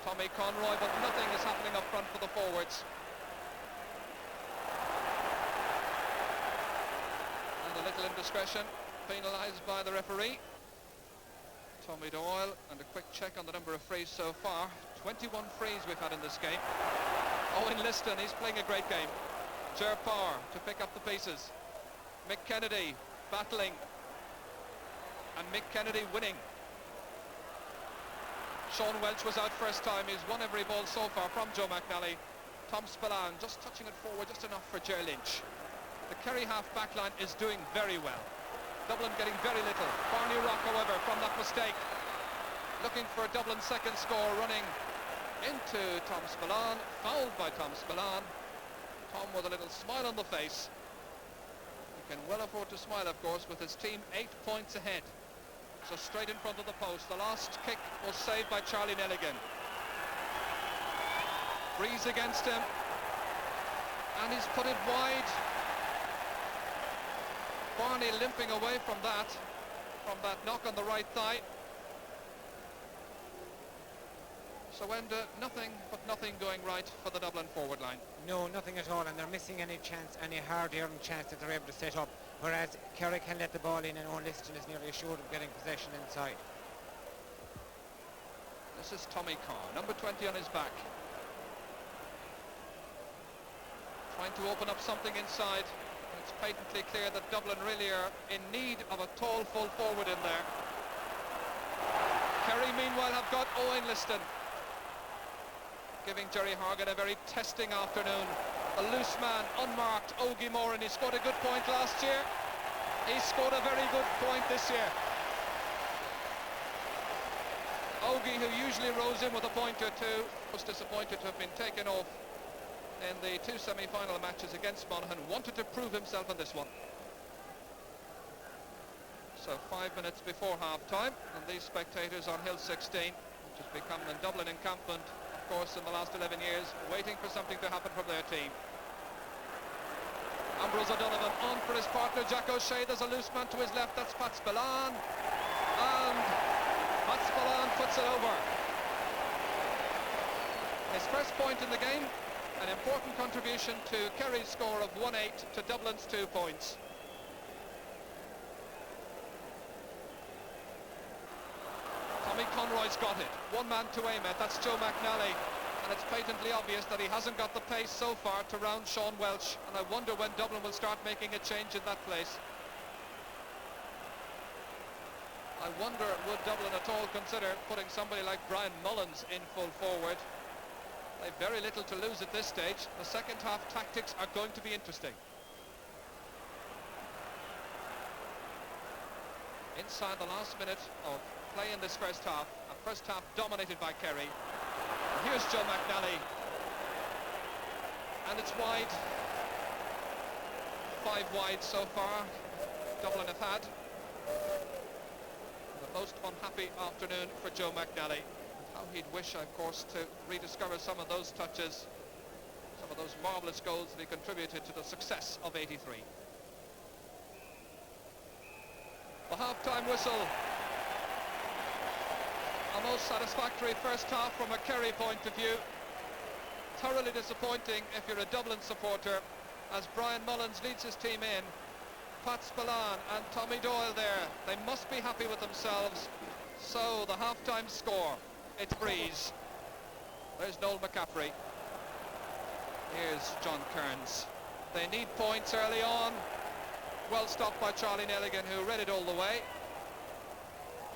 Tommy Conroy, but nothing is happening up front for the forwards. And a little indiscretion penalised by the referee. Tommy Doyle, and a quick check on the number of frees so far. 21 frees we've had in this game. Owen Liston, he's playing a great game. Ger Power to pick up the pieces. Mick Kennedy battling, and Mick Kennedy winning. Sean Welch was out first time. He's won every ball so far from Joe McNally. Tom Spillane just touching it forward, just enough for Ger Lynch. The Kerry half-back line is doing very well. Dublin getting very little. Barney Rock, however, from that mistake, looking for Dublin's second score, running into Tom Spillane, fouled by Tom Spillane. Tom with a little smile on the face. He can well afford to smile, of course, with his team 8 points ahead. So straight in front of the post. The last kick was saved by Charlie Nelligan. Breeze against him. And he's put it wide. Barney limping away from that knock on the right thigh. So Enda, nothing but nothing going right for the Dublin forward line. No, nothing at all, and they're missing any hard-earned chance that they're able to set up, whereas Kerry can let the ball in and Owen Liston is nearly assured of getting possession inside. This is Tommy Carr, number 20 on his back. Trying to open up something inside. It's patently clear that Dublin really are in need of a tall full forward in there. Kerry meanwhile have got Owen Liston, giving Jerry Horgan a very testing afternoon. A loose man, unmarked, Ogie Moran. He scored a good point last year. He scored a very good point this year. Ogie, who usually rows in with a point or two, was disappointed to have been taken off in the 2 semi-final matches against Monaghan. Wanted to prove himself in this one. So 5 minutes before half-time, and these spectators on Hill 16, which has become a Dublin encampment, of course, in the last 11 years, waiting for something to happen from their team. Ambrose O'Donovan on for his partner Jack O'Shea. There's a loose man to his left, that's Pat Spillane, and Pat Spillane puts it over. His first point in the game, an important contribution to Kerry's score of 1-8 to Dublin's 2 points. Tommy Conroy's got it. One man to aim at, that's Joe McNally. And it's patently obvious that he hasn't got the pace so far to round Sean Welch. And I wonder when Dublin will start making a change in that place. I wonder, would Dublin at all consider putting somebody like Brian Mullins in full forward? They've very little to lose at this stage. The second half tactics are going to be interesting. Inside the last minute of play in this first half, a first half dominated by Kerry. And here's Joe McNally, and it's wide. 5 wide so far Dublin have had. The most unhappy afternoon for Joe McNally. How he'd wish, of course, to rediscover some of those touches, some of those marvellous goals that he contributed to the success of '83. The half-time whistle. A most satisfactory first half from a Kerry point of view. Thoroughly disappointing if you're a Dublin supporter, as Brian Mullins leads his team in. Pat Spillane and Tommy Doyle there. They must be happy with themselves. So the half-time score. It's Breeze. There's Noel McCaffrey. Here's John Kearns. They need points early on. Well stopped by Charlie Nelligan, who read it all the way.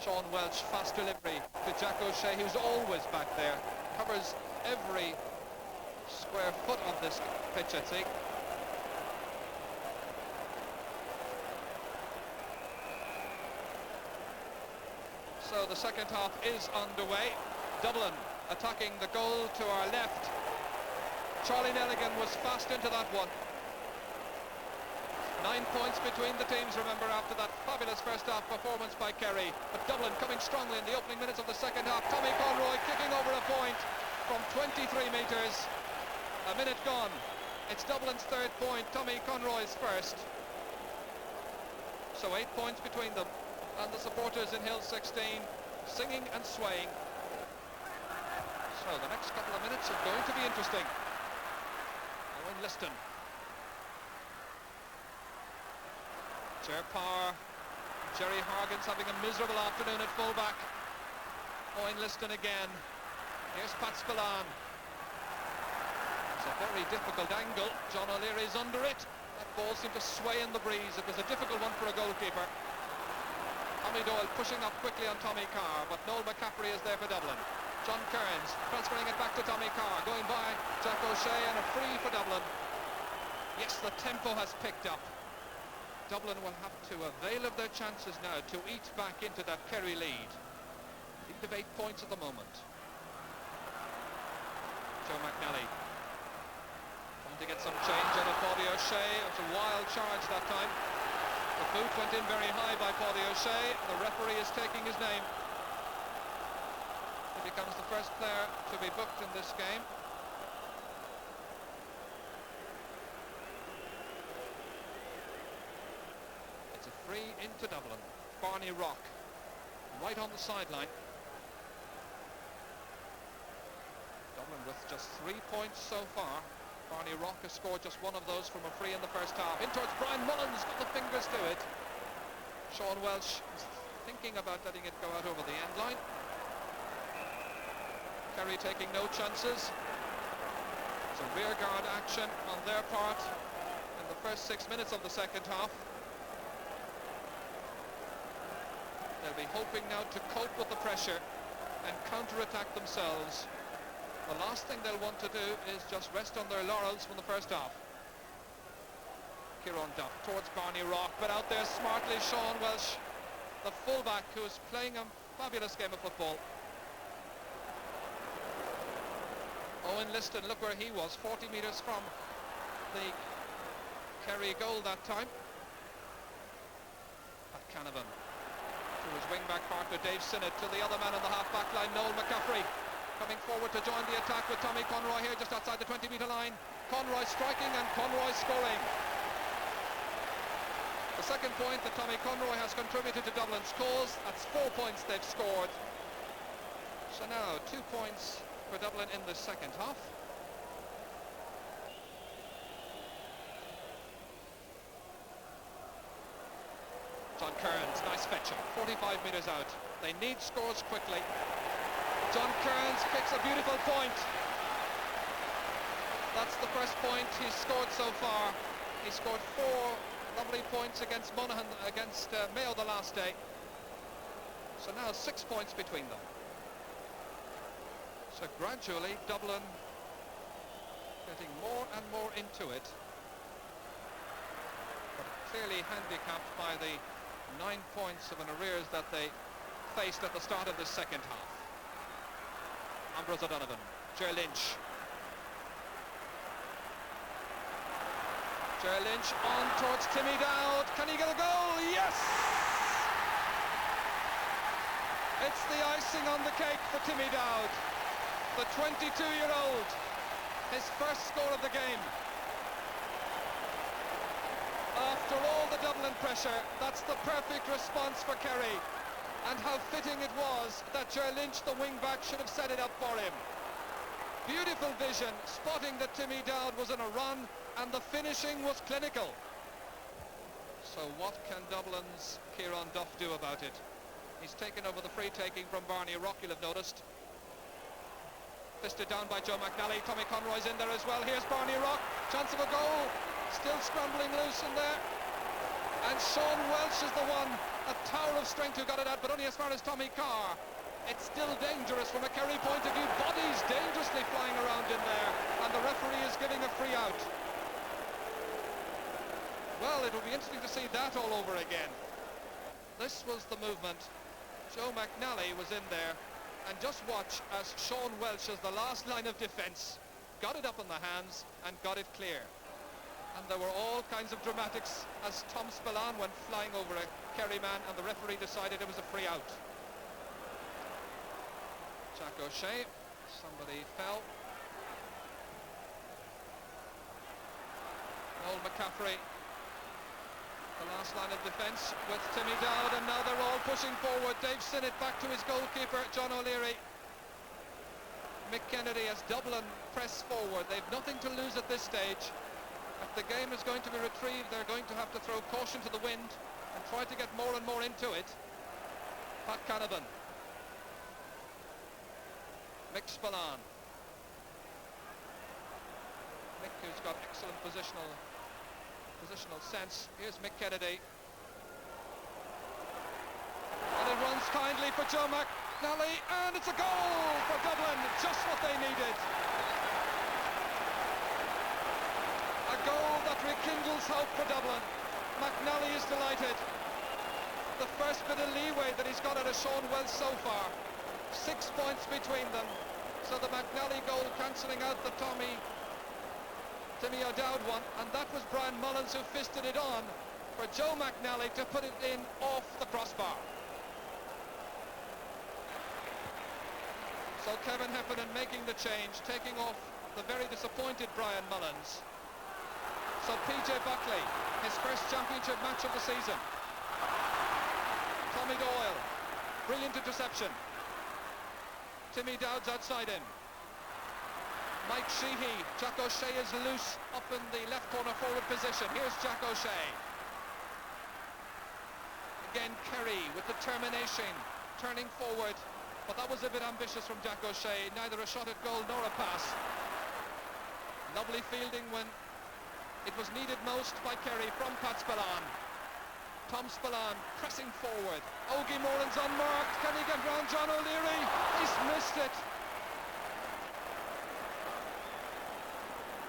Sean Welch, fast delivery to Jack O'Shea, who's always back there. Covers every square foot of this pitch, I think. So the second half is underway. Dublin attacking the goal to our left. Charlie Nelligan was fast into that one. 9 points between the teams, remember, after that fabulous first half performance by Kerry. But Dublin coming strongly in the opening minutes of the second half. Tommy Conroy kicking over a point from 23 metres. A minute gone. It's Dublin's 3rd point, Tommy Conroy's first. So 8 points between them. And the supporters in Hill 16 singing and swaying. So the next couple of minutes are going to be interesting. Owen Liston. Ger Power. Jerry Horgan's having a miserable afternoon at fullback. Owen Liston again. Here's Pat Spillane. It's a very difficult angle. John O'Leary's under it. That ball seemed to sway in the breeze. It was a difficult one for a goalkeeper. Tommy Doyle pushing up quickly on Tommy Carr, but Noel McCaffrey is there for Dublin. John Kearns transferring it back to Tommy Carr, going by Jack O'Shea, and a free for Dublin. Yes, the tempo has picked up. Dublin will have to avail of their chances now to eat back into that Kerry lead. Lead of 8 points at the moment. Joe McNally. to get some change out of Paddy O'Shea. It was a wild charge that time. The boot went in very high by Paddy O'Shea. The referee is taking his name. He becomes the first player to be booked in this game. It's a free into Dublin. Barney Rock, right on the sideline. Dublin with just 3 points so far. Barney Rock has scored just one of those from a free in the first half. In towards Brian Mullins, got the fingers to it. Sean Welsh is thinking about letting it go out over the end line. Kerry taking no chances. It's a rearguard action on their part in the first 6 minutes of the second half. They'll be hoping now to cope with the pressure and counter-attack themselves. The last thing they'll want to do is just rest on their laurels from the first half. Kieran Duff towards Barney Rock, but out there smartly Sean Welsh, the fullback, who's playing a fabulous game of football. Owen Liston, look where he was, 40 metres from the Kerry goal that time. Pat Canavan to his wing-back partner Dave Sinnott, to the other man on the half-back line, Noel McCaffrey, coming forward to join the attack with Tommy Conroy here just outside the 20-metre line. Conroy striking and Conroy scoring. The second point that Tommy Conroy has contributed to Dublin's cause. That's 4 points they've scored. So now 2 points for Dublin in the second half. John Kearns, nice fetching, 45 metres out. They need scores quickly. John Kearns kicks a beautiful point. That's the first point he's scored so far. He scored 4 lovely points against Monaghan, against Mayo the last day. So now 6 points between them. So gradually Dublin getting more and more into it, but clearly handicapped by the 9 points of an arrears that they faced at the start of the second half. Ambrose O'Donovan, Ger Lynch. Ger Lynch on towards Timmy Dowd. Can he get a goal? Yes! It's the icing on the cake for Timmy Dowd, the 22-year-old. His first score of the game. After all the Dublin pressure, that's the perfect response for Kerry. And how fitting it was that Ger Lynch, the wing-back, should have set it up for him. Beautiful vision, spotting that Timmy Dowd was in a run, and the finishing was clinical. So what can Dublin's Kieran Duff do about it? He's taken over the free-taking from Barney Rock, you'll have noticed. Fisted down by Joe McNally. Tommy Conroy's in there as well. Here's Barney Rock, chance of a goal. Still scrambling loose in there. And Sean Welsh is the one, a tower of strength, who got it out, but only as far as Tommy Carr. It's still dangerous from a Kerry point of view. Bodies dangerously flying around in there, and the referee is giving a free out. Well, it will be interesting to see that all over again. This was the movement. Joe McNally was in there, and just watch as Sean Welsh, as the last line of defence, got it up in the hands and got it clear. And there were all kinds of dramatics as Tom Spillane went flying over a Kerry man, and the referee decided it was a free out. Jack O'Shea, somebody fell. Noel McCaffrey, the last line of defence with Timmy Dowd, and now they're all pushing forward. Dave Sinnott back to his goalkeeper, John O'Leary. Mick Kennedy, as Dublin press forward. They've nothing to lose at this stage. If the game is going to be retrieved, they're going to have to throw caution to the wind and try to get more and more into it. Pat Canavan. Mick Spillane. Mick, who's got excellent positional sense. Here's Mick Kennedy. And it runs kindly for Joe McNally, and it's a goal for Dublin, just what they needed. A goal that rekindles hope for Dublin. McNally is delighted. The first bit of leeway that he's got out of Sean Welsh so far. 6 points between them. So the McNally goal cancelling out the Tommy Timmy O'Dowd one, and that was Brian Mullins who fisted it on for Joe McNally to put it in off the crossbar. So Kevin Heffernan making the change, taking off the very disappointed Brian Mullins. So PJ Buckley, his first championship match of the season. Tommy Doyle, brilliant interception. Timmy Dowd's outside in. Mike Sheehy, Jack O'Shea is loose up in the left corner forward position. Here's Jack O'Shea. Again Kerry with determination, turning forward, but that was a bit ambitious from Jack O'Shea, neither a shot at goal nor a pass. Lovely fielding when it was needed most by Kerry from Pat Spillane. Tom Spillane pressing forward. Ogie Moran's unmarked. Can he get round John O'Leary? He's missed it.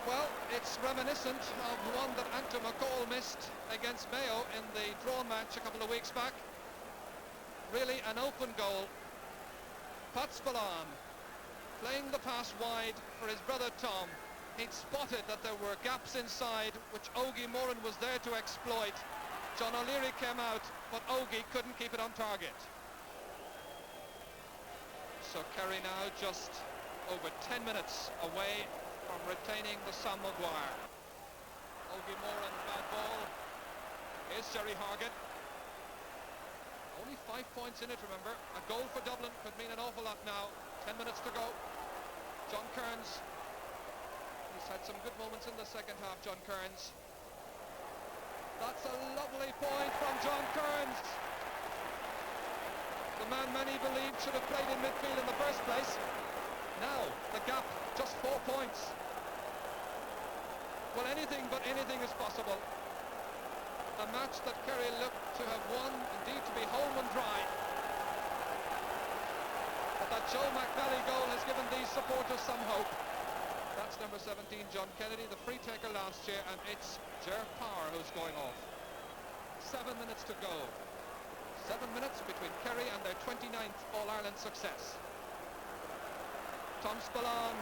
Well, it's reminiscent of one that Anton McCall missed against Mayo in the draw match a couple of weeks back. Really an open goal. Pat Spillane playing the pass wide for his brother Tom. He'd spotted that there were gaps inside which Ogie Moran was there to exploit. John O'Leary came out, but Ogie couldn't keep it on target. So Kerry now just over 10 minutes away from retaining the Sam Maguire. Ogie Moran, bad ball. Here's Jerry Hargett. Only 5 points in it, remember. A goal for Dublin could mean an awful lot now. 10 minutes to go. John Kearns. He's had some good moments in the second half, John Kearns. That's a lovely point from John Kearns. The man many believed should have played in midfield in the first place. Now, the gap, just 4 points. Well, anything but anything is possible. A match that Kerry looked to have won, indeed to be home and dry. But that Joe McNally goal has given these supporters some hope. That's number 17, John Kennedy, the free taker last year, and it's Ger Power who's going off. 7 minutes to go. 7 minutes between Kerry and their 29th All-Ireland success. Tom Spillane,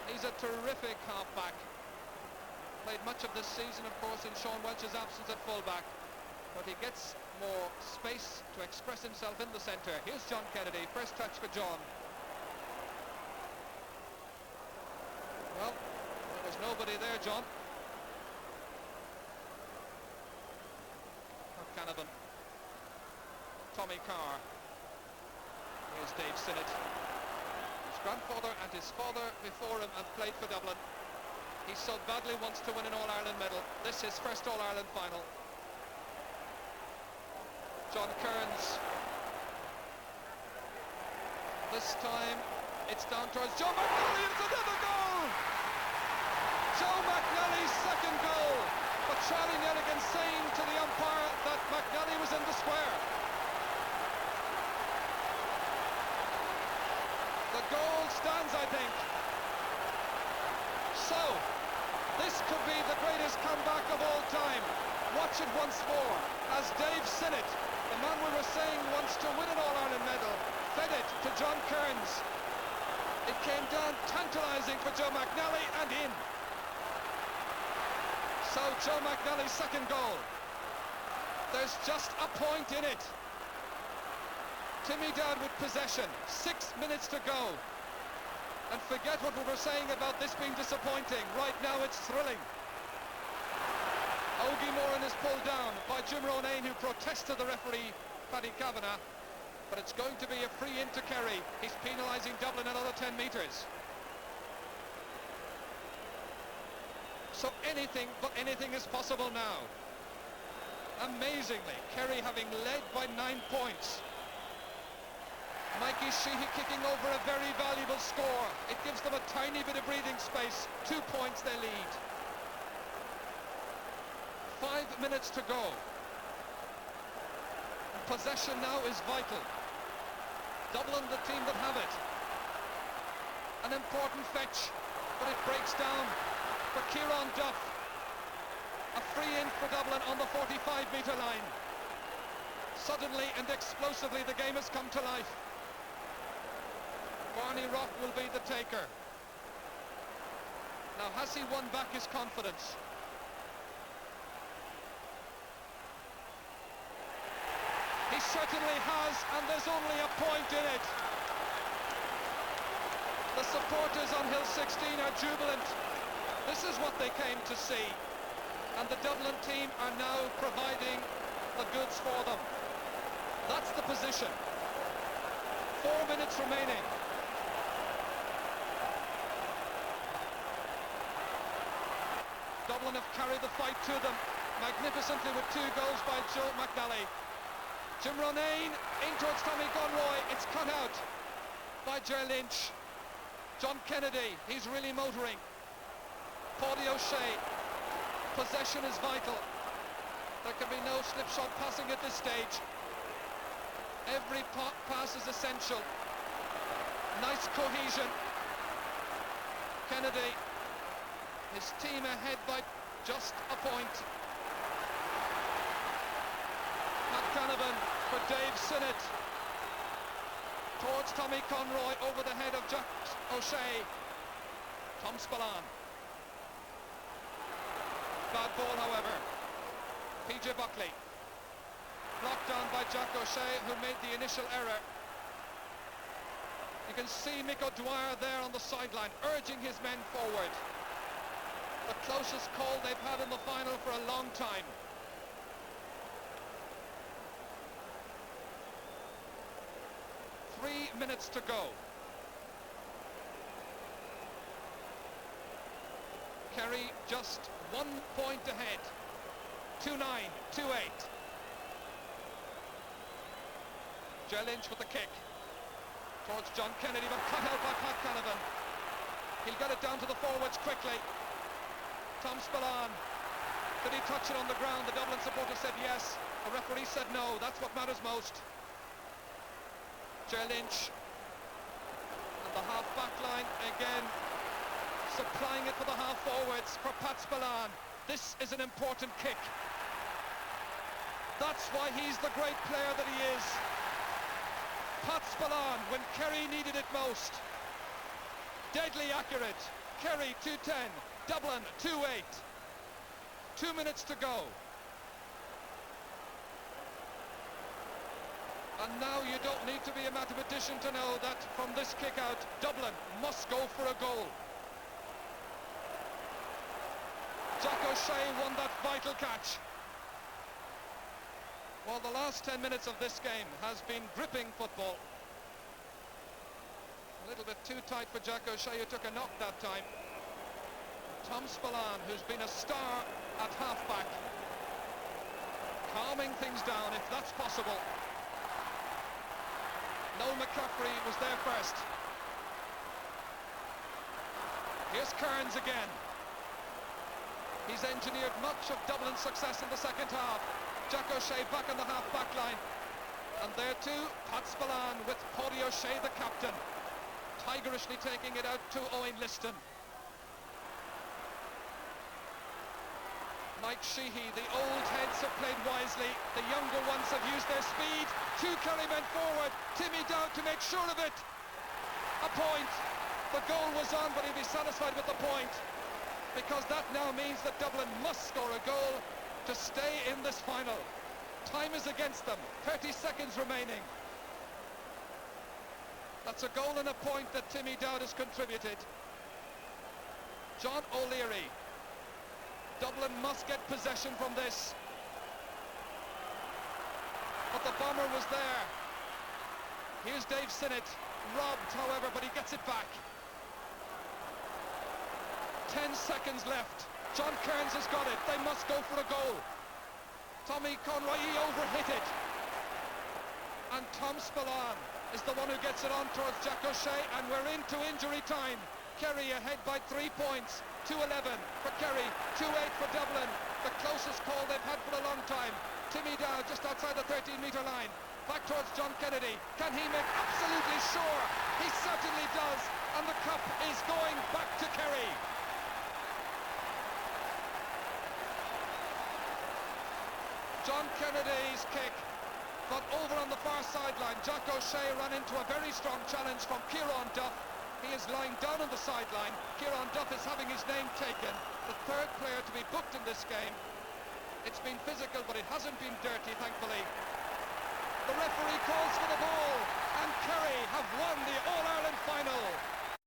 he's a terrific half-back. Played much of this season, of course, in Sean Welch's absence at full-back. But he gets more space to express himself in the centre. Here's John Kennedy, first touch for John. Well, there's nobody there, John. Canavan. Tommy Carr. Here's Dave Sinnott. His grandfather and his father before him have played for Dublin. He so badly wants to win an All-Ireland medal. This is his first All-Ireland final. John Kearns. This time it's down towards Joe McNally. It's another goal! Joe McNally's second goal. But Charlie Nelligan saying to the umpire that McNally was in the square. The goal stands, I think. So, this could be the greatest comeback of all time. Watch it once more as Dave Sinnott, the man we were saying wants to win an All-Ireland medal, fed it to John Kearns. It came down tantalising for Joe McNally and in. So Joe McNally's second goal. There's just a point in it. Timmy Dowd with possession. 6 minutes to go. And forget what we were saying about this being disappointing. Right now it's thrilling. Ogie Moran is pulled down by Jim Ronayne, who protests to the referee, Paddy Kavanagh. But it's going to be a free in to Kerry. He's penalising Dublin another 10 metres. So anything but anything is possible now. Amazingly, Kerry having led by 9 points. Mikey Sheehy kicking over a very valuable score. It gives them a tiny bit of breathing space. 2 points they lead. 5 minutes to go. And possession now is vital. Dublin the team that have it. An important fetch, but it breaks down for Kieran Duff. A free in for Dublin on the 45-metre line. Suddenly and explosively the game has come to life. Barney Rock will be the taker. Now has he won back his confidence? He certainly has, and there's only a point in it. The supporters on Hill 16 are jubilant. This is what they came to see. And the Dublin team are now providing the goods for them. That's the position. 4 minutes remaining. Dublin have carried the fight to them magnificently with 2 goals by Joe McNally. Jim Ronayne in towards Tommy Conroy. It's cut out by Ger Lynch. John Kennedy, he's really motoring. Paudie O'Shea, possession is vital. There can be no slipshod passing at this stage. Every pass is essential. Nice cohesion. Kennedy, his team ahead by just a point. Pat Canavan for Dave Sinnott. Towards Tommy Conroy over the head of Jack O'Shea. Tom Spillane. Bad ball, however. PJ Buckley. Blocked down by Jack O'Shea, who made the initial error. You can see Mick O'Dwyer there on the sideline, urging his men forward. The closest call they've had in the final for a long time. Three minutes to go. Kerry just 1 point ahead. 2-9, 2-8. Ger Lynch with the kick. Towards John Kennedy, but cut out by Pat Canavan. He'll get it down to the forwards quickly. Tom Spillane. Did he touch it on the ground? The Dublin supporter said yes. The referee said no. That's what matters most. Ger Lynch. And the half-back line again. Supplying it for the half-forwards for Pat Spillane. This is an important kick. That's why he's the great player that he is. Pat Spillane, when Kerry needed it most. Deadly accurate. Kerry 2-10, Dublin 2-8. 2 minutes to go. And now you don't need to be a mathematician to know that from this kick out, Dublin must go for a goal. Jack O'Shea won that vital catch. Well, the last 10 minutes of this game has been gripping football. A little bit too tight for Jack O'Shea, who took a knock that time. Tom Spillane, who's been a star at halfback, calming things down if that's possible. Noel McCaffrey was there first. Here's Kearns again. He's engineered much of Dublin's success in the second half. Jack O'Shea back on the half-back line. And there too, Pat Spillane with Paudie O'Shea, the captain, tigerishly taking it out to Owen Liston. Mike Sheehy, the old heads have played wisely. The younger ones have used their speed. 2 Kerry men forward. Timmy down to make sure of it. A point. The goal was on, but he'll be satisfied with the point, because that now means that Dublin must score a goal to stay in this final. Time is against them. 30 seconds remaining. That's a goal and a point that Timmy Dowd has contributed. John O'Leary. Dublin must get possession from this. But the bomber was there. Here's Dave Sinnott. Robbed, however, but he gets it back. 10 seconds left. John Kearns has got it. They must go for a goal. Tommy Conroy, he overhit it. And Tom Spillane is the one who gets it on towards Jack O'Shea, and we're into injury time. Kerry ahead by 3 points. 2-11 for Kerry, 2-8 for Dublin. The closest call they've had for a long time. Timmy Dowd just outside the 13-metre line. Back towards John Kennedy. Can he make absolutely sure? He certainly does. And the cup is going back to Kerry. John Kennedy's kick, but over on the far sideline, Jack O'Shea ran into a very strong challenge from Kieran Duff, He is lying down on the sideline. Kieran Duff is having his name taken. The third player to be booked in this game. It's been physical, but it hasn't been dirty, thankfully. The referee calls for the ball, and Kerry have won the All-Ireland final.